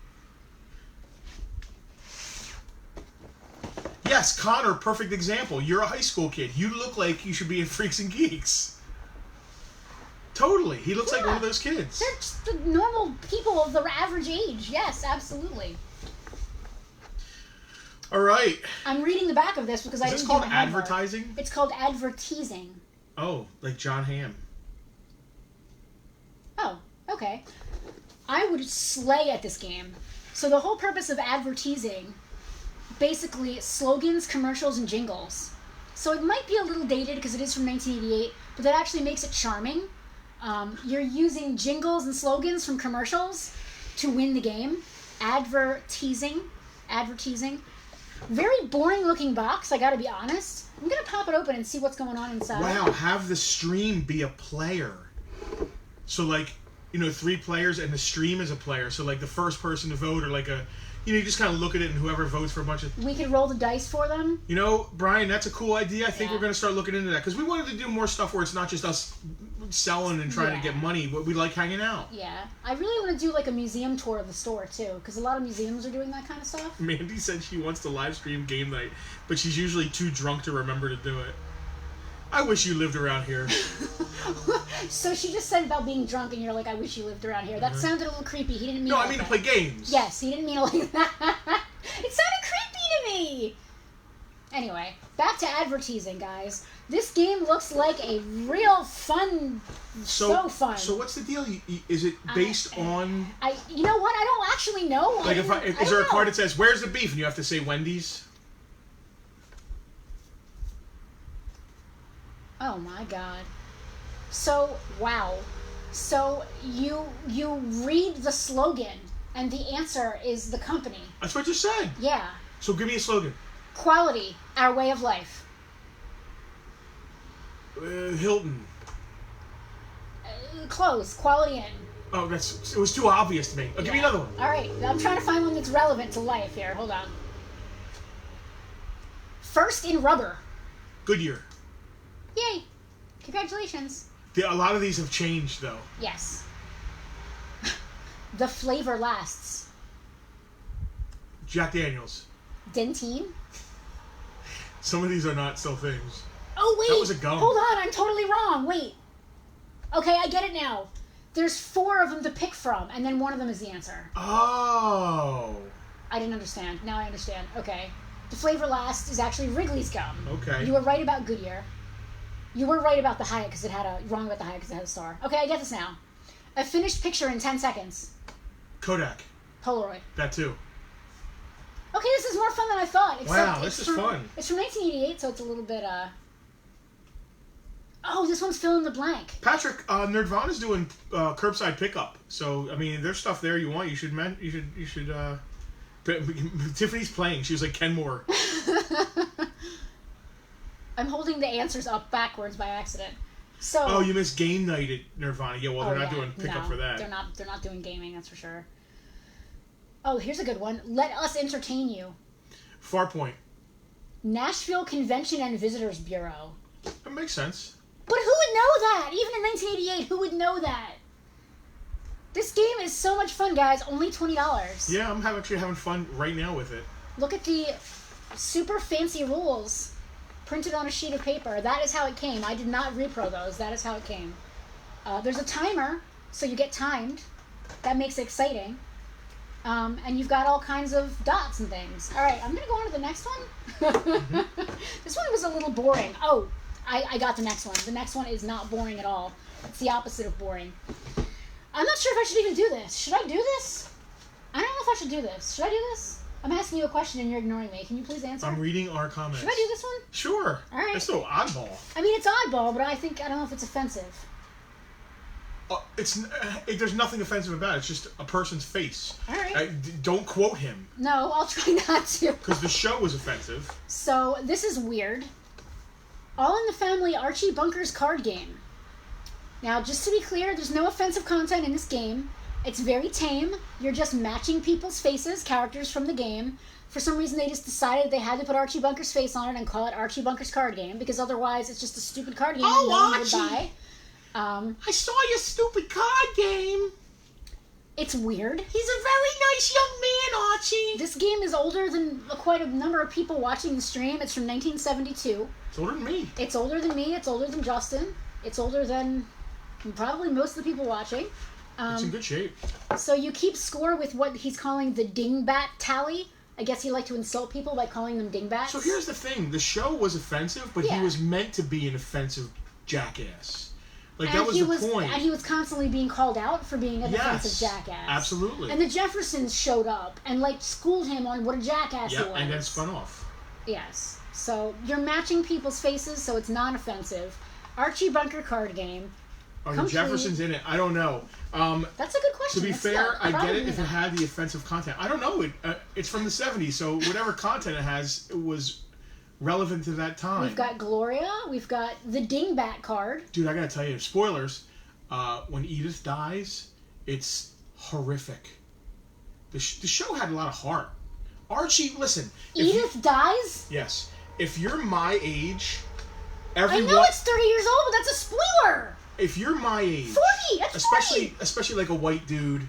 Yes, Connor, perfect example. You're a high school kid. You look like you should be in Freaks and Geeks. Totally. He looks like one of those kids. They're just the normal people of the average age. Yes, absolutely. All right. I'm reading the back of this because I didn't do my homework. Is this called advertising? It's called advertising. Oh, like John Hamm. Oh, okay. I would slay at this game. So the whole purpose of advertising, basically slogans, commercials, and jingles. So it might be a little dated because it is from 1988, but that actually makes it charming. You're using jingles and slogans from commercials to win the game. Advertising. Very boring looking box, I gotta be honest. I'm gonna pop it open and see what's going on inside. Wow, have the stream be a player. So like, 3 players and the stream is a player. So like the first person to vote or like you just kind of look at it and whoever votes for a bunch of... We could roll the dice for them. Brian, that's a cool idea. I think we're going to start looking into that. Because we wanted to do more stuff where it's not just us selling and trying to Yeah. get money, but we like hanging out. Yeah. I really want to do like a museum tour of the store too, because a lot of museums are doing that kind of stuff. Mandy said she wants to live stream game night, but she's usually too drunk to remember to do it. I wish you lived around here. So she just said about being drunk, and you're like, I wish you lived around here. That sounded a little creepy. He didn't mean No, it I like mean to that. play games. Yes, he didn't mean it like that. It sounded creepy to me. Anyway, back to advertising, guys. This game looks like a real fun, so fun. So what's the deal? Is it based on... You know what? I don't actually know. Like, is there a card that says, where's the beef? And you have to say Wendy's? Oh my god. So, wow. So, you read the slogan, and the answer is the company. That's what you said. Yeah. So give me a slogan. Quality, our way of life. Hilton. Close. Quality Inn. Oh, it was too obvious to me. Oh, give me another one. All right. I'm trying to find one that's relevant to life here. Hold on. First in rubber. Goodyear. Yay. Congratulations. A lot of these have changed, though. Yes. The flavor lasts. Jack Daniels. Dentine. Some of these are not still things. Oh, wait. That was a gum. Hold on. I'm totally wrong. Wait. Okay, I get it now. There's 4 of them to pick from, and then one of them is the answer. Oh. I didn't understand. Now I understand. Okay. The flavor last is actually Wrigley's gum. Okay. You were right about Goodyear. You were right about the Hyatt because it had a... Wrong about the Hyatt because it had a star. Okay, I get this now. A finished picture in 10 seconds. Kodak. Polaroid. That too. Okay, this is more fun than I thought. Wow, this is fun. It's from 1988, so it's a little bit, Oh, this one's fill in the blank. Patrick, Nerdvana's doing curbside pickup. So, I mean, there's stuff there you want. You should Tiffany's playing. She was like, Kenmore. I'm holding the answers up backwards by accident. So. Oh, you missed game night at Nirvana. Yeah, well, they're not doing pickup no, for that. They're not doing gaming, that's for sure. Oh, here's a good one. Let us entertain you. Farpoint. Nashville Convention and Visitors Bureau. That makes sense. But who would know that? Even in 1988, who would know that? This game is so much fun, guys. Only $20. Yeah, I'm actually having fun right now with it. Look at the super fancy rules printed on a sheet of paper. That is how it came. I did not repro those. That is how it came. There's a timer, so you get timed. That makes it exciting. And you've got all kinds of dots and things. All right, I'm going to go on to the next one. This one was a little boring. Oh, I got the next one. The next one is not boring at all. It's the opposite of boring. I'm not sure if I should even do this. Should I do this? I don't know if I should do this. Should I do this? I'm asking you a question and you're ignoring me. Can you please answer? I'm reading our comments. Should I do this one? Sure. All right. It's so oddball. I mean, it's oddball, but I don't know if it's offensive. There's nothing offensive about it. It's just a person's face. All right. Don't quote him. No, I'll try not to. Because the show was offensive. So, this is weird. All in the Family Archie Bunker's card game. Now, just to be clear, there's no offensive content in this game. It's very tame. You're just matching people's faces, characters from the game. For some reason, they just decided they had to put Archie Bunker's face on it and call it Archie Bunker's card game, because otherwise it's just a stupid card game no one would buy. I saw your stupid card game. It's weird. He's a very nice young man, Archie. This game is older than quite a number of people watching the stream. It's from 1972. It's older than me. It's older than me. It's older than Justin. It's older than probably most of the people watching. It's in good shape. So you keep score with what he's calling the dingbat tally. I guess he liked to insult people by calling them dingbats. So here's the thing. The show was offensive, but Yeah. he was meant to be an offensive jackass. Like, and that was the point. And he was constantly being called out for being an offensive jackass. Absolutely. And the Jeffersons showed up and, schooled him on what a jackass he was. and then spun off. Yes. So you're matching people's faces, so it's not offensive. Archie Bunker card game. Are the Jeffersons in it? I don't know. That's a good question. To be fair, I get it if it not. had the offensive content. I don't know. It's from the 70s, so whatever content it has, it was relevant to that time. We've got Gloria. We've got the Dingbat card. Dude, I gotta tell you, spoilers. When Edith dies, it's horrific. The show had a lot of heart. Archie, listen. Edith dies? Yes. If you're my age, I everyone... know it's 30 years old, but that's a spoiler! if you're my age, 40. That's 40. especially like a white dude,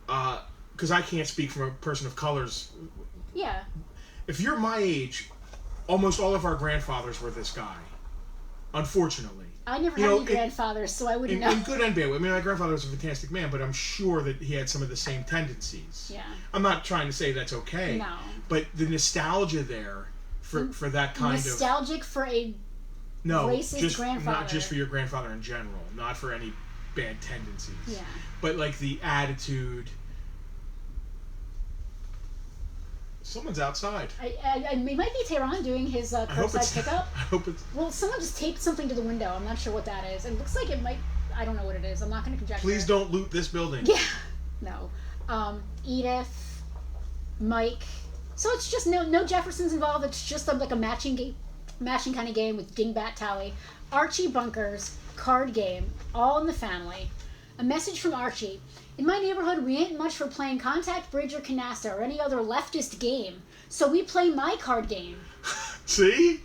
because I can't speak from a person of colors. Yeah. If you're my age, almost all of our grandfathers were this guy. Unfortunately. I never had any grandfathers, so I wouldn't know. In good and bad. I mean, my grandfather was a fantastic man, but I'm sure that he had some of the same tendencies. Yeah. I'm not trying to say that's okay. No. But the nostalgia there for that kind nostalgic for a racist grandfather. Not just for your grandfather in general, not for any bad tendencies. Yeah. But like the attitude. Someone's outside. It might be Tehran doing his curbside pickup. I hope it's... Well, someone just taped something to the window. I'm not sure what that is. It looks like it might... I don't know what it is. I'm not going to conjecture. Please don't loot this building. Yeah. No. Edith, Mike. So it's just no Jeffersons involved. It's just like a matching kind of game with dingbat tally. Archie Bunker's card game, all in the family. A message from Archie. In my neighborhood, we ain't much for playing contact, bridge, or canasta, or any other leftist game. So we play my card game. See?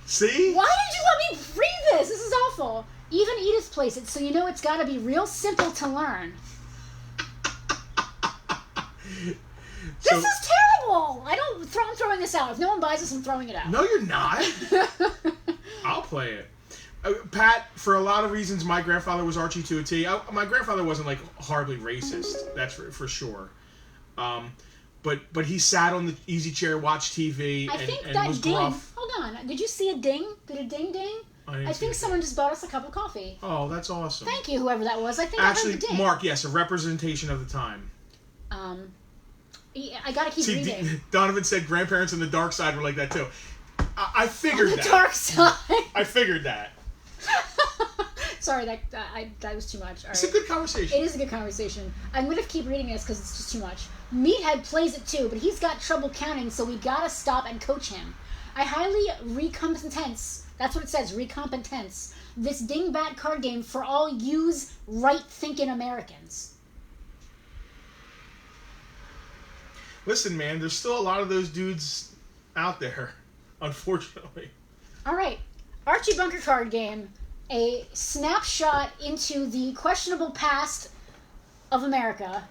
See? Why did you let me read this? This is awful. Even Edith plays it, so you know it's got to be real simple to learn. This is terrible. I'm throwing this out. If no one buys this, I'm throwing it out. No, you're not. I'll play it. Pat, for a lot of reasons, my grandfather was Archie to a T. My grandfather wasn't like horribly racist. That's for sure. But he sat on the easy chair, watched TV, and was ding. gruff. Hold on. Did you see a ding? Did a ding ding? I think someone just bought us a cup of coffee. Oh, that's awesome. Thank you, whoever that was. I think actually, I heard the ding. Mark, yes, a representation of the time. I gotta keep reading. Donovan said grandparents on the dark side were like that too. I figured that. The dark side. I figured that. Sorry, that was too much. All it's right. a good conversation. It is a good conversation. I'm going to keep reading this because it's just too much. Meathead plays it too, but he's got trouble counting, so we gotta stop and coach him. I highly recompetence. That's what it says, recompetence. This dingbat card game for all yous right-thinking Americans. Listen, man, there's still a lot of those dudes out there, unfortunately. All right. Archie Bunker card game, a snapshot into the questionable past of America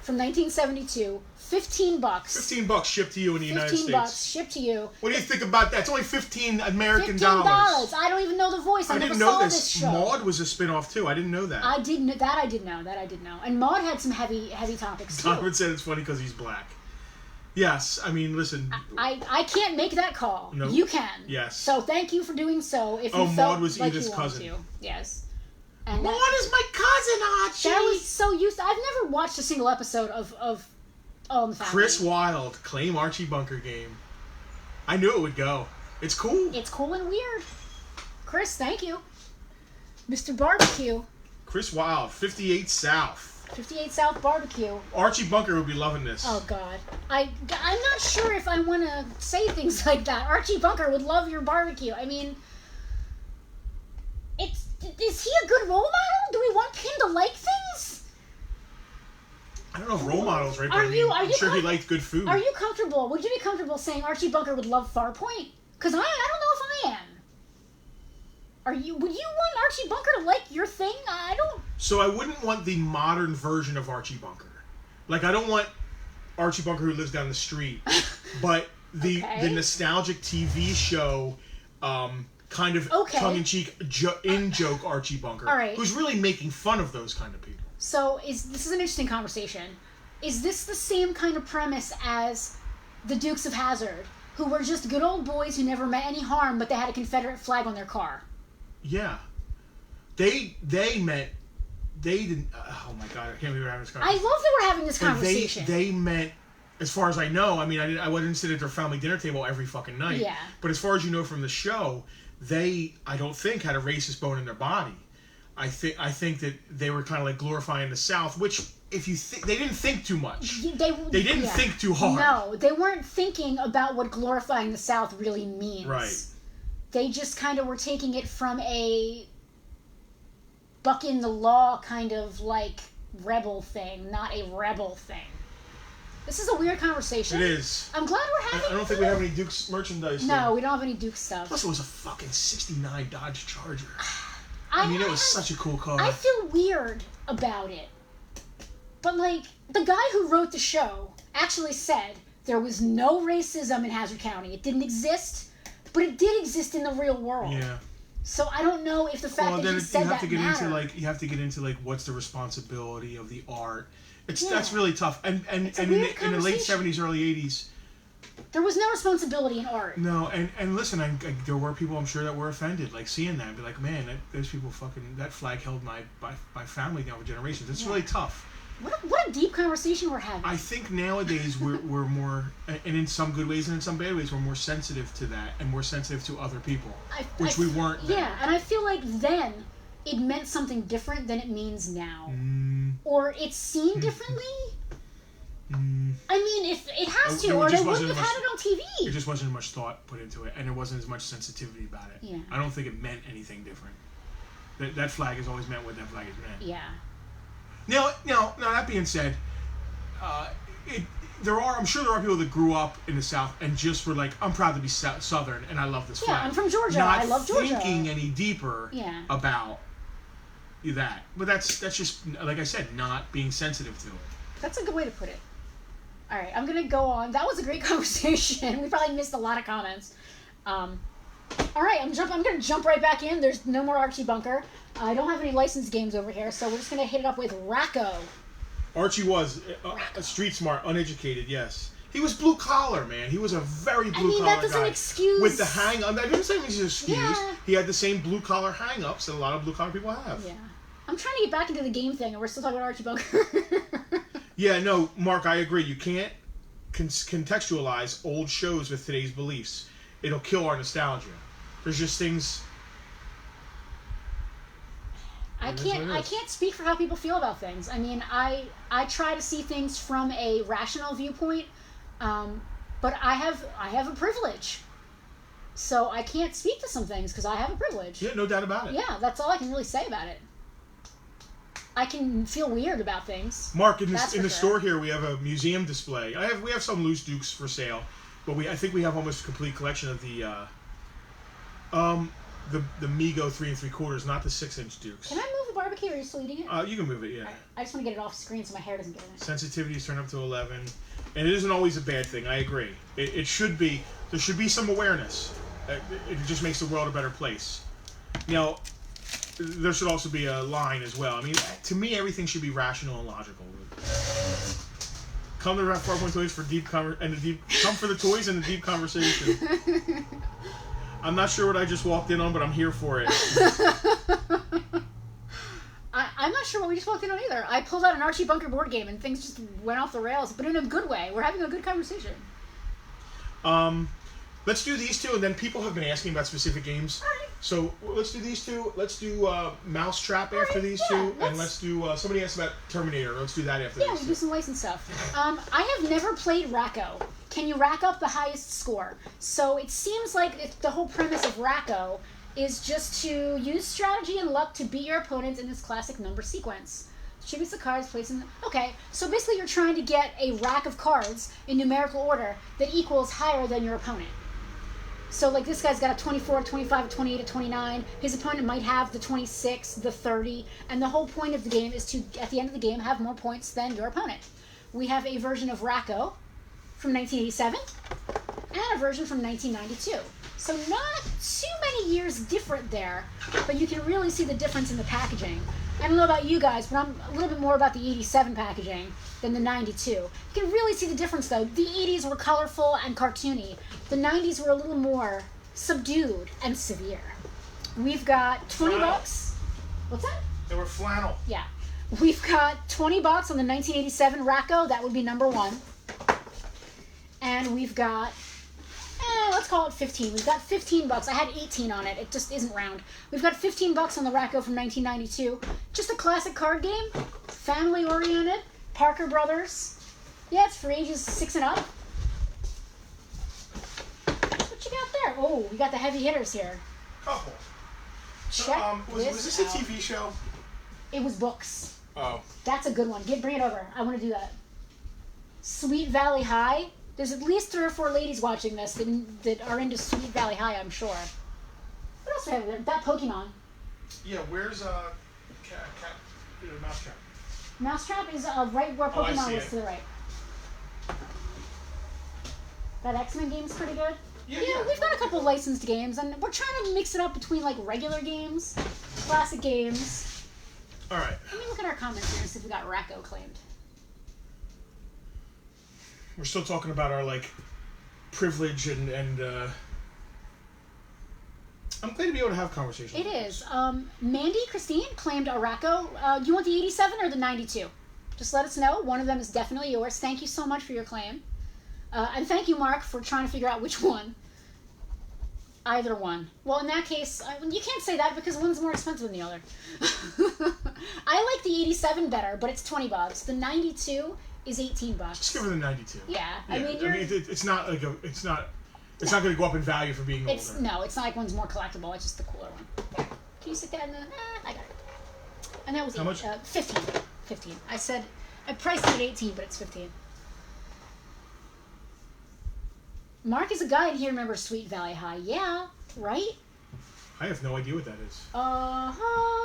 from 1972. $15. $15 shipped to you in the United States. $15 shipped to you. What do you think about that? It's only $15 American $15. dollars. I don't even know the voice. I never didn't saw know this show. Maude was a spin-off too. I didn't know that. I did know. And Maude had some heavy topics too. Donovan said it's funny because he's black. Yes, I mean, listen. I can't make that call. No. You can. Yes. So thank you for doing so. If you felt Maude was like Edith's you wanted cousin. to. Yes. And Maude is my cousin, Archie. That was so used. I've never watched a single episode of All in the Family. Chris Wilde, claim Archie Bunker game. I knew it would go. It's cool. It's cool and weird. Chris, thank you. Mr. Barbecue. Chris Wilde, 58 South. 58 South Barbecue. Archie Bunker would be loving this. Oh, God. I'm not sure if I want to say things like that. Archie Bunker would love your barbecue. I mean, is he a good role model? Do we want him to like things? I don't know if role models, right? Are you I'm sure he liked good food. Are you comfortable? Would you be comfortable saying Archie Bunker would love Farpoint? Because I don't know if I am. Would you want Archie Bunker to like your thing? I don't... So I wouldn't want the modern version of Archie Bunker. Like, I don't want Archie Bunker who lives down the street. But the nostalgic TV show, kind of tongue-in-cheek, in-joke Archie Bunker. All right. Who's really making fun of those kind of people. So this is an interesting conversation. Is this the same kind of premise as the Dukes of Hazzard, who were just good old boys who never meant any harm, but they had a Confederate flag on their car? Yeah. They didn't... oh my God, I can't believe we're having this conversation. I love that we're having this conversation. They meant, as far as I know, I mean, I wouldn't sit at their family dinner table every fucking night. Yeah. But as far as you know from the show, I don't think, had a racist bone in their body. I think that they were kind of like glorifying the South, which, if you they didn't think too much. They didn't think too hard. No, they weren't thinking about what glorifying the South really means. Right. They just kind of were taking it from a buck in the law kind of like rebel thing, not a rebel thing. This is a weird conversation. It is. I'm glad we're having it. I don't think we have any Duke's merchandise. No, we don't have any Duke stuff. Plus, it was a fucking '69 Dodge Charger. I mean, it was such a cool card. I feel weird about it. But, like, the guy who wrote the show actually said there was no racism in Hazard County. It didn't exist, but it did exist in the real world. Yeah. So I don't know if the fact that he said that mattered. You have to get into, like, what's the responsibility of the art. That's really tough. And in the late 70s, early 80s... There was no responsibility in art. No, and listen, there were people, I'm sure, that were offended, like, seeing that and be like, man, those people fucking... That flag held my family down for generations. It's really tough. What a deep conversation we're having. I think nowadays we're more, and in some good ways and in some bad ways, we're more sensitive to that and more sensitive to other people, which we weren't then. Yeah, and I feel like then it meant something different than it means now. Or it's seen differently. I mean, if it has to, or they wouldn't have had it on TV. There just wasn't much thought put into it, and there wasn't as much sensitivity about it. Yeah. I don't think it meant anything different. That flag has always meant what that flag has meant. Yeah. Now that being said, I'm sure there are people that grew up in the South and just were like, I'm proud to be Southern and I love this flag. Yeah, I'm from Georgia. Not I love Georgia. thinking any deeper about that. But that's just, like I said, not being sensitive to it. That's a good way to put it. All right, I'm going to go on. That was a great conversation. We probably missed a lot of comments. All right, I'm going to jump right back in. There's no more Archie Bunker. I don't have any licensed games over here, so we're just going to hit it up with Racco. Archie was street smart, uneducated, yes. He was blue collar, man. He was a very blue collar guy. That doesn't excuse... With the hang up. I didn't say he's an excuse. Yeah. He had the same blue collar hang ups that a lot of blue collar people have. Yeah. I'm trying to get back into the game thing, and we're still talking about Archie Bunker. Yeah, no, Mark, I agree. You can't contextualize old shows with today's beliefs. It'll kill our nostalgia. There's just things... I can't speak for how people feel about things. I mean, I try to see things from a rational viewpoint, but I have a privilege, so I can't speak to some things because I have a privilege. Yeah, no doubt about it. Yeah, that's all I can really say about it. I can feel weird about things. Mark, in the store here, we have a museum display. We have some loose Dukes for sale, but I think we have almost a complete collection of the Mego 3 3/4, not the 6-inch Dukes. Can I move the barbecue, or are you still eating it? You can move it, yeah. Right. I just want to get it off screen so my hair doesn't get in it. Sensitivity is turned up to 11, and it isn't always a bad thing. I agree. It should be. There should be some awareness. It just makes the world a better place. Now, there should also be a line as well. I mean, to me, everything should be rational and logical. Come to Farpoint Toys for come for the toys and the deep conversation. I'm not sure what I just walked in on, but I'm here for it. I'm not sure what we just walked in on either. I pulled out an Archie Bunker board game and things just went off the rails, but in a good way. We're having a good conversation. Let's do these two, and then people have been asking about specific games. All right. So let's do these two. Let's do Mousetrap after these two, and let's do. Somebody asked about Terminator. Let's do that after. Yeah, we'll do some license stuff. I have never played Racco. Can you rack up the highest score? So it seems like the whole premise of Racco is just to use strategy and luck to beat your opponents in this classic number sequence. Distributes the cards, places them. Okay, so basically you're trying to get a rack of cards in numerical order that equals higher than your opponent. So, like, this guy's got a 24, a 25, a 28, a 29. His opponent might have the 26, the 30. And the whole point of the game is to, at the end of the game, have more points than your opponent. We have a version of Racco from 1987 and a version from 1992. So not too many years different there, but you can really see the difference in the packaging. I don't know about you guys, but I'm a little bit more about the 87 packaging than the 92. You can really see the difference, though. The 80s were colorful and cartoony. The 90s were a little more subdued and severe. We've got 20 bucks. What's that? They were flannel. Yeah. We've got 20 bucks on the 1987 Racco. That would be number 1. And we've got... let's call it 15. We've got 15 bucks. I had 18 on it. It just isn't round. We've got 15 bucks on the Racco from 1992. Just a classic card game. Family-oriented. Parker Brothers. Yeah, it's for ages 6 and up. What you got there? Oh, we got the heavy hitters here. Couple. Check was this a TV show? It was books. Oh. That's a good one. Bring it over. I want to do that. Sweet Valley High. There's at least 3 or 4 ladies watching this that are into Sweet Valley High, I'm sure. What else do I have there? That Pokemon. Yeah, where's Mousetrap? Mousetrap is right where Pokemon was to the right. That X-Men game's pretty good. Yeah, we've got a couple licensed games, and we're trying to mix it up between like regular games, classic games. All right. Let me look at our comments here and see if we got Racco claimed. We're still talking about our like privilege and I'm glad to be able to have conversations. It is. Mandy Christine claimed a Racco. You want the 87 or the 92? Just let us know. One of them is definitely yours. Thank you so much for your claim. And thank you, Mark, for trying to figure out which one. Either one. Well, in that case, you can't say that because one's more expensive than the other. I like the 87 better, but it's $20. The 92 is $18. Just give her the 92. Yeah. I mean, it's not like it's not going to go up in value for being older. No, it's not like one's more collectible. It's just the cooler one. Here, can you stick that in the? I got it. And that was how much? 15. 15. I said I priced it at 18, but it's 15. Mark is a guy in here. Remember Sweet Valley High? Yeah, right. I have no idea what that is.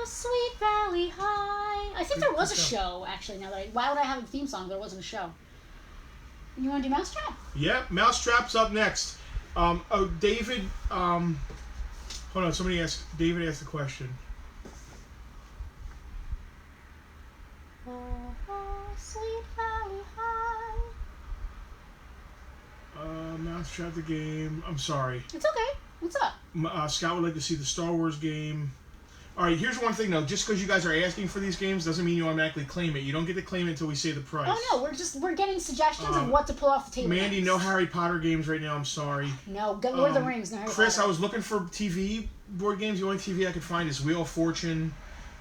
Sweet Valley High. I think there was a show actually. Now that why would I have a theme song? There wasn't a show. You want to do Mousetrap? Yep, Mousetrap's up next. David. Hold on. David asked a question. Sweet Valley High. Mousetrap the game. I'm sorry. It's okay. What's up? Scott would like to see the Star Wars game. All right, here's one thing though. Just because you guys are asking for these games doesn't mean you automatically claim it. You don't get to claim it until we say the price. Oh no, we're getting suggestions of what to pull off the table. Mandy, next. No Harry Potter games right now. I'm sorry. No, Lord of the Rings. No Harry Chris, Potter. I was looking for TV board games. The only TV I could find is Wheel of Fortune.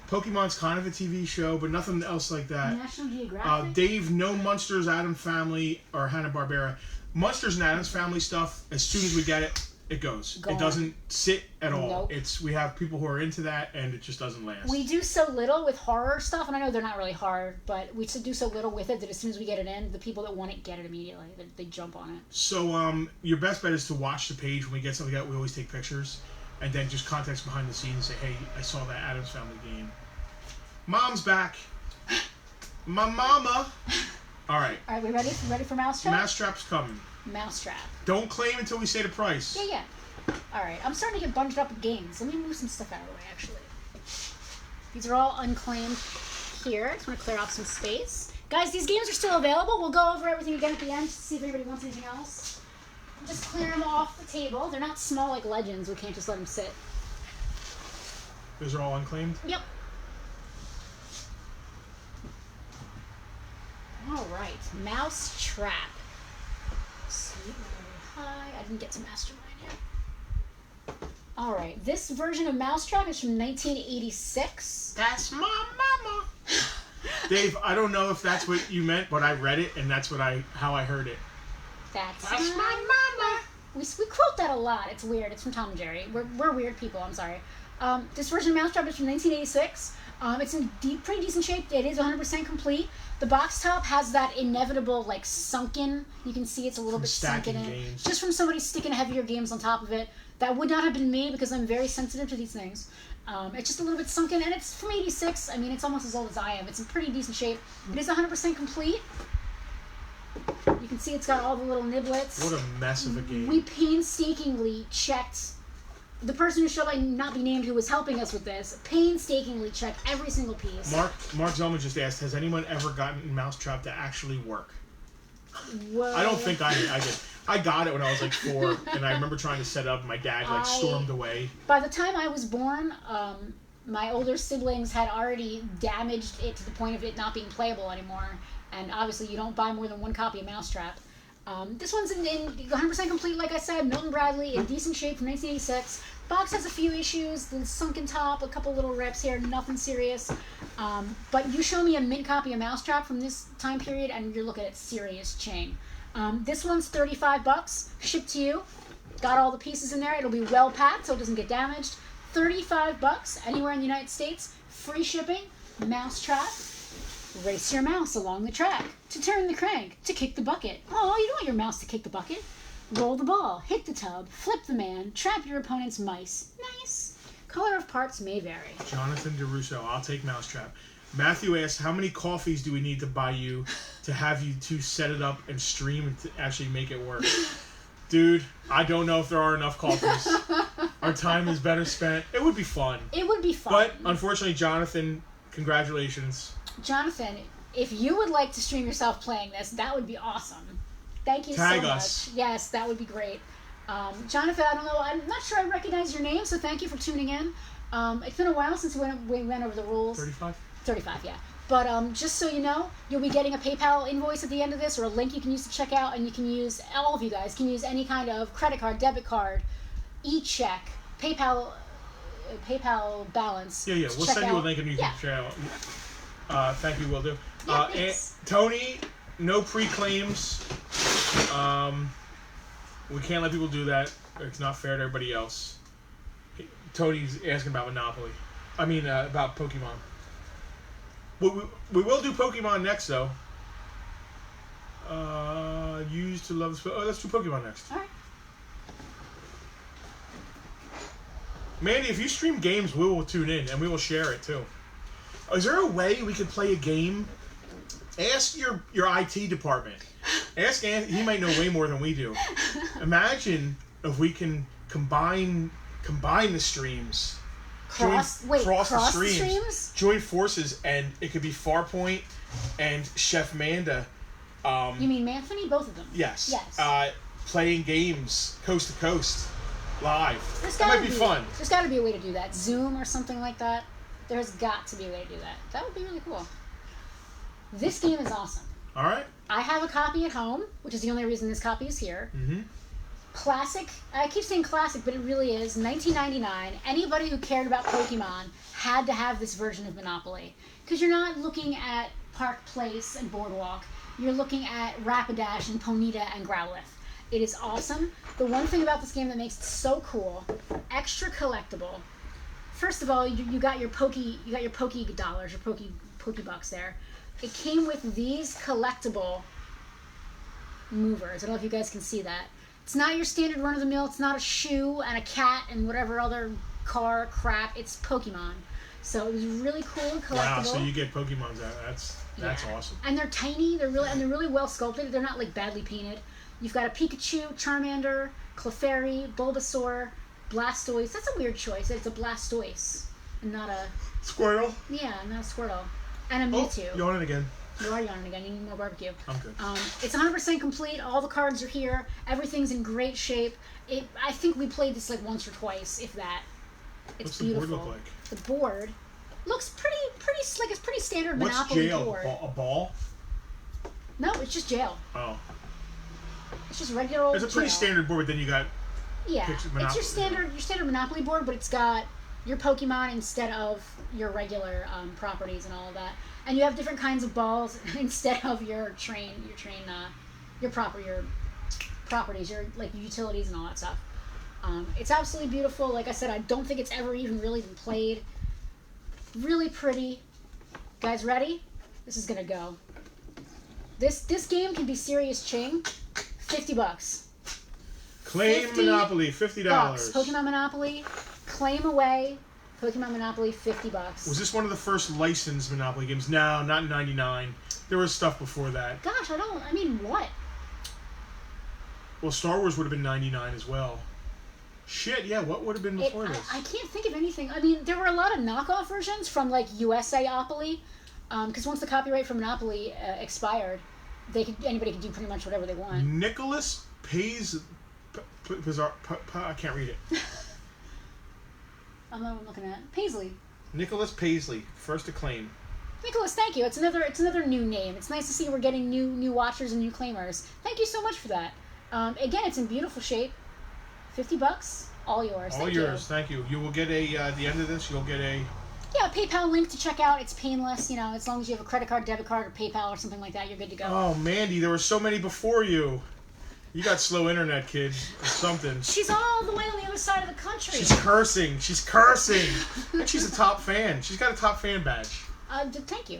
Pokemon's kind of a TV show, but nothing else like that. National Geographic. Dave, no Munsters, Addams Family, or Hanna-Barbera. Munsters and Addams Family stuff. As soon as we get it, it goes. It doesn't sit at all. Nope. We have people who are into that, and it just doesn't last. We do so little with horror stuff, and I know they're not really hard, but we do so little with it that as soon as we get it in, the people that want it get it immediately. They jump on it. So your best bet is to watch the page when we get something out. We always take pictures, and then just context behind the scenes and say, "Hey, I saw that Addams Family game. Mom's back. My mama." All right. All right, we ready? Ready for Mousetrap? Mousetrap's coming. Mousetrap. Don't claim until we say the price. Yeah. All right, I'm starting to get bunched up with games. Let me move some stuff out of the way, actually. These are all unclaimed here. I just want to clear off some space. Guys, these games are still available. We'll go over everything again at the end to see if anybody wants anything else. Just clear them off the table. They're not small like Legends. We can't just let them sit. Those are all unclaimed? Yep. All right, Mousetrap. Sweet Valley High. I didn't get to Mastermind yet. All right, this version of Mousetrap is from 1986. That's my mama. Dave, I don't know if that's what you meant, but I read it, and that's how I heard it. That's my mama. We quote that a lot. It's weird. It's from Tom and Jerry. We're weird people. I'm sorry. This version of Mousetrap is from 1986. It's in pretty decent shape. It is 100% complete. The box top has that inevitable, like, sunken. You can see it's a little bit sunken in. Games. Just from somebody sticking heavier games on top of it. That would not have been me because I'm very sensitive to these things. It's just a little bit sunken, and it's from 86. I mean, it's almost as old as I am. It's in pretty decent shape. It is 100% complete. You can see it's got all the little niblets. What a mess of a game. We painstakingly checked. The person who shall not be named who was helping us with this painstakingly checked every single piece. Mark Zellman just asked, has anyone ever gotten Mousetrap to actually work? Well, I don't think I did. I got it when I was like 4, and I remember trying to set up. My dad stormed away. By the time I was born, my older siblings had already damaged it to the point of it not being playable anymore. And obviously, you don't buy more than one copy of Mousetrap. This one's in 100% complete, like I said, Milton Bradley, in decent shape from 1986. Box has a few issues, the sunken top, a couple little rips here, nothing serious. But you show me a mint copy of Mousetrap from this time period, and you're looking at serious chain. This one's $35, shipped to you. Got all the pieces in there. It'll be well packed so it doesn't get damaged. $35 anywhere in the United States. Free shipping. Mousetrap. Race your mouse along the track. To turn the crank. To kick the bucket. Oh, you don't want your mouse to kick the bucket. Roll the ball. Hit the tub. Flip the man. Trap your opponent's mice. Nice. Color of parts may vary. Jonathan DeRusso, I'll take Mousetrap. Matthew asks, how many coffees do we need to buy you to have you two set it up and stream and to actually make it work? Dude, I don't know if there are enough coffees. Our time is better spent. It would be fun. It would be fun. But, unfortunately, Jonathan, congratulations. Jonathan, if you would like to stream yourself playing this, that would be awesome. Thank you Tag so us. much. Yes, that would be great. Jonathan, I don't know, I'm not sure I recognize your name, so thank you for tuning in. It's been a while since we went over the rules. 35? 35, yeah. But just so you know, you'll be getting a PayPal invoice at the end of this, or a link you can use to check out, and you can use, all of you guys can use any kind of credit card, debit card, e-check, PayPal balance. Yeah, we'll send you a link and you can check out. Thank you, will do. And Tony, no pre-claims. We can't let people do that. It's not fair to everybody else. Tony's asking about Monopoly. About Pokemon. We will do Pokemon next, though. Used to love... let's do Pokemon next. All right. Mandy, if you stream games, we will tune in, and we will share it, too. Is there a way we could play a game? Ask your IT department. Ask Anthony. He might know way more than we do. Imagine if we can combine the streams. Cross the streams? Join forces, and it could be Farpoint and Chef Manda. You mean Manthony? Both of them? Yes. Yes. Playing games coast to coast live. That might be fun. There's got to be a way to do that. Zoom or something like that. There's got to be a way to do that. That would be really cool. This game is awesome. All right. I have a copy at home, which is the only reason this copy is here. Mm-hmm. Classic. I keep saying classic, but it really is. 1999. Anybody who cared about Pokemon had to have this version of Monopoly. Because you're not looking at Park Place and Boardwalk. You're looking at Rapidash and Ponyta and Growlithe. It is awesome. The one thing about this game that makes it so cool, extra collectible. First of all, you got your Poke dollars, your Poke bucks there. It came with these collectible movers. I don't know if you guys can see that. It's not your standard run-of-the-mill. It's not a shoe and a cat and whatever other car crap. It's Pokemon. So it was really cool and collectible. Wow, so you get Pokemons out. That's awesome. And they're tiny. They're really well sculpted. They're not like badly painted. You've got a Pikachu, Charmander, Clefairy, Bulbasaur, Blastoise. That's a weird choice. It's a Blastoise and not a Squirtle. Yeah, not a Squirtle. And a Mewtwo. Yawning again. You are yawning again. You need more barbecue. I'm good. It's 100% complete. All the cards are here. Everything's in great shape. I think we played this like once or twice, if that. It's What's beautiful. the board look like? The board looks pretty like it's pretty standard What's Monopoly jail? board. A ball? No, it's just jail. Oh. It's just regular old It's a pretty jail. standard board, but then you got it's your standard Monopoly board, but it's got your Pokemon instead of your regular properties and all of that. And you have different kinds of balls instead of your properties, your like utilities and all that stuff. It's absolutely beautiful. Like I said, I don't think it's ever even really been played. Really pretty. Guys, ready? This is gonna go. This game can be serious ching. $50. Claim Monopoly, $50. Pokemon Monopoly, claim away. Pokemon Monopoly, $50. Was this one of the first licensed Monopoly games? No, not in '99. There was stuff before that. Gosh, what? Well, Star Wars would have been '99 as well. Shit, yeah, what would have been before this? I can't think of anything. I mean, there were a lot of knockoff versions from, like, USA-opoly, because once the copyright for Monopoly expired, anybody could do pretty much whatever they want. Nicholas Pays... I can't read it. I'm looking at Paisley. Nicholas Paisley, first acclaim. Nicholas, thank you. It's another new name. It's nice to see we're getting new watchers and new claimers. Thank you so much for that. Again, it's in beautiful shape. $50, all yours. All yours, thank you. You will get at the end of this, you'll get a PayPal link to check out. It's painless, as long as you have a credit card, debit card, or PayPal or something like that, you're good to go. Oh, Mandy, there were so many before you. You got slow internet, kid, or something. She's all the way on the other side of the country. She's cursing. And she's a top fan. She's got a top fan badge. Thank you.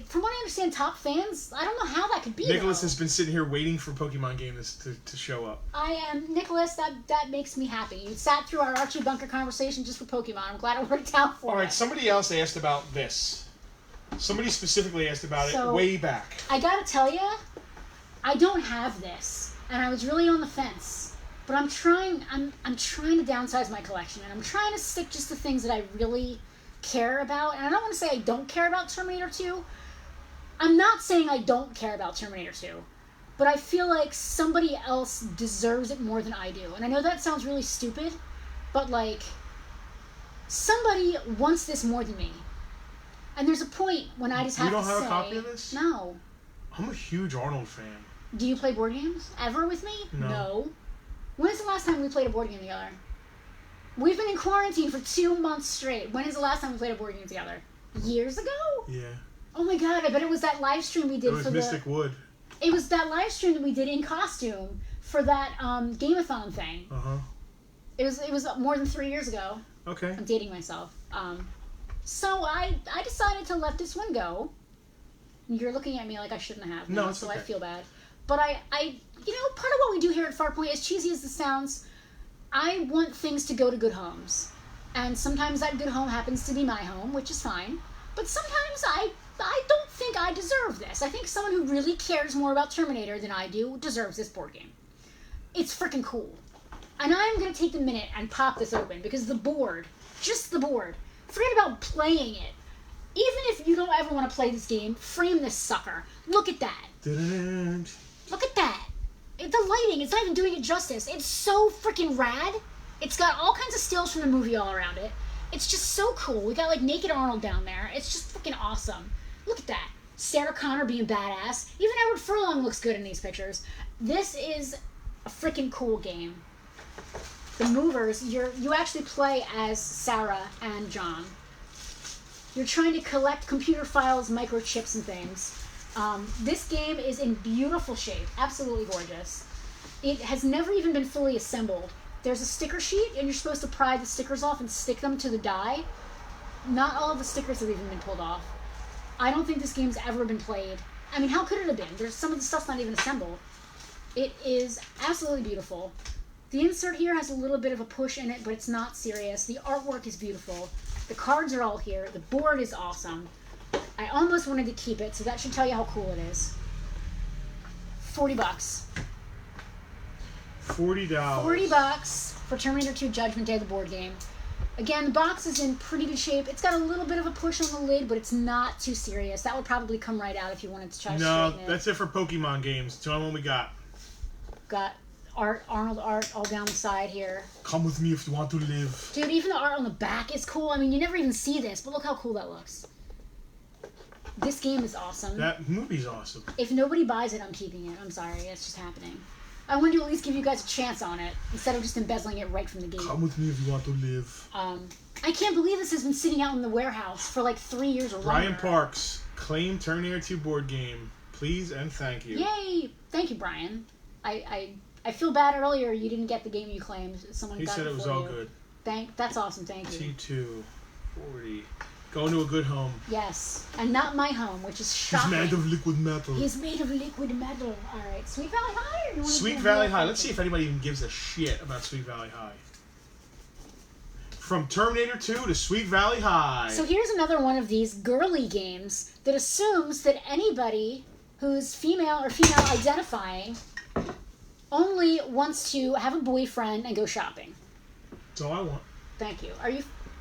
From what I understand, top fans, I don't know how that could be. Nicholas though. has been sitting here waiting for Pokemon games to show up. I am Nicholas. That makes me happy. You sat through our Archie Bunker conversation just for Pokemon. I'm glad it worked out for you. All right, somebody else asked about this. Somebody specifically asked about it way back. I gotta tell you, I don't have this, and I was really on the fence. But I'm trying to downsize my collection, and I'm trying to stick just to things that I really care about. And I don't want to say I don't care about Terminator 2. I'm not saying I don't care about Terminator 2. But I feel like somebody else deserves it more than I do. And I know that sounds really stupid, but like, somebody wants this more than me. And there's a point when I just have to say... You don't have a copy of this? No. I'm a huge Arnold fan. Do you play board games ever with me? No. When's the last time we played a board game together? We've been in quarantine for 2 months straight. When is the last time we played a board game together? Years ago? Yeah. Oh my god, I bet it was that live stream we did for Mystic Wood. It was that live stream that we did in costume for that Game-a-thon thing. Uh-huh. It was more than 3 years ago. Okay. I'm dating myself. So I decided to let this one go. You're looking at me like I shouldn't have. No, it's so okay. I feel bad. But I part of what we do here at Farpoint, as cheesy as this sounds, I want things to go to good homes. And sometimes that good home happens to be my home, which is fine. But sometimes I don't think I deserve this. I think someone who really cares more about Terminator than I do deserves this board game. It's freaking cool. And I'm going to take the minute and pop this open because the board, just the board, forget about playing it. Even if you don't ever want to play this game, frame this sucker. Look at that. Dun-dun-dun. Look at that. The lighting, it's not even doing it justice. It's so freaking rad. It's got all kinds of stills from the movie all around it. It's just so cool. We got like Naked Arnold down there. It's just freaking awesome. Look at that. Sarah Connor being badass. Even Edward Furlong looks good in these pictures. This is a freaking cool game. The movers, you actually play as Sarah and John. You're trying to collect computer files, microchips, and things. This game is in beautiful shape. Absolutely gorgeous. It has never even been fully assembled. There's a sticker sheet, and you're supposed to pry the stickers off and stick them to the die. Not all of the stickers have even been pulled off. I don't think this game's ever been played. I mean, how could it have been? There's some of the stuff's not even assembled. It is absolutely beautiful. The insert here has a little bit of a push in it, but it's not serious. The artwork is beautiful. The cards are all here. The board is awesome. I almost wanted to keep it, so that should tell you how cool it is. $40. $40. $40 for Terminator 2 Judgment Day, the board game. Again, the box is in pretty good shape. It's got a little bit of a push on the lid, but it's not too serious. That would probably come right out if you wanted to try to straighten it. No, that's it for Pokemon games. Tell them what we got. Got Arnold art all down the side here. Come with me if you want to live. Dude, even the art on the back is cool. I mean, you never even see this, but look how cool that looks. This game is awesome. That movie's awesome. If nobody buys it, I'm keeping it. I'm sorry, it's just happening. I wanted to at least give you guys a chance on it, instead of just embezzling it right from the gate. Come with me if you want to live. I can't believe this has been sitting out in the warehouse for like 3 years or longer. Brian Parks, claim Terminator 2 board game. Please and thank you. Yay! Thank you, Brian. I feel bad earlier you didn't get the game you claimed. Someone He got said it it was for all you. good. That's awesome, thank you. T2, 40. Going to a good home. Yes, and not my home, which is He's shocking. made of liquid metal. He's made of liquid metal. Alright, Sweet Valley High? Or you wanna Sweet do Valley more High. Let's see if anybody even gives a shit about Sweet Valley High. From Terminator 2 to Sweet Valley High. So here's another one of these girly games that assumes that anybody who's female or female identifying only wants to have a boyfriend and go shopping. That's all I want. Thank you.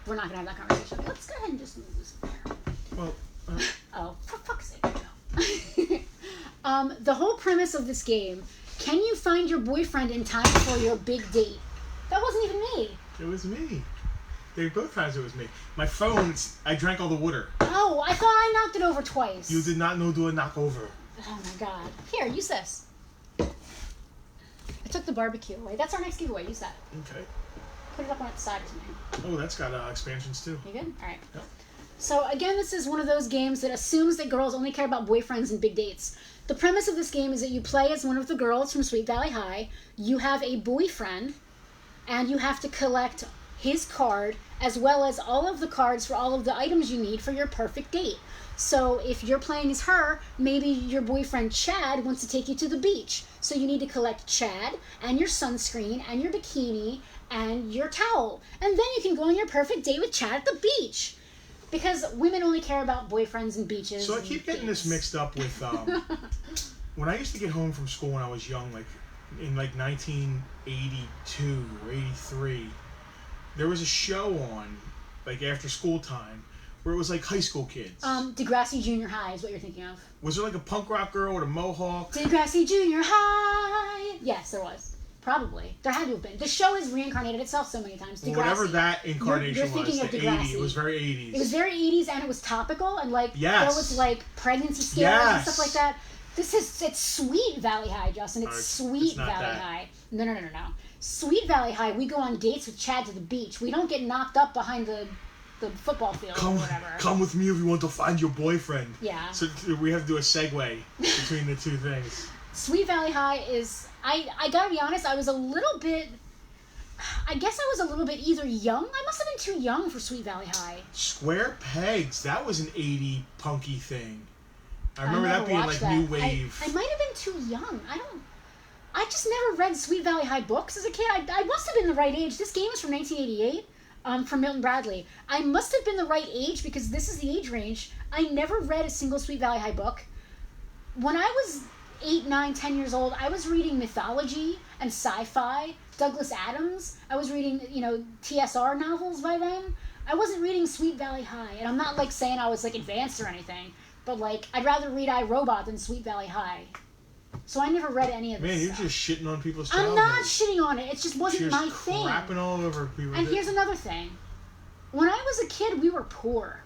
We're not going to have that conversation. Let's go ahead and just move this there. Well, Oh, for fuck's sake, no. The whole premise of this game, can you find your boyfriend in time for your big date? That wasn't even me. it was me. They both times it was me. My phone, I drank all the water. Oh, I thought I knocked it over twice. You did not know do a knockover. Oh my god. Here, use this. I took the barbecue away. That's our next giveaway. Use that. Okay. Put it up on its side or something. Oh, that's got expansions too. You good? Alright. Yep. So again, this is one of those games that assumes that girls only care about boyfriends and big dates. The premise of this game is that you play as one of the girls from Sweet Valley High. You have a boyfriend, and you have to collect his card, as well as all of the cards for all of the items you need for your perfect date. So if you're playing as her, maybe your boyfriend Chad wants to take you to the beach. So you need to collect Chad and your sunscreen and your bikini and your towel. And then you can go on your perfect date with Chad at the beach. Because women only care about boyfriends and beaches. So I keep getting this mixed up with when I used to get home from school when I was young, like in like 1982 or 83, there was a show on like after school time where it was like high school kids. Degrassi Junior High is what you're thinking of. Was there like a punk rock girl with a mohawk? Degrassi Junior High! Yes, there was. Probably. There had to have been. The show has reincarnated itself so many times. Well, whatever that incarnation you're thinking was, of the Degrassi. 80s. It was very 80s. It was very 80s and it was topical and like yes. there was like pregnancy scares and stuff like that. It's Sweet Valley High, Justin. It's Sweet Valley High. No. Sweet Valley High, we go on dates with Chad to the beach. We don't get knocked up behind the football field or whatever. Come with me if you want to find your boyfriend. Yeah. So we have to do a segue between the two things. Sweet Valley High is... I gotta be honest, I was a little bit... I guess I was a little bit either young... I must have been too young for Sweet Valley High. Square Pegs. That was an 80 punky thing. I remember that being like new wave. I might have been too young. I just never read Sweet Valley High books as a kid. I must have been the right age. This game is from 1988, from Milton Bradley. I must have been the right age because this is the age range. I never read a single Sweet Valley High book. When I was 8, 9, 10 years old, I was reading mythology and sci-fi, Douglas Adams. I was reading, TSR novels by then. I wasn't reading Sweet Valley High, and I'm not like saying I was like advanced or anything. But, like, I'd rather read iRobot than Sweet Valley High. So I never read any of this Man, stuff. you're just shitting on people's childhood. I'm not shitting on it. It just wasn't my thing. You're crapping all over people. And here's another thing. When I was a kid, we were poor.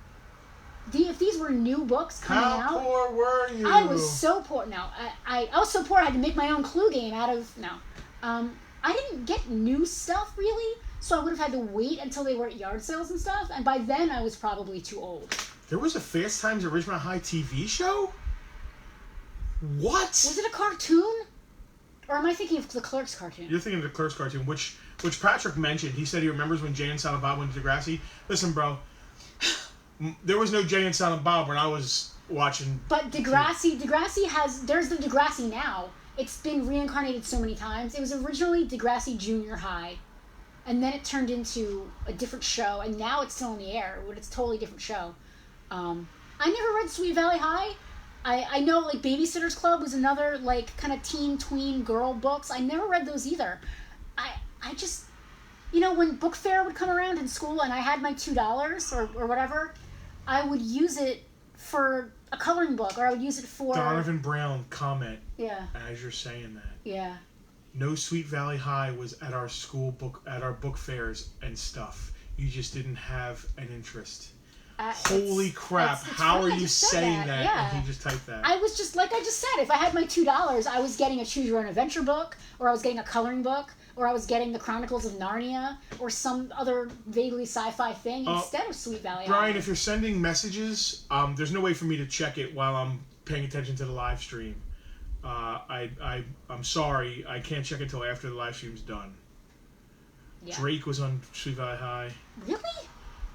If these were new books coming out... How poor were you? I was so poor. No, I was so poor I had to make my own Clue game out of... No. I didn't get new stuff, really. So I would have had to wait until they were at yard sales and stuff. And by then, I was probably too old. There was a Fast Times at Ridgemont High TV show? What? Was it a cartoon? Or am I thinking of the Clerks cartoon? You're thinking of the Clerks cartoon, which Patrick mentioned. He said he remembers when Jay and Silent Bob went to Degrassi. Listen, bro. There was no Jay and Silent Bob when I was watching. But Degrassi has... There's the Degrassi now. It's been reincarnated so many times. It was originally Degrassi Junior High. And then it turned into a different show. And now it's still in the air, but it's a totally different show. I never read Sweet Valley High. I know, like, Babysitter's Club was another, like, kind of teen, tween girl books. I never read those either. I just... when book fair would come around in school and I had my $2 or whatever, I would use it for a coloring book, or I would use it for... Donovan Brown comment. Yeah. As you're saying that. Yeah. No Sweet Valley High was at our book fairs and stuff. You just didn't have an interest. Holy crap, how are you saying that? Yeah. And he just typed that. I was just, like I just said, if I had my $2, I was getting a Choose Your Own Adventure book, or I was getting a coloring book, or I was getting the Chronicles of Narnia, or some other vaguely sci-fi thing instead of Sweet Valley High. Brian, if you're sending messages, there's no way for me to check it while I'm paying attention to the live stream. I'm sorry, I can't check it until after the live stream's done. Yeah. Drake was on Sweet Valley High. Really?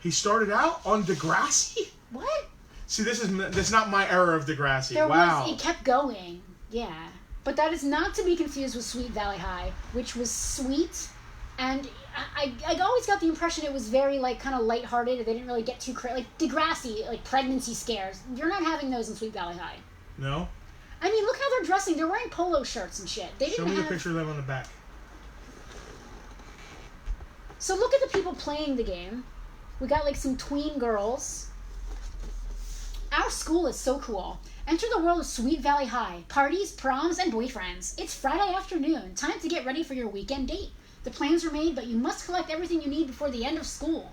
He started out on Degrassi? What? See, this is not my era of Degrassi. It kept going. Yeah. But that is not to be confused with Sweet Valley High, which was sweet, and I always got the impression it was very, like, kind of lighthearted. They didn't really get too crazy. Like, Degrassi, like, pregnancy scares. You're not having those in Sweet Valley High. No? I mean, look how they're dressing. They're wearing polo shirts and shit. Show me the picture of them on the back. So look at the people playing the game. We got, like, some tween girls. Our school is so cool. Enter the world of Sweet Valley High. Parties, proms, and boyfriends. It's Friday afternoon. Time to get ready for your weekend date. The plans are made, but you must collect everything you need before the end of school.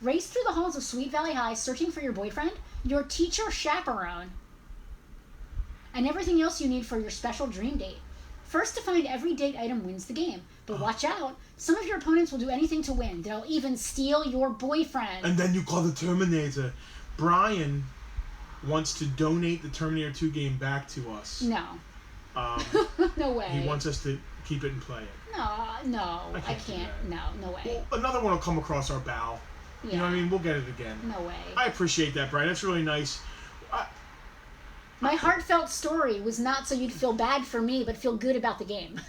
Race through the halls of Sweet Valley High searching for your boyfriend, your teacher chaperone, and everything else you need for your special dream date. First to find every date item wins the game. But watch out. Some of your opponents will do anything to win. They'll even steal your boyfriend. And then you call the Terminator. Brian wants to donate the Terminator 2 game back to us. No. No way. He wants us to keep it and play it. No, I can't. No way. Well, another one will come across our bow. Yeah. You know what I mean? We'll get it again. No way. I appreciate that, Brian. That's really nice. My heartfelt story was not so you'd feel bad for me, but feel good about the game.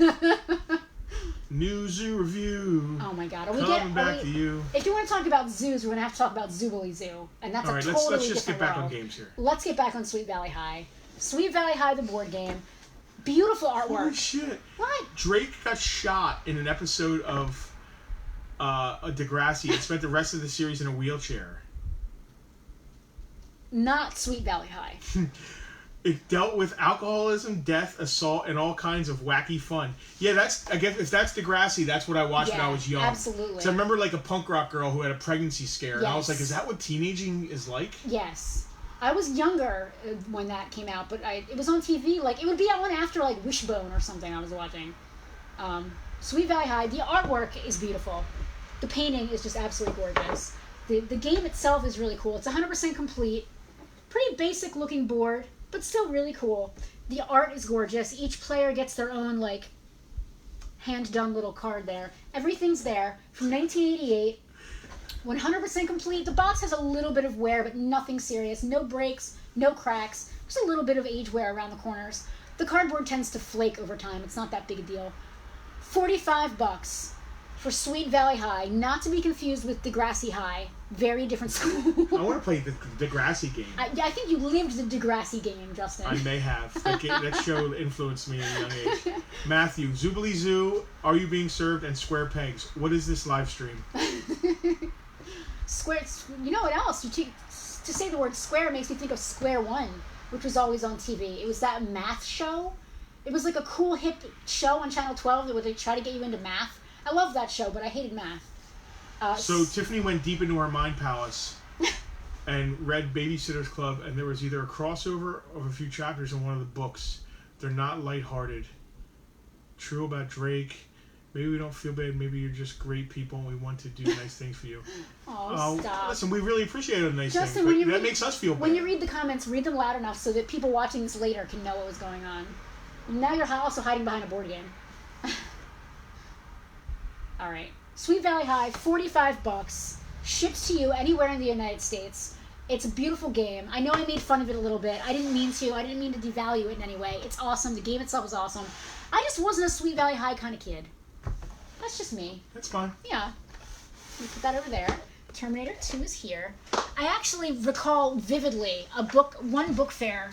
New zoo review. Oh my god. Coming back to you. If you want to talk about zoos, we're going to have to talk about Zoobly Zoo. And that's all right, a totally let's just get back world. on games here. Let's get back on Sweet Valley High. Sweet Valley High, the board game. Beautiful artwork. Holy shit. What? Drake got shot in an episode of Degrassi and spent the rest of the series in a wheelchair. Not Sweet Valley High. It dealt with alcoholism, death, assault, and all kinds of wacky fun. Yeah, I guess if that's Degrassi, that's what I watched when I was young. Absolutely. So I remember like a punk rock girl who had a pregnancy scare, and I was Yes. like, is that what teenaging is like? Yes. I was younger when that came out, but it was on TV. Like, it would be on after, like, Wishbone or something I was watching. Sweet Valley High, the artwork is beautiful. The painting is just absolutely gorgeous. The game itself is really cool. It's 100% complete. Pretty basic looking board, but still really cool. The art is gorgeous. Each player gets their own, like, hand-done little card there. Everything's there. From 1988. 100% complete. The box has a little bit of wear, but nothing serious. No breaks, no cracks. Just a little bit of age wear around the corners. The cardboard tends to flake over time. It's not that big a deal. $45 for Sweet Valley High, not to be confused with Degrassi High. Very different school. I want to play the Degrassi game. I think you lived the Degrassi game, Justin. I may have. That show influenced me at a young age. Matthew, Zoobly Zoo, Are You Being Served, and Square Pegs. What is this live stream? Square. You know what else? To say the word square makes me think of Square One, which was always on TV. It was that math show. It was like a cool, hip show on Channel 12 where they try to get you into math. I love that show, but I hated math. So Tiffany went deep into her mind palace and read Babysitter's Club, and there was either a crossover of a few chapters in one of the books. They're not lighthearted. True about Drake. Maybe we don't feel bad. Maybe you're just great people and we want to do nice things for you. Oh, stop. Listen, we really appreciate a nice Justin, thing. That makes us feel bad. When you read the comments, read them loud enough so that people watching this later can know what was going on. Now you're also hiding behind a board game. All right. Sweet Valley High, $45. Ships to you anywhere in the United States. It's a beautiful game. I know I made fun of it a little bit. I didn't mean to. I didn't mean to devalue it in any way. It's awesome. The game itself is awesome. I just wasn't a Sweet Valley High kind of kid. That's just me. That's fine. Yeah. We put that over there. Terminator 2 is here. I actually recall vividly one book fair.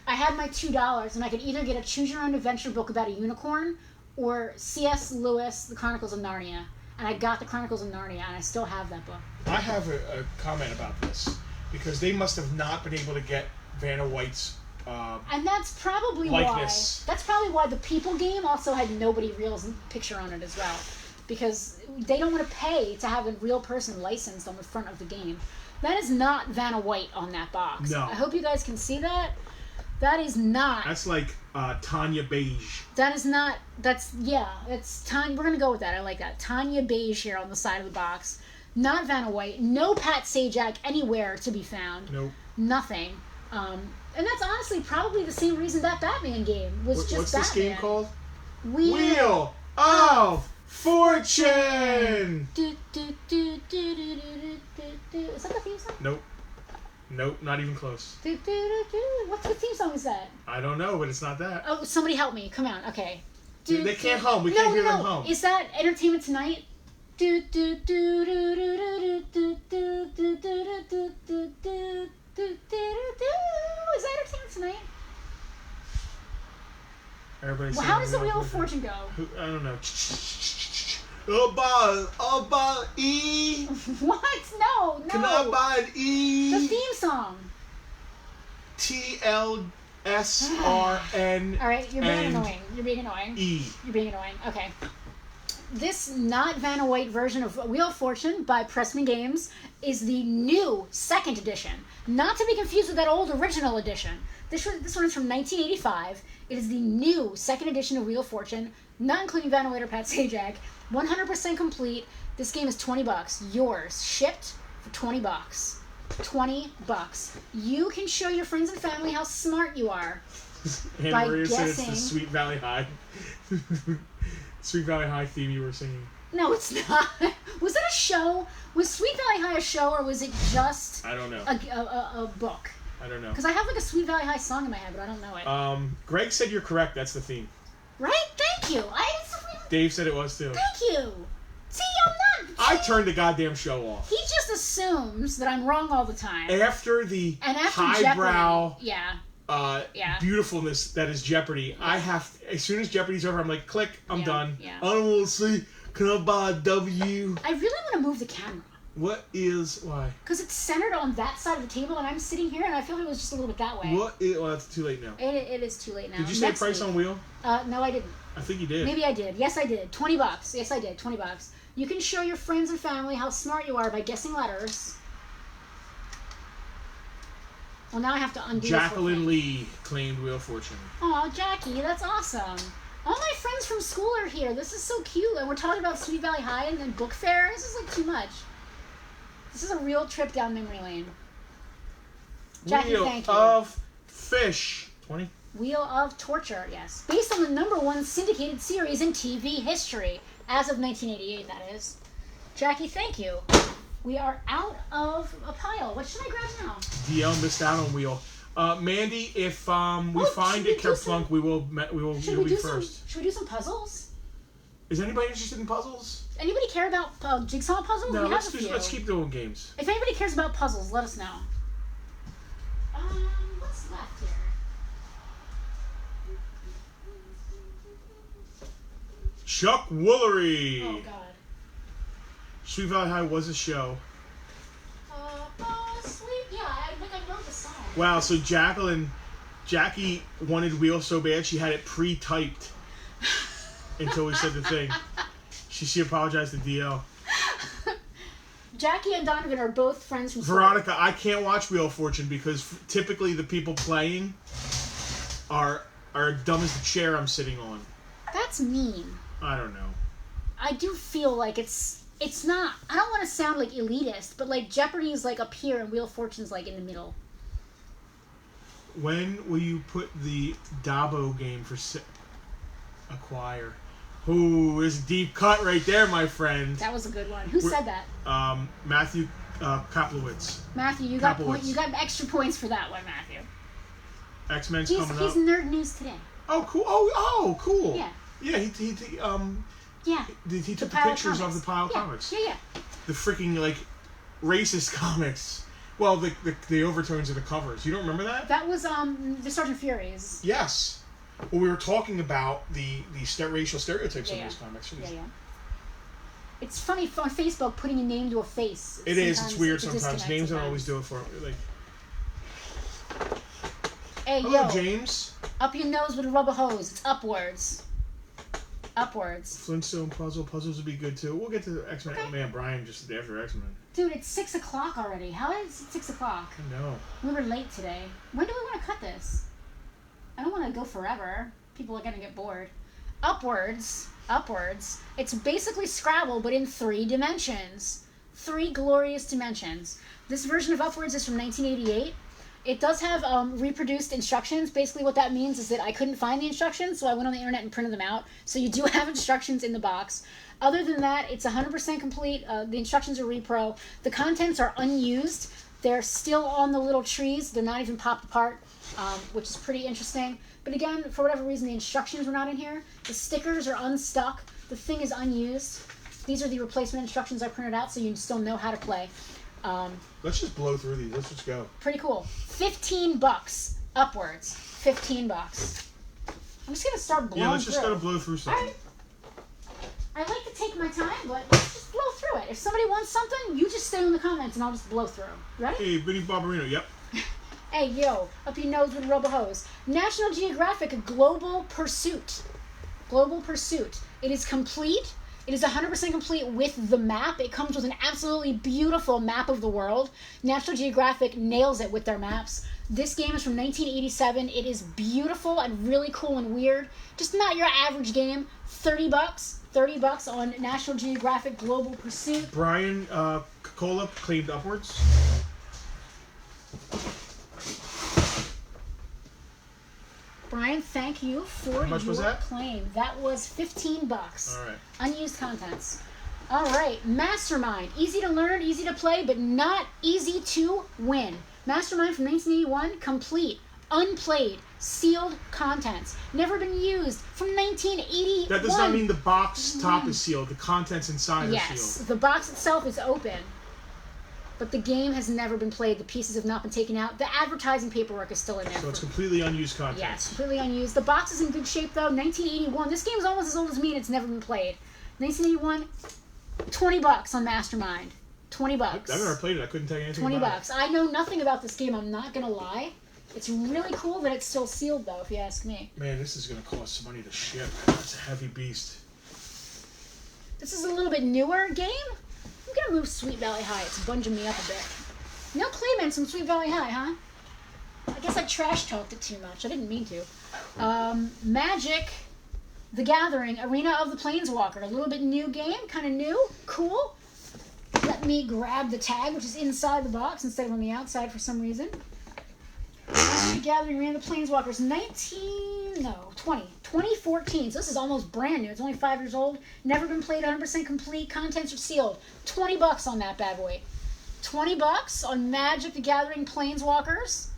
I had my $2 and I could either get a Choose Your Own Adventure book about a unicorn or C.S. Lewis, The Chronicles of Narnia. And I got The Chronicles of Narnia and I still have that book. I have a comment about this because they must have not been able to get Vanna White's and that's probably likeness. why. That's probably why the People game also had Nobody Real's picture on it as well, because they don't want to pay to have a real person licensed on the front of the game. That is not Vanna White on that box. No. I hope you guys can see that. That is not. That's like Tanya Beige. That is not. That's Tanya. We're gonna go with that. I like that. Tanya Beige here on the side of the box. Not Vanna White. No Pat Sajak anywhere to be found. Nope. Nothing. And that's honestly probably the same reason that Batman game was just What's Batman. this game called? Wheel of Fortune! Is that the theme song? Nope, not even close. What theme song is that? I don't know, but it's not that. Oh, somebody help me. Come on, okay. They can't hum. We can't hear them hum. Is that Entertainment Tonight? Is that Entertainment Tonight? Everybody's Well, how does the Wheel of Fortune go? I don't know. About E. What? No. Can I buy an E? The theme song. TLSRN. All right, you're being annoying. You're being annoying. E. You're being annoying. Okay. This not Vanna White version of Wheel of Fortune by Pressman Games is the new second edition. Not to be confused with that old original edition. This one is from 1985. It is the new second edition of Wheel of Fortune, not including Vanna White or Pat Sajak. 100% complete. This game is $20. Yours. Shipped for $20. $20. You can show your friends and family how smart you are. And by Maria said it's guessing. the Sweet Valley High. Sweet Valley High theme you were singing. No, it's not. Was that a show? Was Sweet Valley High a show, or was it just I don't know. a book? I don't know. Because I have like a Sweet Valley High song in my head, but I don't know it. Greg said you're correct. That's the theme. Right? Thank you. Dave said it was too. Thank you. See, I'm not. I turned the goddamn show off. He just assumes that I'm wrong all the time. After the after highbrow, yeah. beautifulness that is Jeopardy, I have as soon as Jeopardy's over, I'm like, click, I'm done. Yeah. I don't want to see. Can I buy a W? I really want to move the camera. Why? Because it's centered on that side of the table, and I'm sitting here, and I feel like it was just a little bit that way. Well, it's too late now. It is too late now. Did you say price on wheel? No, I didn't. I think you did. Maybe I did. Yes, I did. $20. Yes, I did. $20. You can show your friends and family how smart you are by guessing letters. Well, now I have to undo Jacqueline Lee claimed Wheel of Fortune. Oh, Jackie, that's awesome. All my friends from school are here. This is so cute. And we're talking about Sweet Valley High and then book fair. This is like too much. This is a real trip down memory lane. Jackie, Wheel thank you. of Fish. 20? Wheel of Torture, yes. Based on the #1 syndicated series in TV history. As of 1988, that is. Jackie, thank you. We are out of a pile. What should I grab now? DL missed out on Wheel. Mandy, if we find it Kerplunk, we will you'll be first. Should we do some puzzles? Is anybody interested in puzzles? Anybody care about jigsaw puzzles? No, we have a few. let's keep doing games. If anybody cares about puzzles, let us know. What's left here? Chuck Woolery. Oh God. Sweet Valley High was a show. Sweet. Yeah, I think I wrote the song. Wow, so Jackie wanted Wheel so bad she had it pre-typed until we said the thing. She apologized to DL. Jackie and Donovan are both friends from school. Veronica, I can't watch Wheel of Fortune because typically the people playing are dumb as the chair I'm sitting on. That's mean. I don't know. I do feel like it's not. I don't want to sound like elitist, but like Jeopardy is like up here and Wheel of Fortune's like in the middle. When will you put the Dabo game for acquire? Ooh, there's a deep cut right there, my friend. That was a good one. Who said that? Matthew Kaplowitz. Matthew, you got extra points for that one, Matthew. X-Men's coming up. He's nerd news today. Oh, cool. Oh, cool. Yeah. Yeah, he took the pictures of the pile of comics. Yeah. The freaking, like, racist comics. Well, the overtones of the covers. You don't remember that? That was the Sergeant Furies. Yes. Well, we were talking about the racial stereotypes of those comics. Yeah. It's funny on Facebook putting a name to a face. It is. It's weird sometimes. Names don't always do it for me. Like. Hey, hello, James. Up your nose with a rubber hose. It's upwards. Upwards. Flintstone puzzles would be good too. We'll get to the X-Men. Okay. Man, Brian just after X-Men. Dude, it's 6 o'clock already. How is it 6 o'clock? I know. We were late today. When do we want to cut this? I don't want to go forever. People are going to get bored. Upwards. It's basically Scrabble, but in 3 dimensions. 3 glorious dimensions. This version of Upwards is from 1988. It does have reproduced instructions. Basically what that means is that I couldn't find the instructions, so I went on the internet and printed them out. So you do have instructions in the box. Other than that, it's 100% complete. The instructions are repro. The contents are unused. They're still on the little trees. They're not even popped apart, which is pretty interesting. But again, for whatever reason, the instructions were not in here. The stickers are unstuck. The thing is unused. These are the replacement instructions I printed out, so you still know how to play. Let's just blow through these. Let's just go. Pretty cool. $15 upwards. $15. I'm just gonna start blowing through. Yeah, let's just gotta blow through something. Right. I like to take my time, but let's just blow through it. If somebody wants something, you just stay in the comments and I'll just blow through. Ready? Hey, Vinny Barbarino, yep. Hey, yo, up your nose with a rubber hose. National Geographic Global Pursuit. Global Pursuit. It is complete. It is 100% complete with the map. It comes with an absolutely beautiful map of the world. National Geographic nails it with their maps. This game is from 1987. It is beautiful and really cool and weird. Just not your average game. $30. $30 on National Geographic Global Pursuit. Brian Cola claimed Upwards. Brian. Thank you for How much was that? claim. That was $15. All right. Unused contents. All right. Mastermind. Easy to learn, easy to play, but not easy to win. Mastermind from 1981. Complete. Unplayed. Sealed contents. Never been used. From 1981. That does not mean the box top is sealed. The contents inside are sealed. Yes. The box itself is open. But the game has never been played. The pieces have not been taken out. The advertising paperwork is still in there. So it's completely unused content. Yes, completely unused. The box is in good shape, though. 1981. This game's almost as old as me, and it's never been played. 1981, $20 on Mastermind. $20. I've never played it. I couldn't tell you anything about $20. I know nothing about this game. I'm not going to lie. It's really cool that it's still sealed, though, if you ask me. Man, this is going to cost some money to ship. That's a heavy beast. This is a little bit newer game. I'm going to move Sweet Valley High. It's bunging me up a bit. No claimants from Sweet Valley High, huh? I guess I trash-talked it too much. I didn't mean to. Magic, the Gathering, Arena of the Planeswalker. A little bit new game. Kind of new. Cool. Let me grab the tag, which is inside the box instead of on the outside for some reason. Magic, the Gathering, Arena of the Planeswalkers. 2014. So this is almost brand new. It's only 5 years old. Never been played. 100% complete. Contents are sealed. $20 on that bad boy. $20 on Magic the Gathering Planeswalkers.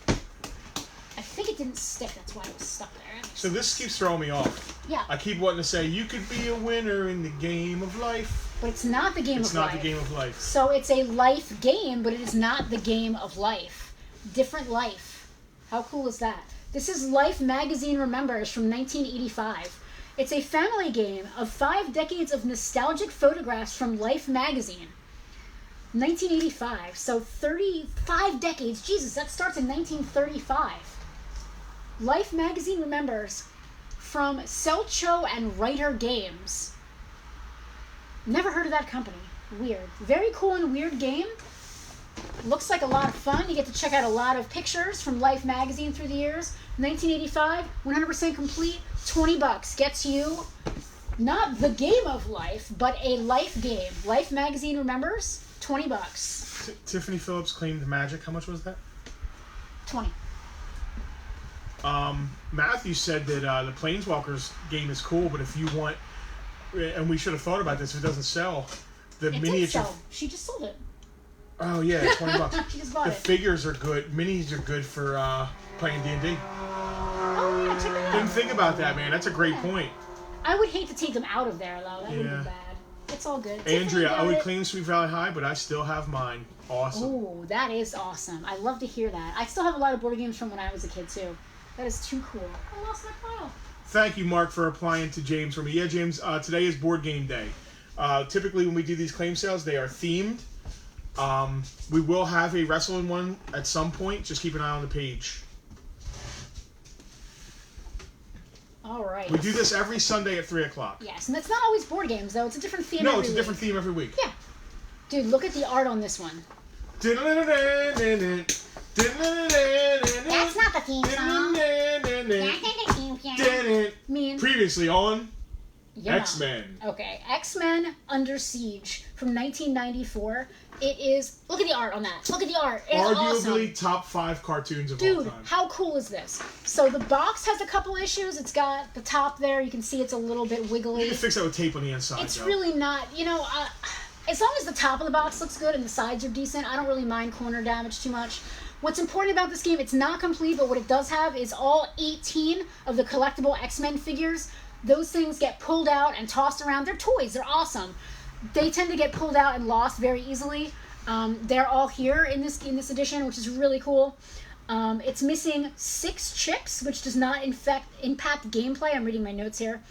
I think it didn't stick. That's why it was stuck there. So this keeps throwing me off. Yeah. I keep wanting to say, you could be a winner in the game of life. But it's not the game of life. It's not the game of life. So it's a life game, but it is not the game of life. Different life. How cool is that? This is Life Magazine Remembers from 1985. It's a family game of 5 decades of nostalgic photographs from Life Magazine. 1985. So 35 decades. Jesus, that starts in 1935. Life Magazine Remembers from Selcho and Writer Games. Never heard of that company. Weird. Very cool and weird game. Looks like a lot of fun. You get to check out a lot of pictures from Life Magazine through the years. 1985, 100% complete, $20. Gets you not the game of life, but a life game. Life Magazine Remembers, $20. Tiffany Phillips claimed Magic. How much was that? 20. Matthew said that the Planeswalkers game is cool, but if you want, and we should have thought about this, if it doesn't sell, the It miniature. did sell. She just sold it. Oh yeah, $20. She just bought The it. figures are good. Minis are good for playing D&D. Oh yeah, check it out. Didn't think about that, man. That's a great Yeah. point. I would hate to take them out of there though. That would Yeah. be bad. It's all good. Andrea, I Tiffany would got it. claim Sweet Valley High, but I still have mine. Awesome. Oh, that is awesome. I love to hear that. I still have a lot of board games from when I was a kid too. That is too cool. I lost my file. Thank you, Mark, for applying to James for me. Yeah, James, today is board game day. Typically, when we do these claim sales, they are themed. We will have a wrestling one at some point. Just keep an eye on the page. All right. We do this every Sunday at 3 o'clock. Yes, and it's not always board games though. It's a different theme. No, every it's a week. different theme every week. Yeah. Dude, look at the art on this one. That's not the theme song. That's not the theme song. Mean. Previously on Yeah. X-Men. Okay, X-Men Under Siege from 1994. It is. Look at the art on that. Look at the art. It's Arguably awesome. top 5 cartoons of all Dude, time. how cool is this? So the box has a couple issues. It's got the top there. You can see it's a little bit You wiggly. can fix that with tape on the inside. It's though. really not, as long as the top of the box looks good and the sides are decent, I don't really mind corner damage too much. What's important about this game, it's not complete, but what it does have is all 18 of the collectible X-Men figures. Those things get pulled out and tossed around. They're toys. They're awesome. They tend to get pulled out and lost very easily. They're all here in this edition, which is really cool. It's missing 6 chips, which does not impact gameplay. I'm reading my notes here.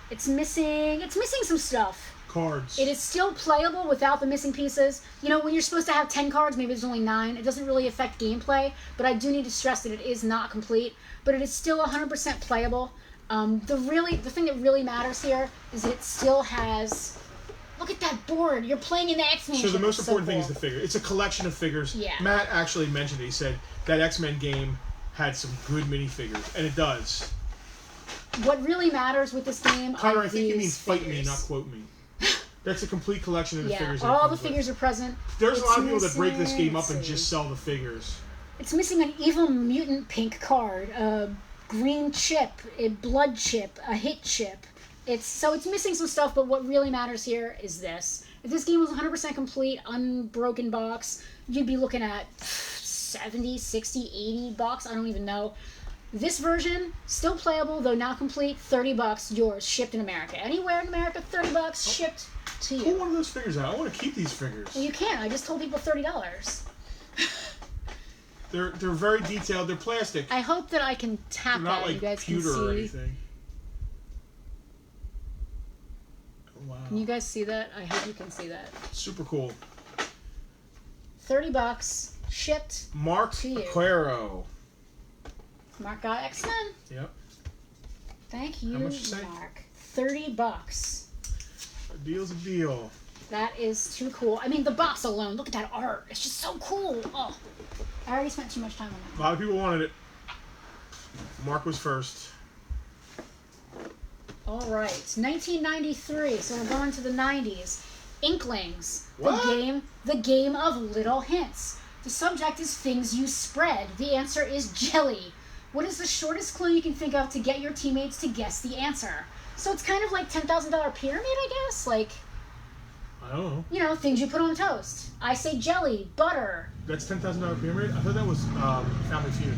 It's missing some stuff. Cards. It is still playable without the missing pieces. When you're supposed to have 10 cards, maybe there's only 9. It doesn't really affect gameplay, but I do need to stress that it is not complete. But it is still 100% playable. The thing that really matters here is it still has... Look at that board. You're playing in the X-Men. So the most important thing cool. is the figure. It's a collection of figures. Yeah. Matt actually mentioned it. He said that X-Men game had some good minifigures, and it does. What really matters with this game Connor, are I think you mean these fight figures. me, not quote me. That's a complete collection of the Yeah, figures. that it all the comes with. figures are present. There's a It's lot of people that break this missing- game up and let's see. just sell the figures. It's missing an evil mutant pink card, a green chip, a blood chip, a hit chip. It's missing some stuff, but what really matters here is this. If this game was 100% complete, unbroken box, you'd be looking at 70, 60, 80 bucks. I don't even know. This version, still playable, though now complete, $30, yours, shipped in America. Anywhere in America, $30, shipped to you. Pull one of those figures out. I want to keep these figures. Well, you can't. I just told people $30. They're very detailed. They're plastic. I hope that I can tap They're not that like you guys can pewter or see. anything. Wow. Can you guys see that? I hope you can see that. Super cool. $30, shipped Mark to you. Aquero. Mark got X-Men. Yep. Thank you, How much you say? Mark. $30. A deal's a deal. That is too cool. I mean, the box alone. Look at that art. It's just so cool. Oh, I already spent too much time on that. A lot of people wanted it. Mark was first. All right, 1993. So we're going to the 90s. Inklings. What? The game of little hints. The subject is things you spread. The answer is jelly. What is the shortest clue you can think of to get your teammates to guess the answer? So it's kind of like $10,000 pyramid, I guess. Like, I don't know. you know, things you put on toast. I say jelly, butter. That's $10,000 pyramid? I thought that was Family Feud.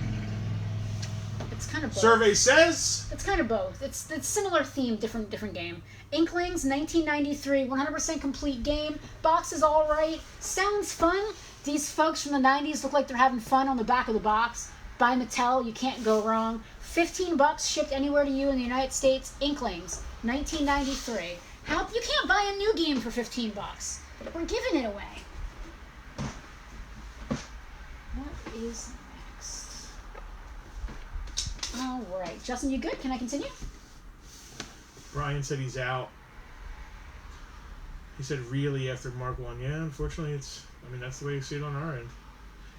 It's kind of both. Survey says... It's kind of both. It's similar theme, different game. Inklings, 1993, 100% complete game. Box is all right. Sounds fun. These folks from the 90s look like they're having fun on the back of the box. By Mattel, you can't go wrong. $15 shipped anywhere to you in the United States. Inklings, 1993. You can't buy a new game for $15. We're giving it away. What is next? All right, Justin, you good? Can I continue? Brian said he's out. He said really after Mark won. Yeah, unfortunately that's the way you see it on our end.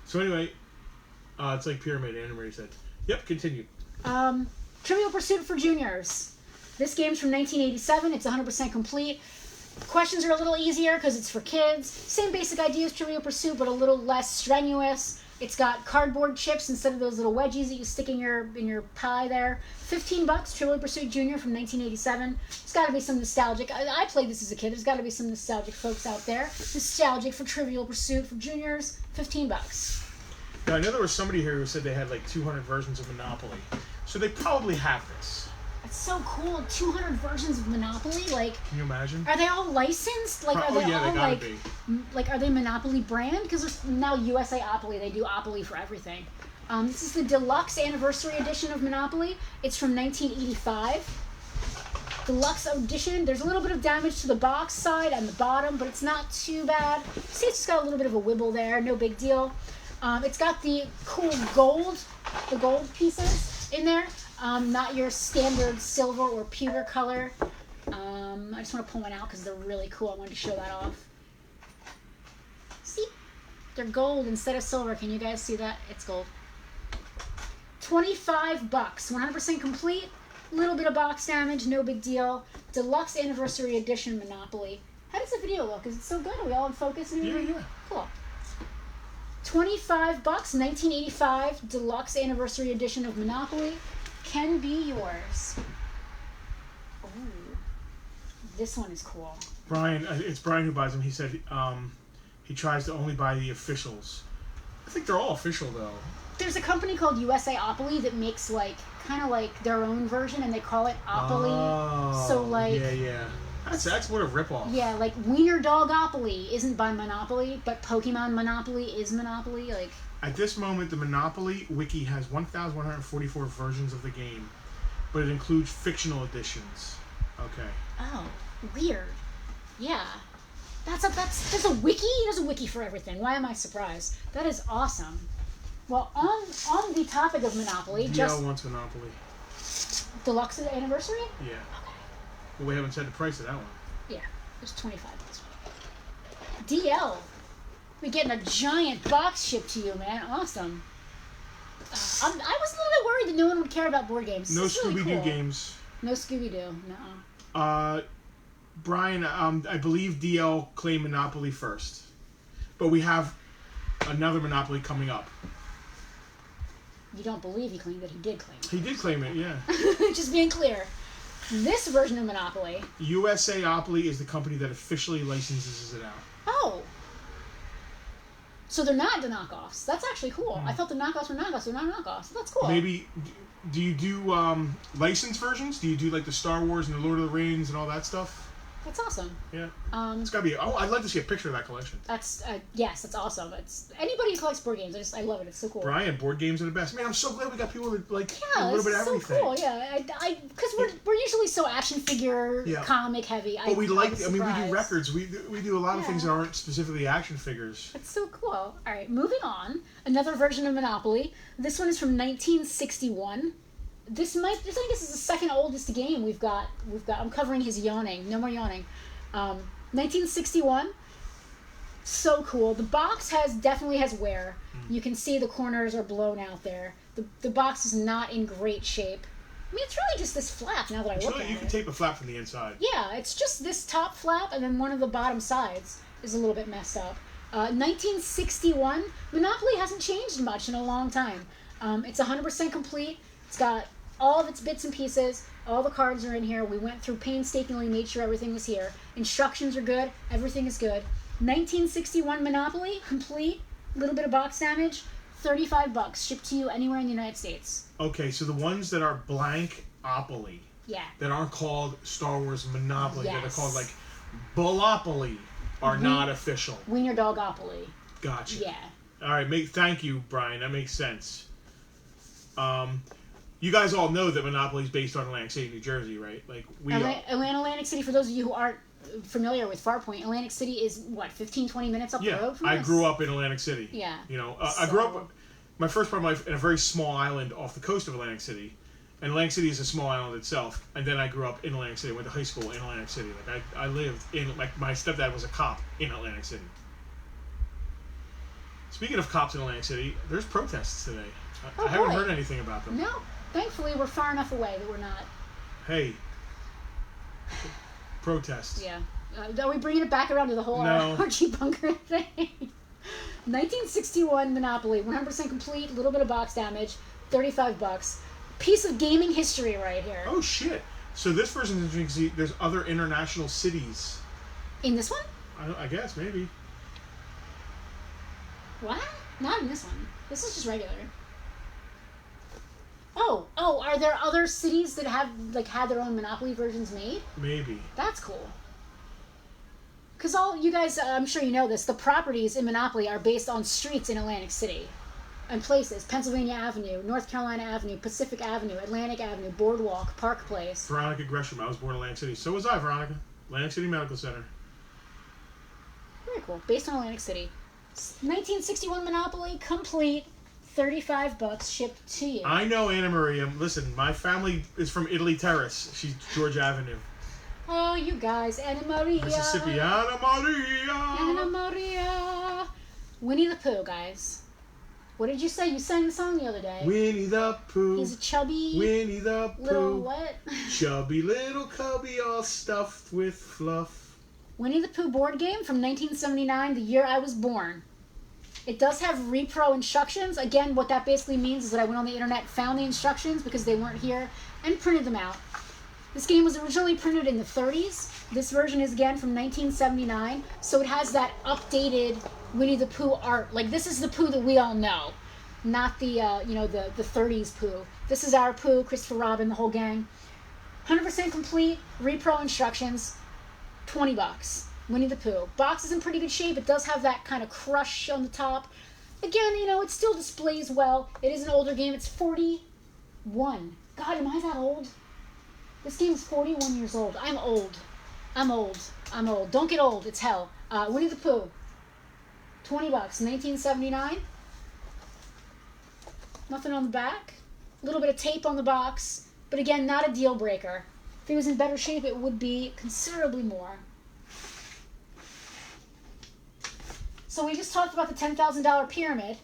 So anyway, it's like Pyramid, Anna Marie said. Yep, continue. Trivial Pursuit for Juniors. This game's from 1987. It's 100% complete. Questions are a little easier because it's for kids. Same basic idea as Trivial Pursuit, but a little less strenuous. It's got cardboard chips instead of those little wedgies that you stick in your pie there. $15, Trivial Pursuit Junior from 1987. There's got to be some nostalgic. I played this as a kid. There's got to be some nostalgic folks out there. Nostalgic for Trivial Pursuit for Juniors. $15. Now, I know there was somebody here who said they had like 200 versions of Monopoly. So they probably have this. It's so cool. 200 versions of Monopoly. Like, can you imagine? Are they all licensed? Like, are they yeah, all they gotta like, be. Like, are they Monopoly brand? Because there's now USA-opoly. They do opoly for everything. This is the deluxe anniversary edition of Monopoly. It's from 1985. Deluxe edition. There's a little bit of damage to the box side and the bottom, but it's not too bad. See, it's just got a little bit of a wibble there. No big deal. It's got the cool gold pieces in there. Not your standard silver or pewter color. I just want to pull one out because they're really cool. I wanted to show that off. See? They're gold instead of silver. Can you guys see that? It's gold. $25. 100% complete. Little bit of box damage. No big deal. Deluxe Anniversary Edition Monopoly. How does the video look? Is it so good? Are we all in focus? And everything? Yeah. Cool. $25. 1985. Deluxe Anniversary Edition of Monopoly. Can be yours. Ooh, this one is cool. Brian, it's Brian who buys them. He said he tries to only buy the officials. I think they're all official though. There's a company called USA-opoly that makes kind of like their own version, and they call it Opoly. Oh, so like yeah. That's what a ripoff. Yeah, like Wiener Dogopoly isn't by Monopoly, but Pokemon Monopoly is Monopoly. Like. At this moment, the Monopoly wiki has 1,144 versions of the game, but it includes fictional editions. Okay. Oh, weird. Yeah. There's a wiki? There's a wiki for everything. Why am I surprised? That is awesome. Well, on the topic of Monopoly, DL wants Monopoly. Deluxe Anniversary? Yeah. Okay. Well, we haven't said the price of that one. Yeah, it's $25. DL. We're getting a giant box shipped to you, man. Awesome. I was a little bit worried that no one would care about board games. No Scooby-Doo really cool. games. No Scooby-Doo. No. Brian, I believe DL claimed Monopoly first, but we have another Monopoly coming up. You don't believe he claimed it. He did claim it. He did claim it, yeah. Just being clear. This version of Monopoly... USAopoly is the company that officially licenses it out. Oh. So they're not the knockoffs. That's actually cool. I thought the knockoffs were knockoffs. They're not knockoffs. That's cool. Maybe... Do you do licensed versions? Do you do like the Star Wars and the Lord of the Rings and all that stuff? That's awesome. Yeah. It's gotta be. Oh, I'd like to see a picture of that collection. That's yes, that's awesome. It's anybody who collects board games. I love it. It's so cool. Brian, board games are the best. Man, I'm so glad we got people that like yeah, a little bit of so everything. Cool. Yeah, because we're usually so action figure comic heavy. But we like. I mean, we do records. We do a lot of things that aren't specifically action figures. That's so cool. All right, moving on. Another version of Monopoly. This one is from 1961. I think this is the second oldest game we've got. I'm covering his yawning. No more yawning. 1961. So cool. The box definitely has wear. You can see the corners are blown out there. The box is not in great shape. I mean, it's really just this flap now that I look at it. You can tape a flap from the inside. Yeah, it's just this top flap, and then one of the bottom sides is a little bit messed up. 1961. Monopoly hasn't changed much in a long time. It's 100% complete. It's got all of its bits and pieces. All the cards are in here. We went through painstakingly, made sure everything was here. Instructions are good. Everything is good. 1961 Monopoly, complete. Little bit of box damage. $35. Shipped to you anywhere in the United States. Okay, so the ones that are blank-opoly. Yeah. That aren't called Star Wars Monopoly. Yes. That are called like Bullopoly are not official. Wiener Dogopoly. Gotcha. Yeah. All right. Thank you, Brian. That makes sense. You guys all know that Monopoly is based on Atlantic City, New Jersey, right? Like Atlantic City, for those of you who aren't familiar with Farpoint, Atlantic City is, what, 15, 20 minutes up the road from us? I grew up in Atlantic City. Yeah. You know, I grew up, my first part of my life, in a very small island off the coast of Atlantic City. And Atlantic City is a small island itself. And then I grew up in Atlantic City. I went to high school in Atlantic City. Like, I lived in, like, my stepdad was a cop in Atlantic City. Speaking of cops in Atlantic City, there's protests today. I haven't heard anything about them. No. Thankfully, we're far enough away that we're not. Hey. Protests. Yeah. Are we bringing it back around to the whole Archie Bunker thing? 1961 Monopoly, 100% complete, little bit of box damage, $35. Piece of gaming history right here. Oh, shit. So this version is interesting. There's other international cities. In this one? I guess, maybe. What? Not in this one. This is just regular. Oh, are there other cities that have, like, had their own Monopoly versions made? Maybe. That's cool. Because all you guys, I'm sure you know this, the properties in Monopoly are based on streets in Atlantic City. And places. Pennsylvania Avenue, North Carolina Avenue, Pacific Avenue, Atlantic Avenue, Boardwalk, Park Place. Veronica Gresham. I was born in Atlantic City. So was I, Veronica. Atlantic City Medical Center. Very cool. Based on Atlantic City. 1961 Monopoly, complete. $35 shipped to you. I know Anna Maria. Listen, my family is from Italy Terrace. She's George Avenue. Oh, you guys. Anna Maria. Mississippi. Anna Maria. Anna Maria. Winnie the Pooh, guys. What did you say? You sang the song the other day. Winnie the Pooh. He's a chubby... Winnie the Pooh. Little what? Chubby little cubby all stuffed with fluff. Winnie the Pooh board game from 1979, the year I was born. It does have repro instructions. Again, what that basically means is that I went on the internet, found the instructions because they weren't here, and printed them out. This game was originally printed in the 30s. This version is, again, from 1979. So it has that updated Winnie the Pooh art. Like, this is the Pooh that we all know. Not the, the 30s Pooh. This is our Pooh, Christopher Robin, the whole gang. 100% complete, repro instructions, $20. Winnie the Pooh. Box is in pretty good shape. It does have that kind of crush on the top. Again, it still displays well. It is an older game. It's 41. God, am I that old? This game is 41 years old. I'm old. Don't get old. It's hell. Winnie the Pooh. $20. 1979. Nothing on the back. A little bit of tape on the box. But again, not a deal breaker. If it was in better shape, it would be considerably more. So we just talked about the $10,000 pyramid.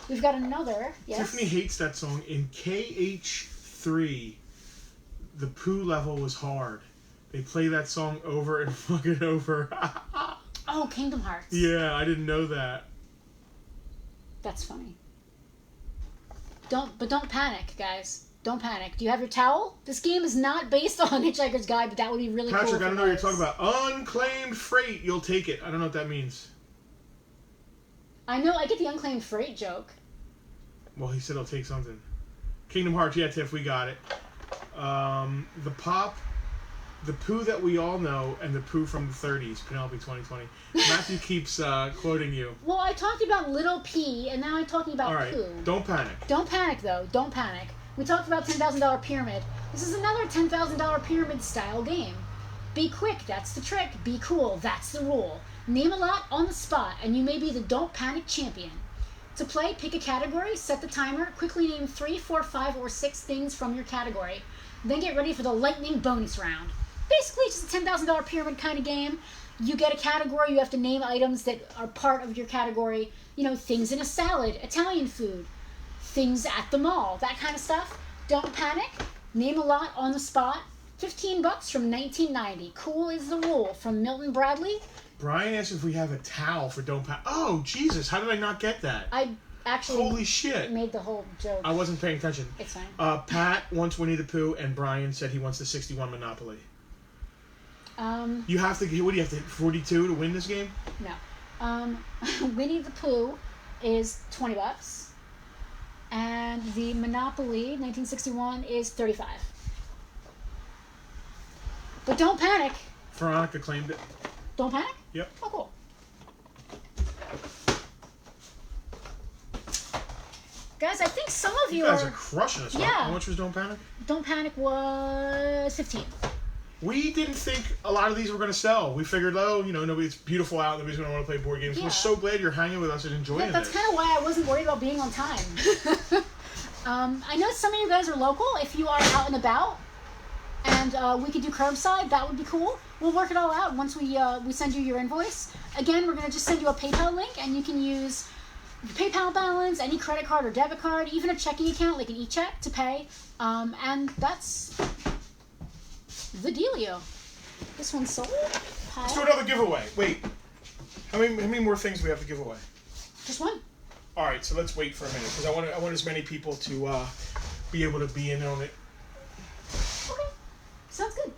We've got another. Yes? Tiffany hates that song. In KH3, the Pooh level was hard. They play that song over and fucking over. Oh, Kingdom Hearts. Yeah, I didn't know that. That's funny. Don't panic, guys. Don't panic. Do you have your towel? This game is not based on Hitchhiker's Guide, but that would be really cool. Patrick, I don't know what you're talking about. Unclaimed freight. You'll take it. I don't know what that means. I know. I get the unclaimed freight joke. Well, he said he'll take something. Kingdom Hearts. Yeah, Tiff, we got it. The pop. The poo that we all know, and the poo from the 30s, Penelope 2020. Matthew keeps quoting you. Well, I talked about little P, and now I'm talking about all right. poo. Don't panic. Don't panic, though. Don't panic. We talked about $10,000 pyramid. This is another $10,000 pyramid style game. Be quick, that's the trick. Be cool, that's the rule. Name a lot on the spot, and you may be the Don't Panic champion. To play, pick a category, set the timer, quickly name 3, 4, 5, or 6 things from your category. Then get ready for the lightning bonus round. Basically, just a $10,000 pyramid kind of game. You get a category, you have to name items that are part of your category. You know, things in a salad, Italian food, things at the mall, that kind of stuff. Don't panic. Name a lot on the spot. $15 from 1990. Cool is the rule from Milton Bradley. Brian asked if we have a towel for Don't Panic. Oh, Jesus, how did I not get that? I actually Holy shit. made the whole joke. I wasn't paying attention. It's fine. Pat wants Winnie the Pooh, and Brian said he wants the 61 Monopoly. You have to, what do you have to hit, 42 to win this game? No. Winnie the Pooh is $20. And the Monopoly, 1961, is $35. But don't panic. Veronica claimed it. Don't panic? Yep. Oh, cool. Guys, I think some of You guys are crushing us. Yeah. How much was Don't Panic? Don't Panic was 15. We didn't think a lot of these were going to sell. We figured, oh, you know, it's beautiful out. Nobody's going to want to play board games. Yeah. We're so glad you're hanging with us and enjoying Yeah, that's this. kind of why I wasn't worried about being on time. I know some of you guys are local. If you are out and about, and we could do curbside, that would be cool. We'll work it all out once we send you your invoice. Again, we're going to just send you a PayPal link, and you can use your PayPal balance, any credit card or debit card, even a checking account like an e-check to pay. And that's the dealio. This one's sold. Let's do another giveaway. Wait. How many more things do we have to give away? Just one. All right, so let's wait for a minute because I want as many people to be able to be in on it. Okay. Sounds good.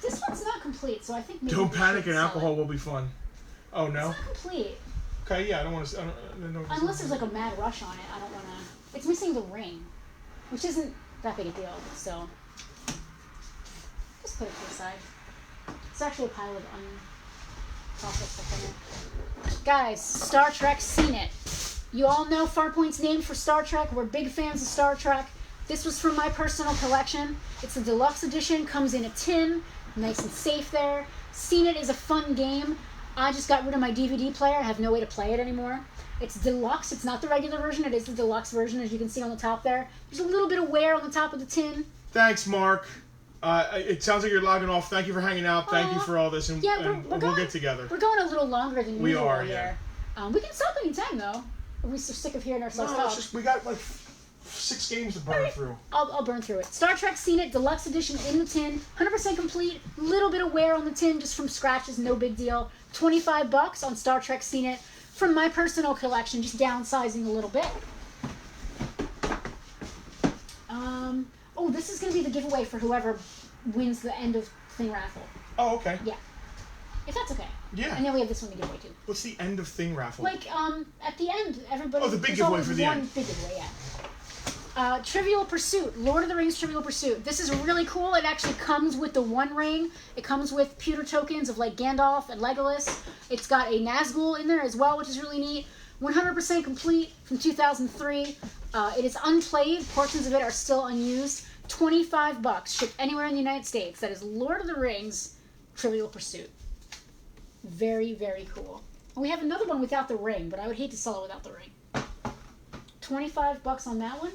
This one's not complete, so I think maybe Don't panic and sell alcohol it. will be fun. Oh no. It's not complete. Okay, yeah, I don't want to. I don't know Unless there's like a mad rush on it, I don't want to. It's missing the ring, which isn't that big a deal. So just put it to the side. It's actually a pile of unprocessed stuff in there. Guys, Star Trek, seen it. You all know Farpoint's name for Star Trek. We're big fans of Star Trek. This was from my personal collection. It's a deluxe edition, comes in a tin, nice and safe there. Seen It is a fun game. I just got rid of my DVD player. I have no way to play it anymore. It's deluxe. It's not the regular version. It is the deluxe version, as you can see on the top there. There's a little bit of wear on the top of the tin. Thanks, Mark. It sounds like you're logging off. Thank you for hanging out. Thank you for all this, and, Yeah, we'll get together. We're going a little longer than We usual are, here. We can stop anytime, though. We're sick of hearing ourselves talk. It's just we got like 6 games to burn through. I'll burn through it. Star Trek Seen It, deluxe edition in the tin, 100% complete. Little bit of wear on the tin, just from scratches, no big deal. $25 on Star Trek Seen It from my personal collection, just downsizing a little bit. Oh, this is going to be the giveaway for whoever wins the end of thing raffle. Oh, okay. Yeah, if that's okay. Yeah. And then we have this one to give away too. What's the end of thing raffle? Like at the end, everybody. Oh, the big there's giveaway always for the one end. Big giveaway, yeah. Trivial Pursuit, Lord of the Rings Trivial Pursuit. This is really cool. It actually comes with the One Ring. It comes with pewter tokens of like Gandalf and Legolas. It's got a Nazgul in there as well, which is really neat. 100% complete from 2003. It is unplayed. Portions of it are still unused. $25, shipped anywhere in the United States. That is Lord of the Rings Trivial Pursuit. Very, very cool. And we have another one without the ring, but I would hate to sell it without the ring. $25 on that one.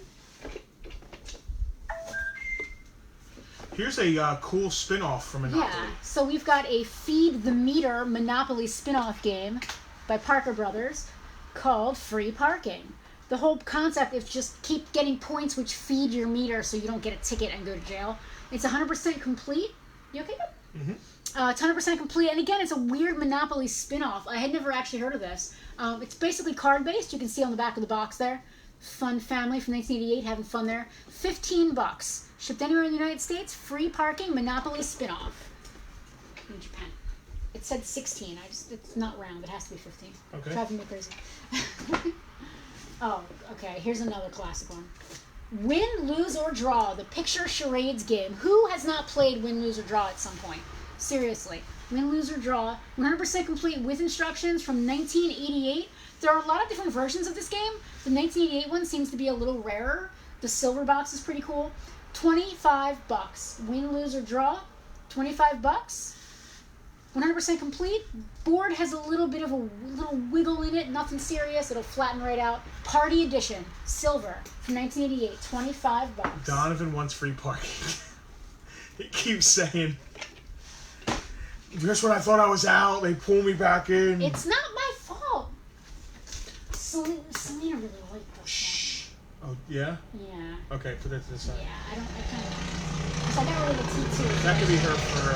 Here's a cool spin-off from Monopoly. Yeah, so we've got a Feed the Meter Monopoly spin-off game by Parker Brothers called Free Parking. The whole concept is just keep getting points which feed your meter so you don't get a ticket and go to jail. It's 100% complete. You okay, bud? 100% complete. And again, it's a weird Monopoly spin-off. I had never actually heard of this. It's basically card-based. You can see on the back of the box there. Fun family from 1988 having fun there. $15. Shipped anywhere in the United States. Free parking. Monopoly spin-off. In Japan. It said 16. It's not round. It has to be 15. Okay. Driving me crazy. Oh, okay. Here's another classic one. Win, lose, or draw. The picture charades game. Who has not played win, lose, or draw at some point? Seriously. Win, lose, or draw. 100% complete with instructions from 1988. There are a lot of different versions of this game. The 1988 one seems to be a little rarer. The silver box is pretty cool. $25. Win, lose, or draw. $25. 100% complete. Board has a little bit of a little wiggle in it. Nothing serious. It'll flatten right out. Party edition. Silver from 1988. $25. Donovan wants free parking. He keeps saying, just when I thought I was out, they pull me back in. It's not my fault. Selena really liked this. Shh. Oh, yeah? Yeah. Okay, put that to the side. Yeah, I kind of... So I got rid of the T2. That could be her for,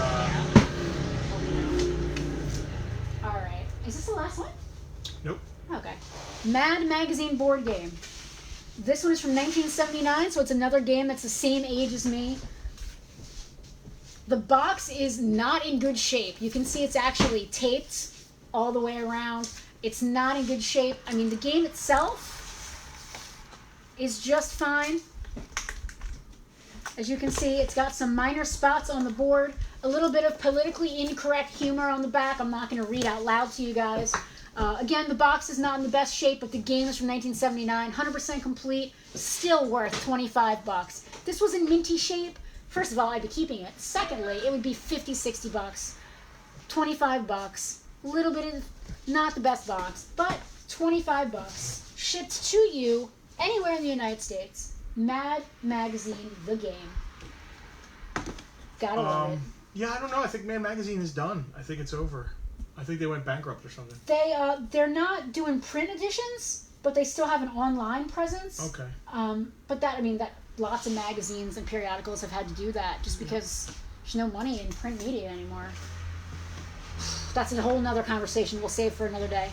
Alright. Is this the last one? Nope. Okay. Mad Magazine board game. This one is from 1979, so it's another game that's the same age as me. The box is not in good shape. You can see it's actually taped all the way around. It's not in good shape. I mean, the game itself is just fine. As you can see, it's got some minor spots on the board. A little bit of politically incorrect humor on the back. I'm not going to read out loud to you guys. Again, the box is not in the best shape, but the game is from 1979. 100% complete. Still worth $25. This was in minty shape. First of all, I'd be keeping it. Secondly, it would be $50, $60. $25. A little bit of not the best box, but $25. Shipped to you anywhere in the United States. Mad Magazine, the game. Gotta love it. Yeah, I don't know. I think Mad Magazine is done. I think it's over. I think they went bankrupt or something. They're not doing print editions, but they still have an online presence. Okay. But that lots of magazines and periodicals have had to do that just because there's no money in print media anymore. That's a whole nother conversation we'll save for another day.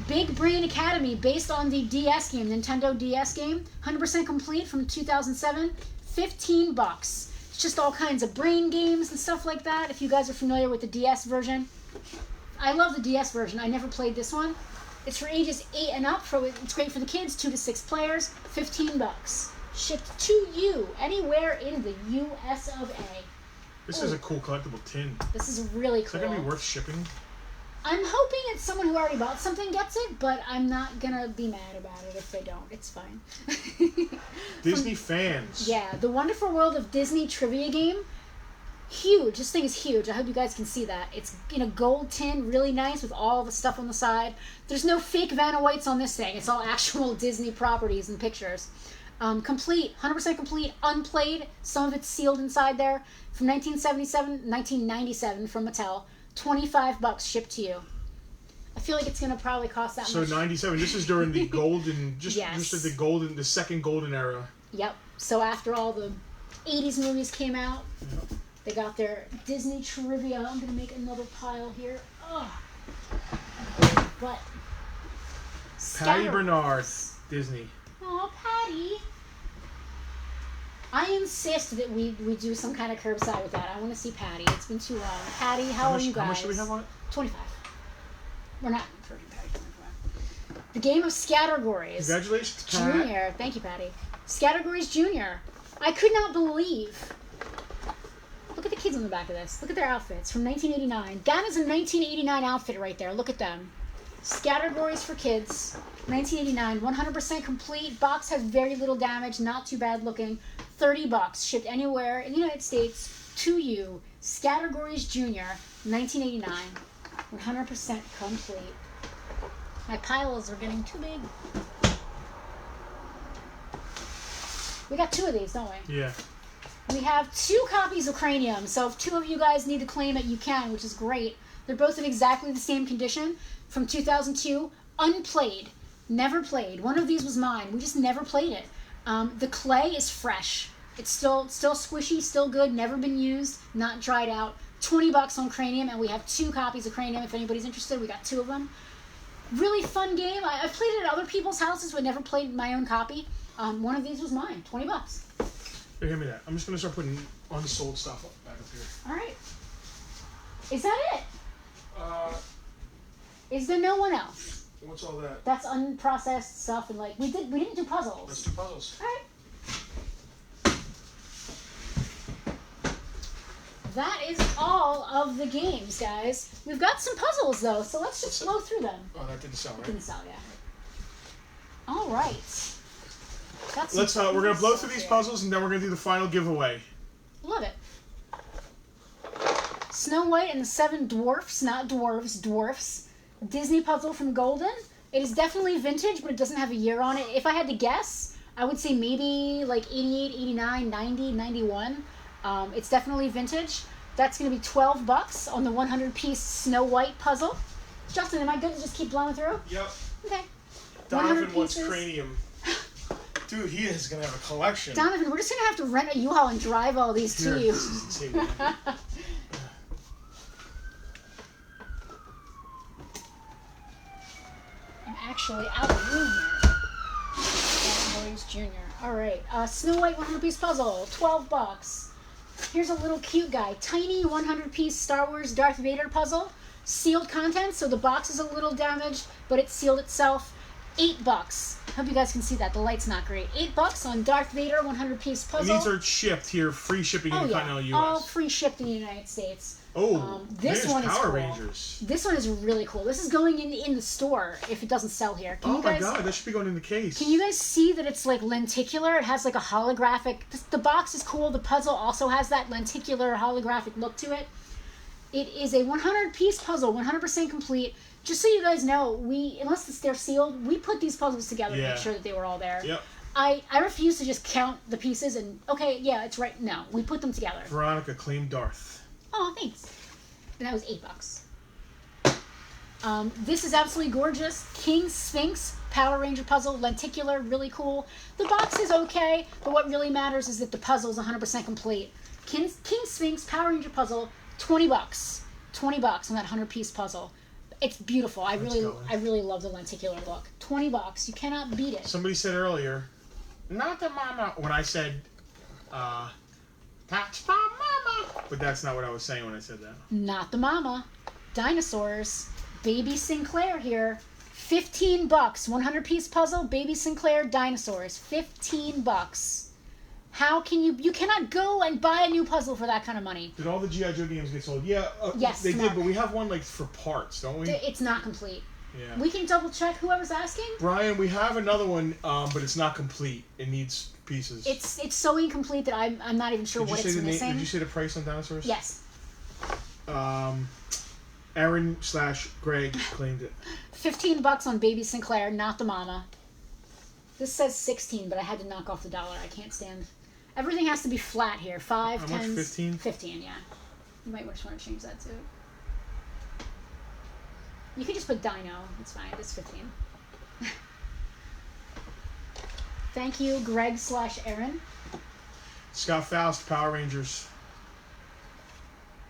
Big Brain Academy, based on the DS game, Nintendo DS game, 100% complete from 2007, $15. It's just all kinds of brain games and stuff like that. If you guys are familiar with the DS version, I love the DS version. I never played this one. It's for ages 8 and up. It's great for the kids, 2 to 6 players, $15. Shipped to you anywhere in the U.S. of A. This is a cool collectible tin. This is really cool. Is that going to be worth shipping? I'm hoping it's someone who already bought something gets it, but I'm not going to be mad about it if they don't. It's fine. Disney fans. Yeah, The Wonderful World of Disney trivia game. Huge. This thing is huge. I hope you guys can see that. It's in a gold tin, really nice with all the stuff on the side. There's no fake Vanna Whites on this thing. It's all actual Disney properties and pictures. Complete, 100% complete, unplayed. Some of it's sealed inside there. From 1997 from Mattel. $25 shipped to you. I feel like it's going to probably cost that much. So 97. This is during the golden, Yes. just the second golden era. Yep. So after all the 80s movies came out, Yep. they got their Disney trivia. I'm going to make another pile here. Ugh. But Patty Bernard, Disney. Aw, Patty. I insist that we do some kind of curbside with that. I want to see Patty. It's been too long. Patty, how are you guys? How much do we have on it? 25. We're not charging Patty 25. The game of Scattergories. Congratulations, Pat. Junior. Thank you, Patty. Scattergories Junior. I could not believe. Look at the kids on the back of this. Look at their outfits from 1989. That is a 1989 outfit right there. Look at them. Scattergories for kids. 1989. 100% complete. Box has very little damage. Not too bad looking. $30. Shipped anywhere in the United States to you. Scattergories Junior. 1989. 100% complete. My piles are getting too big. We got 2 of these, don't we? Yeah. We have 2 copies of Cranium, so if 2 of you guys need to claim it, you can, which is great. They're both in exactly the same condition from 2002. Unplayed. Never played. One of these was mine. We just never played it. The clay is fresh. It's still squishy, still good, never been used, not dried out. $20 on Cranium, and we have 2 copies of Cranium. If anybody's interested, we got 2 of them. Really fun game. I've played it at other people's houses, but never played my own copy. One of these was mine. $20. Here, give me that. I'm just gonna start putting unsold stuff back up here. All right. Is that it? Is there no one else? What's all that? That's unprocessed stuff, and like we didn't do puzzles. Let's do puzzles. All right. That is all of the games, guys. We've got some puzzles though, so let's just blow through them. Oh, that didn't sell, right? Didn't sell, yeah. All right. Let's. We're gonna blow through these puzzles, and then we're gonna do the final giveaway. Love it. Snow White and the 7 Dwarfs, not dwarves, dwarfs. Disney puzzle from Golden. It is definitely vintage, but it doesn't have a year on it. If I had to guess, I would say maybe like 88, 89, 90, 91. It's definitely vintage. That's going to be $12 on the 100-piece Snow White puzzle. Justin, am I good to just keep blowing through? Yep. Okay. Donovan wants Cranium. Dude, he is going to have a collection. Donovan, we're just going to have to rent a U-Haul and drive all these to you. I'm actually out of room here. Boys Jr. Alright, Snow White 100-piece puzzle, $12. Here's a little cute guy. Tiny 100-piece Star Wars Darth Vader puzzle. Sealed contents, so the box is a little damaged, but it sealed itself. $8. Hope you guys can see that. The light's not great. $8 on Darth Vader 100-piece puzzle. And these are shipped here, free shipping in the continental U.S. All free shipped in the United States. Oh, this one is Power cool. Rangers. This one is really cool. This is going in the store if it doesn't sell here. Can you guys, my god, that should be going in the case. Can you guys see that it's like lenticular? It has like a holographic. The box is cool. The puzzle also has that lenticular holographic look to it. It is a 100-piece puzzle, 100% complete. Just so you guys know, unless they're sealed, we put these puzzles together to make sure that they were all there. Yep. I refuse to just count the pieces and, okay, yeah, it's right. No, we put them together. Veronica claimed Darth. Oh, thanks. And that was $8. This is absolutely gorgeous. King Sphinx Power Ranger puzzle, lenticular, really cool. The box is okay, but what really matters is that the puzzle is 100% complete. King Sphinx Power Ranger puzzle, $20. $20 on that 100-piece puzzle. It's beautiful. I really love the lenticular look. $20. You cannot beat it. Somebody said earlier, not the mama. When I said, that's my mama. But that's not what I was saying when I said that. Not the mama. Dinosaurs. Baby Sinclair here. $15. 100-piece puzzle. Baby Sinclair dinosaurs. $15. How can you cannot go and buy a new puzzle for that kind of money. Did all the G.I. Joe games get sold? Yeah, yes, they did, but we have one like for parts, don't we? It's not complete. Yeah. We can double check whoever's asking. Brian, we have another one, but it's not complete. It needs pieces. It's so incomplete that I'm not even sure what it's missing. Did you say the price on dinosaurs? Yes. Aaron/Greg claimed it. $15 on Baby Sinclair, not the mama. This says 16, but I had to knock off the dollar. I can't stand. Everything has to be flat here. 5, 10. How much? 15? 15, yeah. You might just want to change that too. You could just put Dino. It's fine. It's 15. Thank you, Greg/Aaron. Scott Faust, Power Rangers.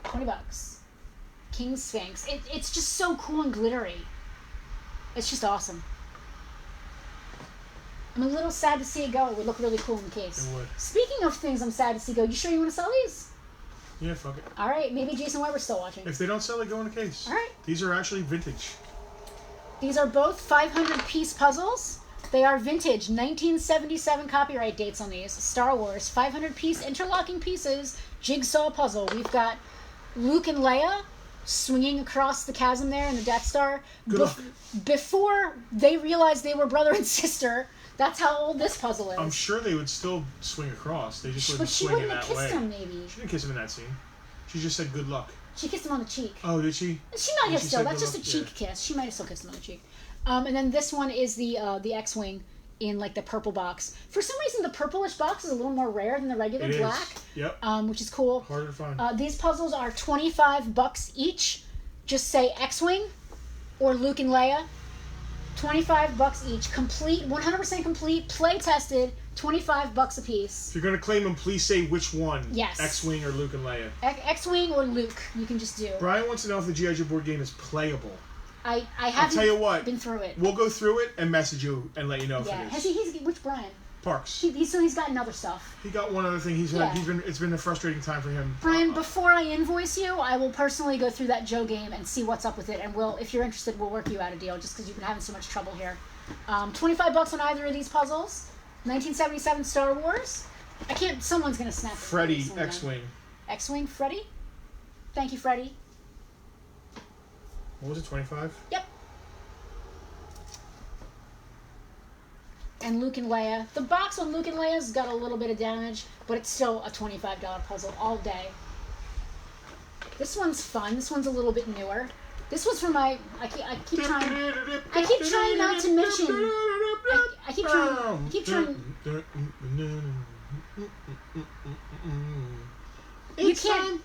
$20. King Sphinx. It's just so cool and glittery. It's just awesome. I'm a little sad to see it go. It would look really cool in the case. It would. Speaking of things I'm sad to see go, you sure you want to sell these? Yeah, fuck it. All right, maybe Jason Weber's still watching. If they don't sell, they go in the case. All right. These are actually vintage. These are both 500-piece puzzles. They are vintage, 1977 copyright dates on these. Star Wars, 500-piece interlocking pieces, jigsaw puzzle. We've got Luke and Leia swinging across the chasm there in the Death Star. Good luck. Before they realized they were brother and sister. That's how old this puzzle is. I'm sure they would still swing across. They just wouldn't swing in that way. But she wouldn't have kissed him, maybe. She didn't kiss him in that scene. She just said good luck. She kissed him on the cheek. Oh, did she? She might have still. That's just a cheek kiss. She might have still kissed him on the cheek. And then this one is the X-Wing in like the purple box. For some reason, the purplish box is a little more rare than the regular black. Yep. Which is cool. Harder to find. These puzzles are $25 each. Just say X-Wing or Luke and Leia. $25 each. Complete, 100% complete, play tested, $25 a piece. If you're going to claim them, please say which one. Yes. X-Wing or Luke and Leia. X-Wing or Luke, you can just do. Brian wants to know if the G.I. Joe board game is playable. I haven't tell you what, been through it. We'll go through it and message you and let you know if it is. He's which Brian? Parks. He's gotten other stuff. He got one other thing. It's been a frustrating time for him. Brian, before I invoice you, I will personally go through that Joe game and see what's up with it, and if you're interested, we'll work you out a deal just because you've been having so much trouble here. $25 on either of these puzzles. 1977 Star Wars. Someone's gonna snap it. Freddy, X-Wing. X-Wing, Freddy. Thank you, Freddy. What was it? 25. Yep. And Luke and Leia. The box on Luke and Leia's got a little bit of damage, but it's still a $25 puzzle all day. This one's fun. This one's a little bit newer. This was for my. I keep trying not to mention. I keep trying.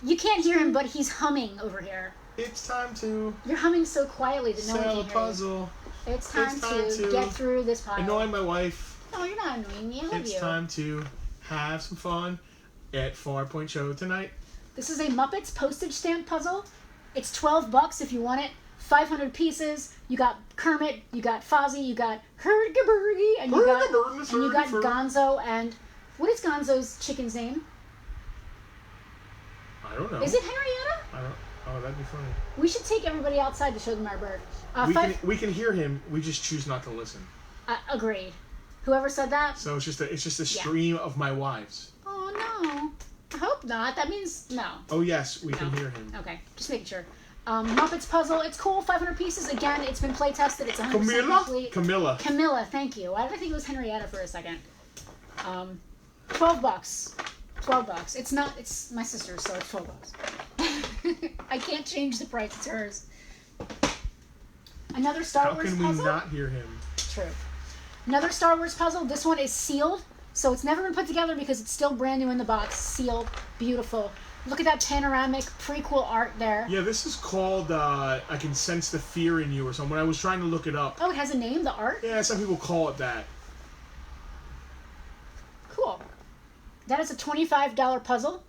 You can't hear him, but he's humming over here. It's time to. You're humming so quietly that no one can hear you. Sell a puzzle. It's time to get through this pile. Annoy my wife. No, you're not annoying me. I love you. It's time to have some fun at Farpoint Show tonight. This is a Muppets postage stamp puzzle. It's $12 if you want it. 500 pieces. You got Kermit, you got Fozzie, you got Hurdy-Gurdy, and you got Gonzo. And what is Gonzo's chicken's name? I don't know. Is it Henrietta? I don't. Oh, that'd be funny. We should take everybody outside to show them our bird. We can hear him. We just choose not to listen. Agreed. Whoever said that. So it's just a stream of my wives. Oh no. I hope not. That means no. Oh yes, we can hear him. Okay, just making sure. Muppets puzzle. It's cool. 500 pieces. Again, it's been play tested. It's 100% complete. Camilla. Thank you. Why did I think it was Henrietta for a second? $12. $12. It's not. It's my sister's, so it's $12. I can't change the price. It's hers. Another Star Wars puzzle. How can we not hear him? True. Another Star Wars puzzle. This one is sealed, so it's never been put together because it's still brand new in the box. Sealed. Beautiful. Look at that panoramic prequel art there. Yeah, this is called I Can Sense the Fear in You or something. When I was trying to look it up. Oh, it has a name, the art? Yeah, some people call it that. Cool. That is a $25 puzzle.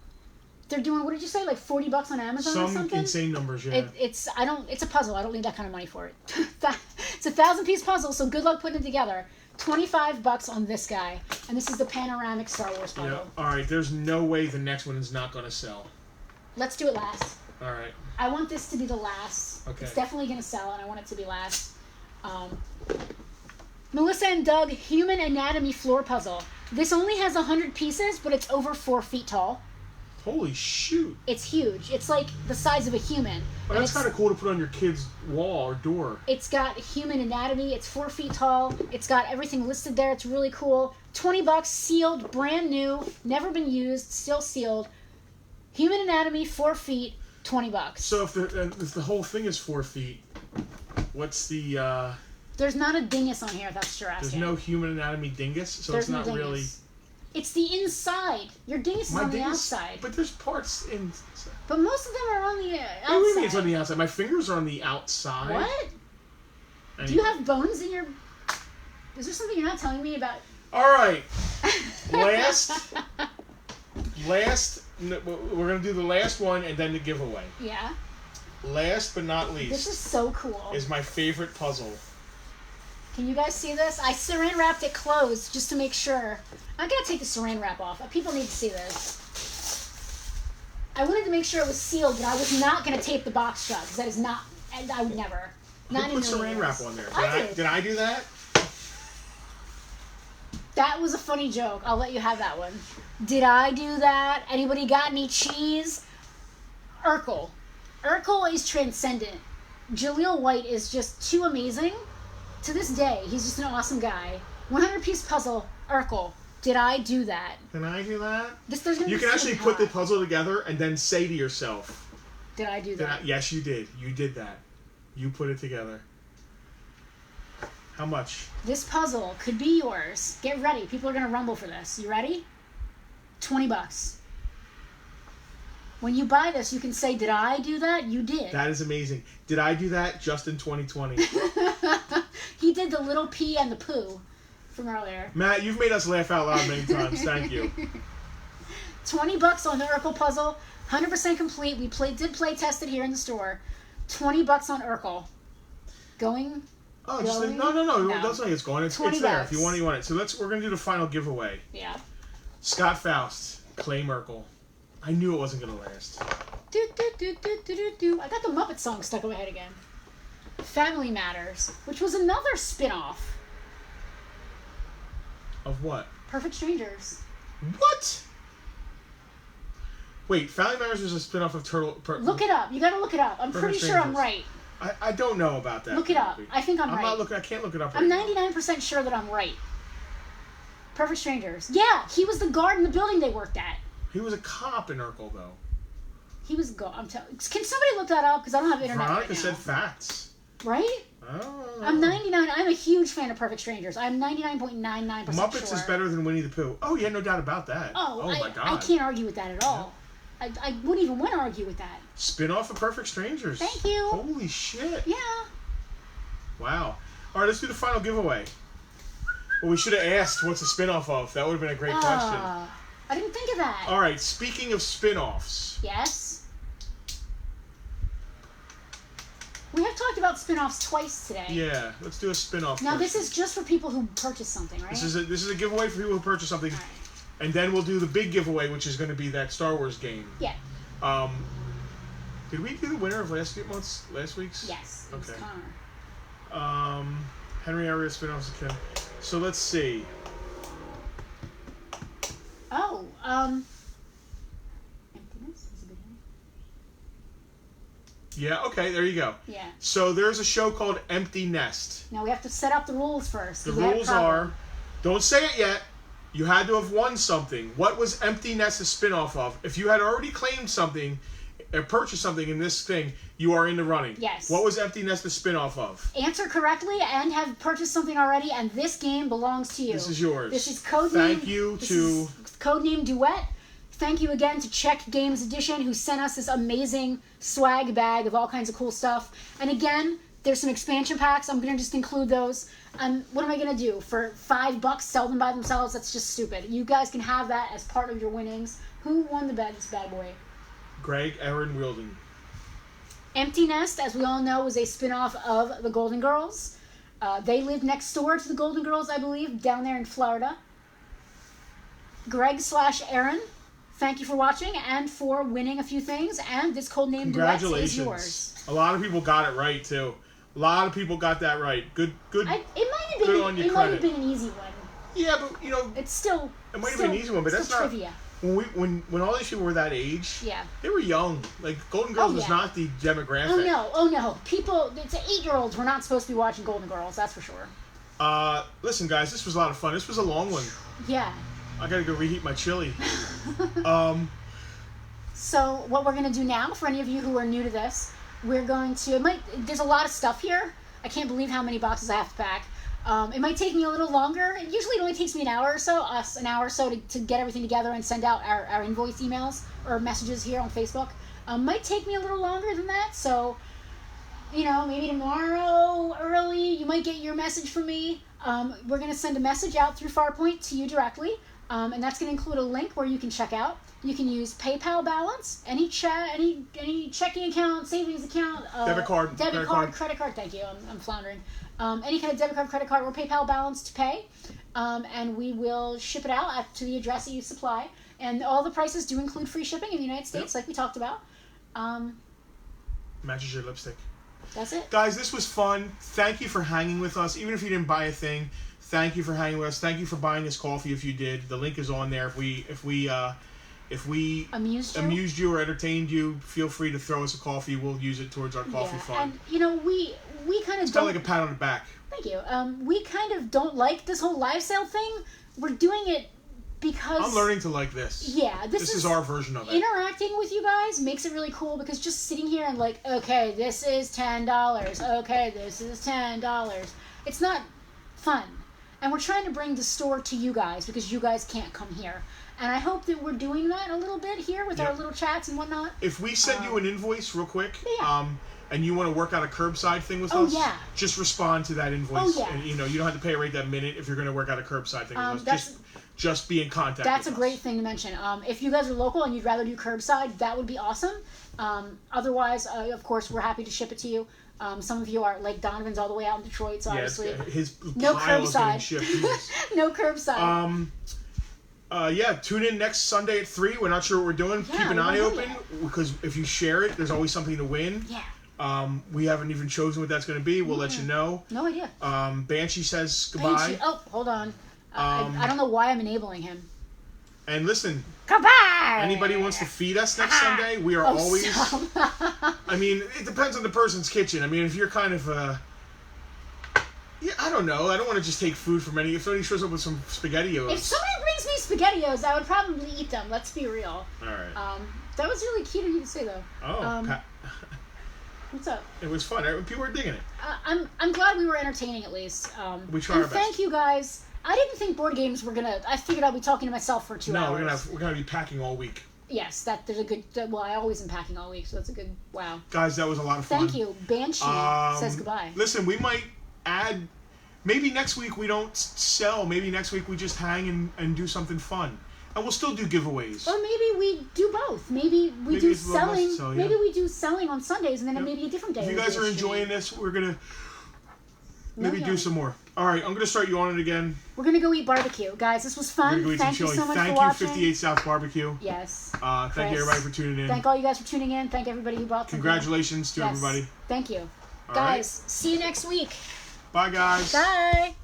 They're doing, what did you say, like $40 on Amazon or something? Some insane numbers, yeah. It's a puzzle. I don't need that kind of money for it. It's a 1,000-piece puzzle, so good luck putting it together. $25 on this guy. And this is the panoramic Star Wars puzzle. Yeah. All right, there's no way the next one is not going to sell. Let's do it last. All right. I want this to be the last. Okay. It's definitely going to sell, and I want it to be last. Melissa and Doug, Human Anatomy Floor Puzzle. This only has 100 pieces, but it's over 4 feet tall. Holy shoot. It's huge. It's like the size of a human. Well, that's kind of cool to put on your kid's wall or door. It's got human anatomy. It's 4 feet tall. It's got everything listed there. It's really cool. $20, sealed, brand new, never been used, still sealed. Human anatomy, 4 feet, $20. So if the whole thing is 4 feet, what's the... There's not a dingus on here, if that's what you're asking. There's no human anatomy dingus, so there's it's not no really... It's the inside. Your dingus is on the outside. But there's parts in... But most of them are on the outside. What do you mean it's on the outside? My fingers are on the outside. What? Anyway. Do you have bones in your... Is there something you're not telling me about? All right. Last... We're going to do the last one and then the giveaway. Yeah. Last but not least... This is so cool. ...is my favorite puzzle. Can you guys see this? I saran wrapped it closed just to make sure. I gotta take the saran wrap off. People need to see this. I wanted to make sure it was sealed, but I was not gonna tape the box shut because that is not. And I would never. Not Who put saran wrap on there? Did I do that? That was a funny joke. I'll let you have that one. Did I do that? Anybody got any cheese? Urkel. Urkel is transcendent. Jaleel White is just too amazing. To this day, he's just an awesome guy. 100-piece puzzle, Urkel. Did I do that? Can I do that? You can actually put the puzzle together and then say to yourself, did I do that? Yes, you did. You did that. You put it together. How much? This puzzle could be yours. Get ready. People are going to rumble for this. You ready? $20. When you buy this, you can say, did I do that? You did. That is amazing. Did I do that just in 2020? He did the little pee and the poo. from earlier. Matt, you've made us laugh out loud many times. Thank you. $20 on the Urkel puzzle. 100% complete. We did play test it here in the store. $20 on Urkel. Going. Oh, going? just no. That's not it's going. It's there. If you want it. So we're gonna do the final giveaway. Yeah. Scott Faust, Clay Merkel. I knew it wasn't gonna last. I got the Muppet song stuck in my head again. Family Matters, which was another spin-off. Of what? Perfect Strangers. What? Wait, Family Matters was a spin-off of Turtle... Look it up. You gotta look it up. I'm pretty sure I'm right. I don't know about that. Look it up. I think I'm right. not looking. I can't look it up right I'm now. 99% sure that I'm right. Perfect Strangers. Yeah, he was the guard in the building they worked at. He was a cop in Urkel, though. He was can somebody look that up? Because I don't have internet Veronica right now. said facts. Right? Oh. I'm 99. I'm a huge fan of Perfect Strangers. I'm 99.99% Muppets sure. is better than Winnie the Pooh. Oh, yeah, no doubt about that. Oh my God. I can't argue with that at all. I wouldn't even want to argue with that. Spin-off of Perfect Strangers. Thank you. Holy shit. Yeah. Wow. All right, let's do the final giveaway. Well, we should have asked what's a spin-off of. That would have been a great question. I didn't think of that. All right, speaking of spin-offs. Yes. We have talked about spin-offs twice today. Yeah, let's do a spin-off. Now, first. this is just for people who purchase something, right? This is a giveaway for people who purchase something. All right. And then we'll do the big giveaway, which is going to be that Star Wars game. Yeah. Did we do the winner of last week's? Yes. It was Okay. Connor. Henry Area spin-offs again. So let's see. Oh, Emptiness is a good one. Yeah, okay, there you go. Yeah. So there's a show called Empty Nest. Now we have to set up the rules first. The 'cause we had a rules problem. are, don't say it yet. You had to have won something. What was Empty Nest a spin-off of? If you had already claimed something, or purchased something in this thing, you are in the running. Yes. What was Empty Nest a spin-off of? Answer correctly and have purchased something already, and this game belongs to you. This is yours. This is codename. Thank you to codename Duet. Thank you again to Czech Games Edition, who sent us this amazing swag bag of all kinds of cool stuff. And again, there's some expansion packs. I'm gonna just include those. What am I gonna do for $5? Sell them by themselves? That's just stupid. You guys can have that as part of your winnings. Who won this bad boy? Greg Aaron Wielden. Empty Nest, as we all know, was a spin-off of the Golden Girls. They lived next door to the Golden Girls, I believe, down there in Florida. Greg/Aaron, thank you for watching and for winning a few things. And this codename Duet is yours. A lot of people got it right too. A lot of people got that right. Good. It might have Good on been. you, It might credit. have been an easy one. Yeah, but you know, It's still. it might have been an easy one, but that's not. trivia. When all these people were that age, Yeah. they were young. Like Golden Girls was yeah. not the demographic. Oh no! People, it's 8-year-olds. We're not supposed to be watching Golden Girls. That's for sure. Listen, guys, this was a lot of fun. This was a long one. Yeah. I gotta go reheat my chili. So what we're going to do now, for any of you who are new to this, we're going to, there's a lot of stuff here. I can't believe how many boxes I have to pack. It might take me a little longer. Usually it only takes me an hour or so, to get everything together and send out our invoice emails or messages here on Facebook. Might take me a little longer than that, so, maybe tomorrow early you might get your message from me. We're going to send a message out through Farpoint to you directly, and that's going to include a link where you can check out. You can use PayPal balance, any checking account, savings account, Debit card, credit card. Thank you. I'm floundering. Any kind of debit card, credit card, or PayPal balance to pay, and we will ship it out to the address that you supply. And all the prices do include free shipping in the United States, like we talked about. Matches your lipstick. That's it. Guys, this was fun. Thank you for hanging with us. Even if you didn't buy a thing, thank you for hanging with us. Thank you for buying us coffee if you did. The link is on there. If we amused you or entertained you, feel free to throw us a coffee. We'll use it towards our coffee fund. And we kind of It's kind of like a pat on the back. Thank you. We kind of don't like this whole live sale thing. We're doing it because I'm learning to like this. Yeah, this is our version of it. Interacting with you guys makes it really cool because just sitting here and like, okay, this is $10. Okay, this is $10. It's not fun. And we're trying to bring the store to you guys because you guys can't come here. And I hope that we're doing that a little bit here with our little chats and whatnot. If we send you an invoice real quick, yeah. and you want to work out a curbside thing with Oh, us, yeah. just respond to that invoice. Oh, yeah. And, you know, you don't have to pay right that minute if you're going to work out a curbside thing with us. That's- Just be in contact That's a with great us. thing to mention. If you guys are local and you'd rather do curbside, that would be awesome. Otherwise, of course, we're happy to ship it to you. Some of you are, like, Donovan's all the way out in Detroit, so obviously... His no pile is getting curbside. shipped. Jesus. No curbside. Yeah, tune in next Sunday at 3. We're not sure what we're doing. Yeah, Keep an we eye don't know open, yet. because if you share it, there's always something to win. Yeah. We haven't even chosen what that's going to be. We'll let you know. No idea. Banshee says goodbye. Banshee. Oh, hold on. I don't know why I'm enabling him. And listen, Goodbye. anybody who wants to feed us next Sunday, we are always... I mean, it depends on the person's kitchen. I mean, if you're kind of... yeah, I don't know. I don't want to just take food from any... If somebody shows up with some SpaghettiOs... If somebody brings me SpaghettiOs, I would probably eat them. Let's be real. All right. That was really cute of you to say, though. Oh, What's up? it was fun. People were digging it. I'm glad we were entertaining at least. We try and our best. thank you guys. I didn't think board games were gonna. I figured I'd be talking to myself for 2 hours. we're gonna be packing all week. Yes, there's a good. Well, I always am packing all week, so that's a good. Wow. Guys, that was a lot of fun. Thank you. Banshee says goodbye. Listen, we might add... Maybe next week we don't sell. Maybe next week we just hang and do something fun. And we'll still do giveaways. Or maybe we do both. Maybe we Maybe do it's a little less selling. to sell, yeah. Maybe we do selling on Sundays, and then maybe a different day. If you we guys do are a enjoying stream. this, we're going to No maybe do yelling. some more. All right, I'm going to start you on it again. We're gonna go eat barbecue, guys. This was We're fun. going to go eat Thank some you chili. so much Thank for you, watching. 58 South Barbecue. Yes. Thank you, Chris. everybody, for tuning in. Thank all you guys for tuning in. Thank everybody who brought something. Congratulations to Yes. everybody. Thank you. All Guys, see you next week. Bye, guys. Bye.